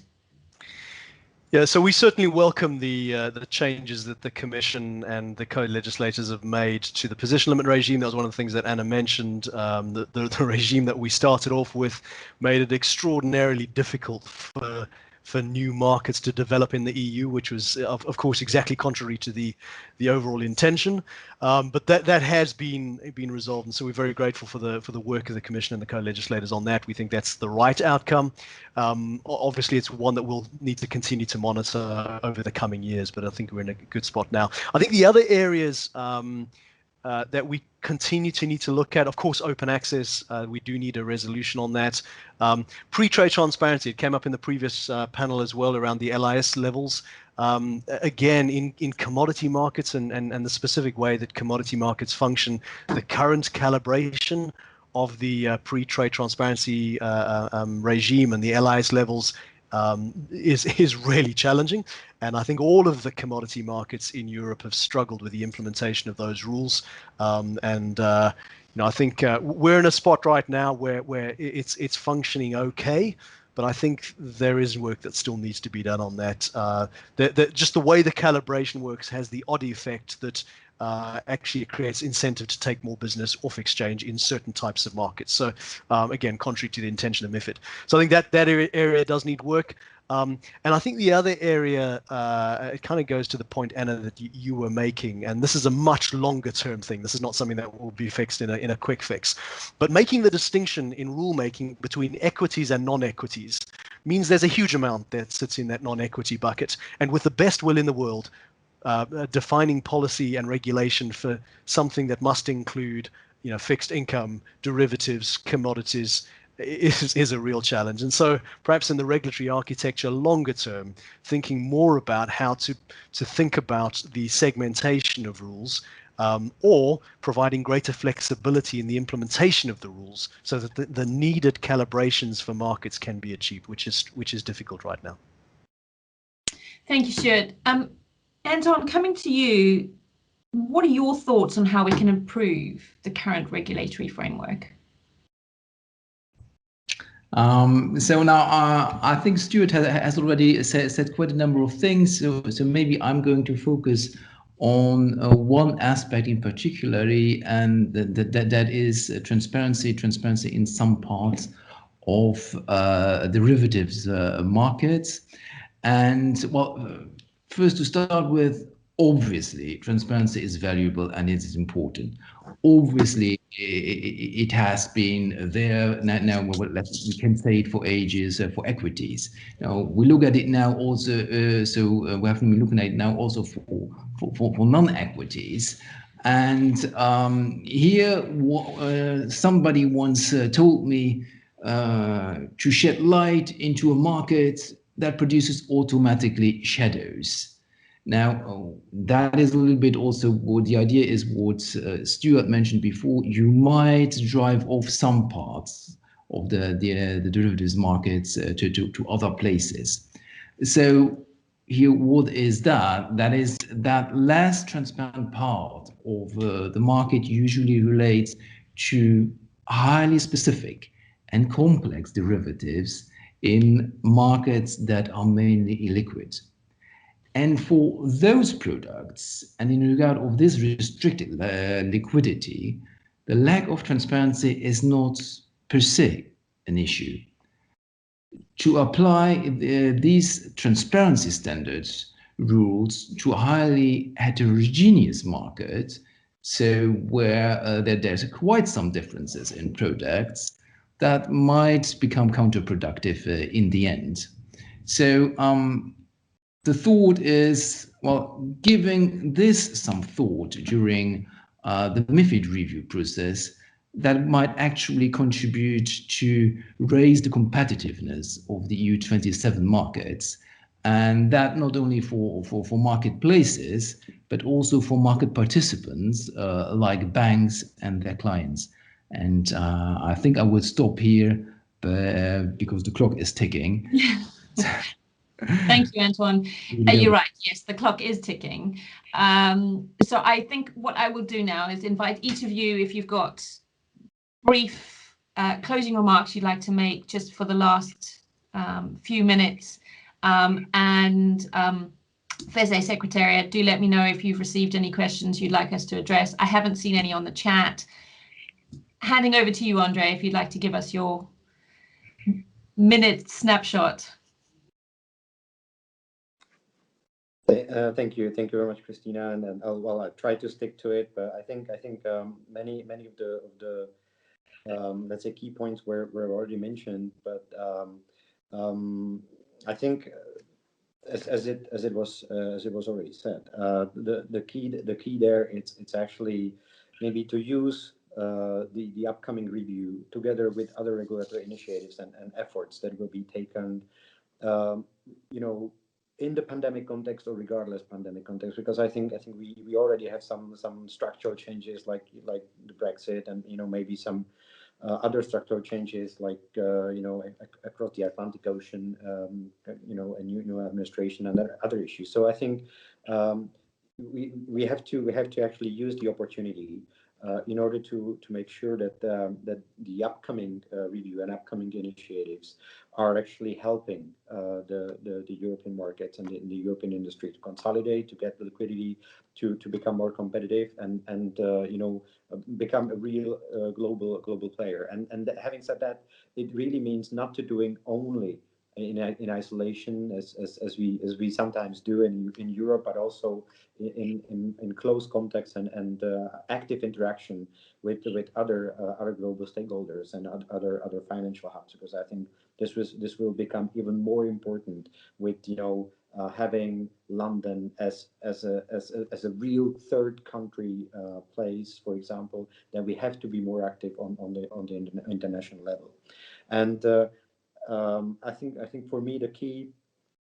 Yeah, so we certainly welcome the changes that the Commission and the co-legislators have made to the position limit regime. That was one of the things that Anna mentioned. The regime that we started off with made it extraordinarily difficult for new markets to develop in the EU, which was, of course, exactly contrary to the overall intention. But that has been resolved, and so we're very grateful for the work of the Commission and the co-legislators on that. We think that's the right outcome. Obviously, it's one that we'll need to continue to monitor over the coming years, but I think we're in a good spot now. I think the other areas that we continue to need to look at, of course, open access. We do need a resolution on that. Pre-trade transparency, it came up in the previous panel as well around the LIS levels. Again, in commodity markets and the specific way that commodity markets function, the current calibration of the pre-trade transparency regime and the LIS levels is really challenging, and I think all of the commodity markets in Europe have struggled with the implementation of those rules. I think we're in a spot right now where it's functioning okay, but I think there is work that still needs to be done on that. Just the way the calibration works has the odd effect that actually creates incentive to take more business off exchange in certain types of markets. So again, contrary to the intention of MiFID. So I think that area does need work. And I think the other area, it kind of goes to the point, Anna, that you were making, and this is a much longer term thing. This is not something that will be fixed in a quick fix. But making the distinction in rulemaking between equities and non-equities means there's a huge amount that sits in that non-equity bucket. And with the best will in the world, defining policy and regulation for something that must include, fixed income, derivatives, commodities, is a real challenge. And so perhaps in the regulatory architecture longer term, thinking more about how to think about the segmentation of rules, or providing greater flexibility in the implementation of the rules so that the needed calibrations for markets can be achieved, which is difficult right now. Thank you, Stuart. Anton, coming to you, what are your thoughts on how we can improve the current regulatory framework? So now I think Stuart has already said quite a number of things. So maybe I'm going to focus on one aspect in particularly, and that is transparency in some parts of derivatives markets. And well, first to start with, Obviously, transparency is valuable and it is important. Obviously, it has been there now. We can say it for ages for equities. Now we look at it now also. We have been looking at it now also for non-equities. And here, somebody once told me to shed light into a market that produces automatically shadows. Now, that is a little bit also what the idea is, what Stuart mentioned before. You might drive off some parts of the derivatives markets to other places. So here, what is that? That is that less transparent part of the market usually relates to highly specific and complex derivatives in markets that are mainly illiquid. And for those products, and in regard of this restricted liquidity, the lack of transparency is not per se an issue. To apply these transparency standards rules to a highly heterogeneous market, so where there's quite some differences in products, that might become counterproductive in the end. So the thought is, well, giving this some thought during the MiFID review process, that might actually contribute to raise the competitiveness of the EU27 markets, and that not only for marketplaces, but also for market participants like banks and their clients. And I think I will stop here because the clock is ticking. Thank you, Antoine. You're right. Yes, the clock is ticking. So I think what I will do now is invite each of you, if you've got brief closing remarks you'd like to make just for the last few minutes. FESE Secretariat, do let me know if you've received any questions you'd like us to address. I haven't seen any on the chat. Handing over to you, Ondřej, if you'd like to give us your minute snapshot. Thank you very much, Christina, and I'll try to stick to it. But I think many of the let's say key points were already mentioned. But I think as it was already said, the key there it's actually maybe to use the upcoming review together with other regulatory initiatives and efforts that will be taken, in the pandemic context or regardless pandemic context, because I think we already have some structural changes like the Brexit and maybe some other structural changes like across the Atlantic Ocean, a new administration and other issues. So I think we have to actually use the opportunity in order to make sure that the upcoming review and upcoming initiatives are actually helping the European markets and the European industry to consolidate, to get the liquidity, to become more competitive and become a real global player. And having said that, it really means not to doing only in isolation as we sometimes do in Europe, but also in close context and active interaction with other global stakeholders and other financial hubs, because I think this will become even more important with having London as a real third country place, for example. Then we have to be more active on the international level. And I think for me the key,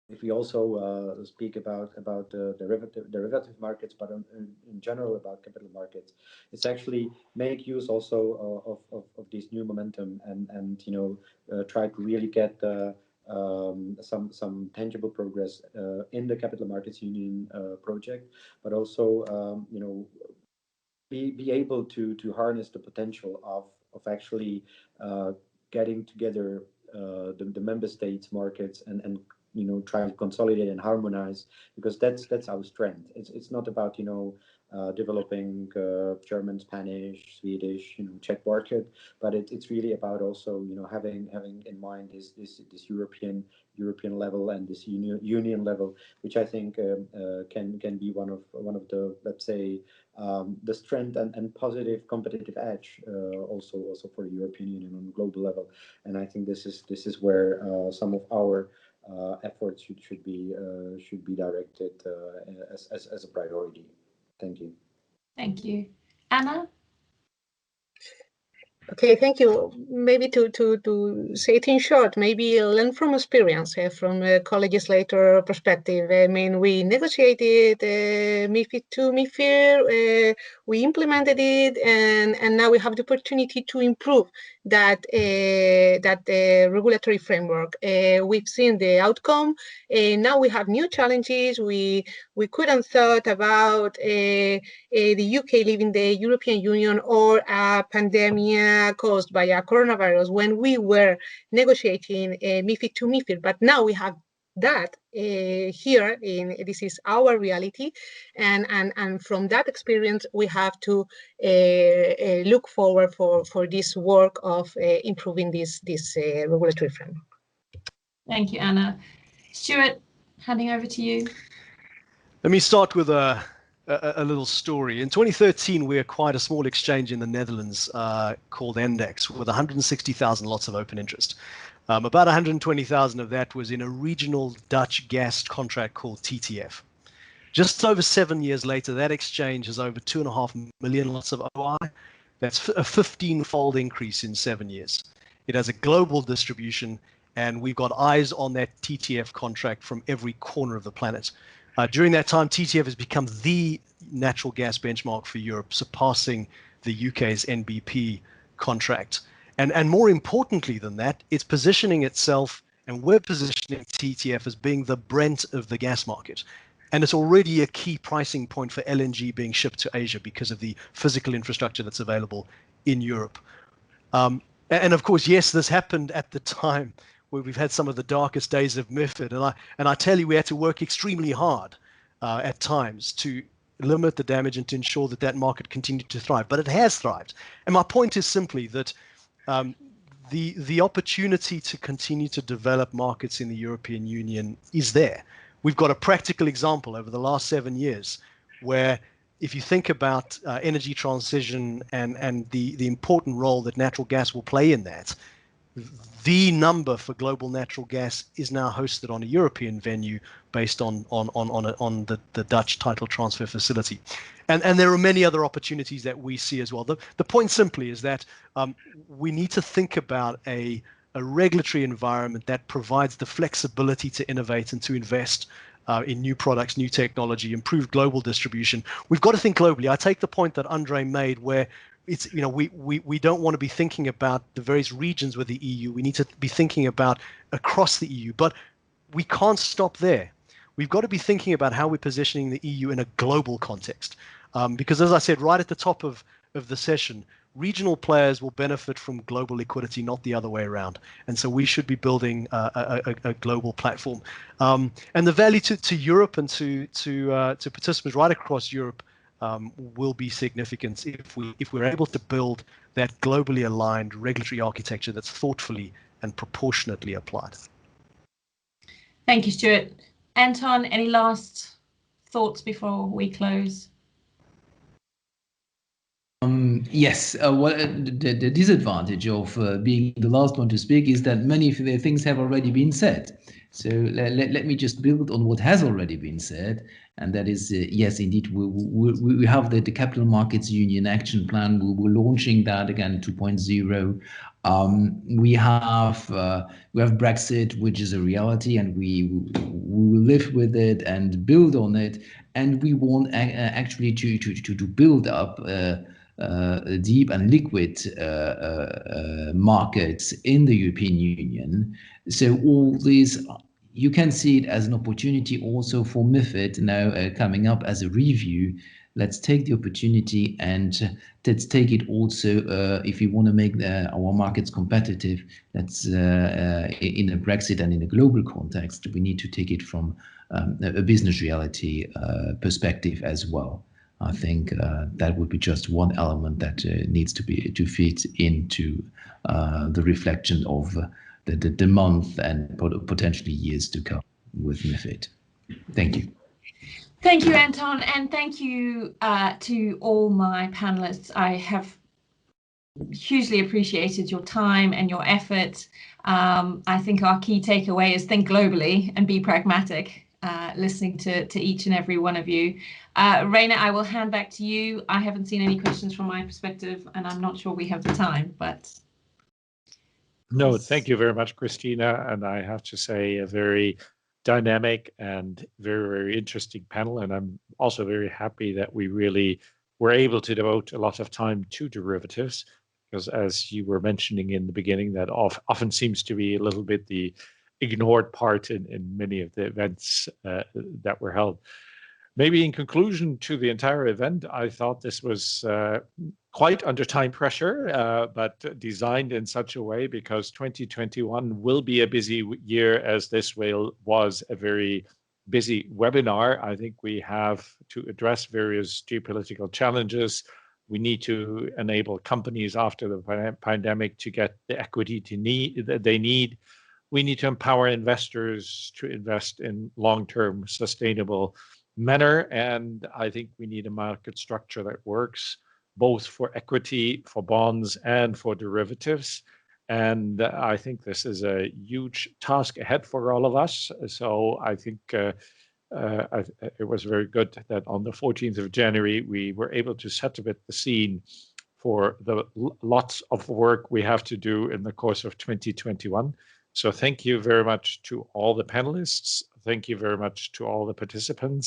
if we also speak about derivative markets, but in general about capital markets, it's actually make use also of this new momentum and try to really get some tangible progress in the Capital Markets Union project, but also be able to harness the potential of actually getting together the member states markets and try to consolidate and harmonize, because that's our strength. It's not about developing German, Spanish, Swedish, Czech market, but it's really about also having in mind this European level and this union level, which I think can be one of the, let's say, the strength and positive competitive edge also for the European Union on a global level. And I think this is where some of our efforts should be directed as a priority. Thank you. Thank you. Anna? Okay, thank you. Maybe to say it in short, maybe learn from experience, from a co-legislator perspective. I mean, we negotiated MiFID II, MiFIR, we implemented it, and now we have the opportunity to improve that regulatory framework. We've seen the outcome. Now we have new challenges. We couldn't thought about the UK leaving the European Union or a pandemic caused by a coronavirus when we were negotiating MiFID II, MiFIR, but now we have that here. This is our reality, and from that experience we have to look forward for this work of improving this regulatory framework. Thank you, Anna. Stuart, handing over to you. Let me start with a little story. In 2013, we acquired a small exchange in the Netherlands called Index with 160,000 lots of open interest. About 120,000 of that was in a regional Dutch gas contract called TTF. Just over 7 years later, that exchange has over 2.5 million lots of OI. That's a 15-fold increase in 7 years. It has a global distribution, and we've got eyes on that TTF contract from every corner of the planet. During that time, TTF has become the natural gas benchmark for Europe, surpassing the UK's NBP contract. And more importantly than that, it's positioning itself, and we're positioning TTF as being the Brent of the gas market. And it's already a key pricing point for LNG being shipped to Asia because of the physical infrastructure that's available in Europe. And of course, yes, this happened at the time where we've had some of the darkest days of MiFID. And I tell you, we had to work extremely hard at times to limit the damage and to ensure that that market continued to thrive. But it has thrived. And my point is simply that the opportunity to continue to develop markets in the European Union is there. We've got a practical example over the last 7 years where, if you think about energy transition and the important role that natural gas will play in that, the number for global natural gas is now hosted on a European venue based on the Dutch title transfer facility. And there are many other opportunities that we see as well. The point simply is that we need to think about a regulatory environment that provides the flexibility to innovate and to invest in new products, new technology, improved global distribution. We've got to think globally. I take the point that Ondřej made where it's, we don't want to be thinking about the various regions with the EU. We need to be thinking about across the EU, but we can't stop there. We've got to be thinking about how we're positioning the EU in a global context. Because as I said, right at the top of the session, regional players will benefit from global liquidity, not the other way around. And so we should be building a global platform. And the value to Europe and to participants right across Europe will be significant if we're able to build that globally aligned regulatory architecture that's thoughtfully and proportionately applied. Thank you, Stuart. Anton, any last thoughts before we close? Yes, well, the disadvantage of being the last one to speak is that many of the things have already been said. So let me just build on what has already been said, and that is, yes, indeed, we have the Capital Markets Union Action Plan. We're launching that again, 2.0. We have Brexit, which is a reality, and we will live with it and build on it. And we want actually to build up deep and liquid markets in the European Union. So all these, you can see it as an opportunity also for MiFID now coming up as a review. Let's take the opportunity and let's take it also if we want to make our markets competitive. That's in a Brexit and in a global context, we need to take it from a business reality perspective as well. I think that would be just one element that needs to fit into the reflection of the month and potentially years to come with MiFID. Thank you. Thank you, Anton, and thank you to all my panelists. I have hugely appreciated your time and your effort. I think our key takeaway is think globally and be pragmatic, listening to each and every one of you. Rainer, I will hand back to you. I haven't seen any questions from my perspective, and I'm not sure we have the time, but... No, thank you very much, Christina. And I have to say a very dynamic and very, very interesting panel. And I'm also very happy that we really were able to devote a lot of time to derivatives, because as you were mentioning in the beginning, that often seems to be a little bit the ignored part in many of the events that were held. Maybe in conclusion to the entire event, I thought this was quite under time pressure, but designed in such a way because 2021 will be a busy year, as this was a very busy webinar. I think we have to address various geopolitical challenges. We need to enable companies after the pandemic to get the equity that they need. We need to empower investors to invest in long-term sustainable manner. And I think we need a market structure that works both for equity, for bonds, and for derivatives. And I think this is a huge task ahead for all of us. So I think it was very good that on the 14th of January, we were able to set a bit the scene for the lots of work we have to do in the course of 2021. So thank you very much to all the panelists. Thank you very much to all the participants.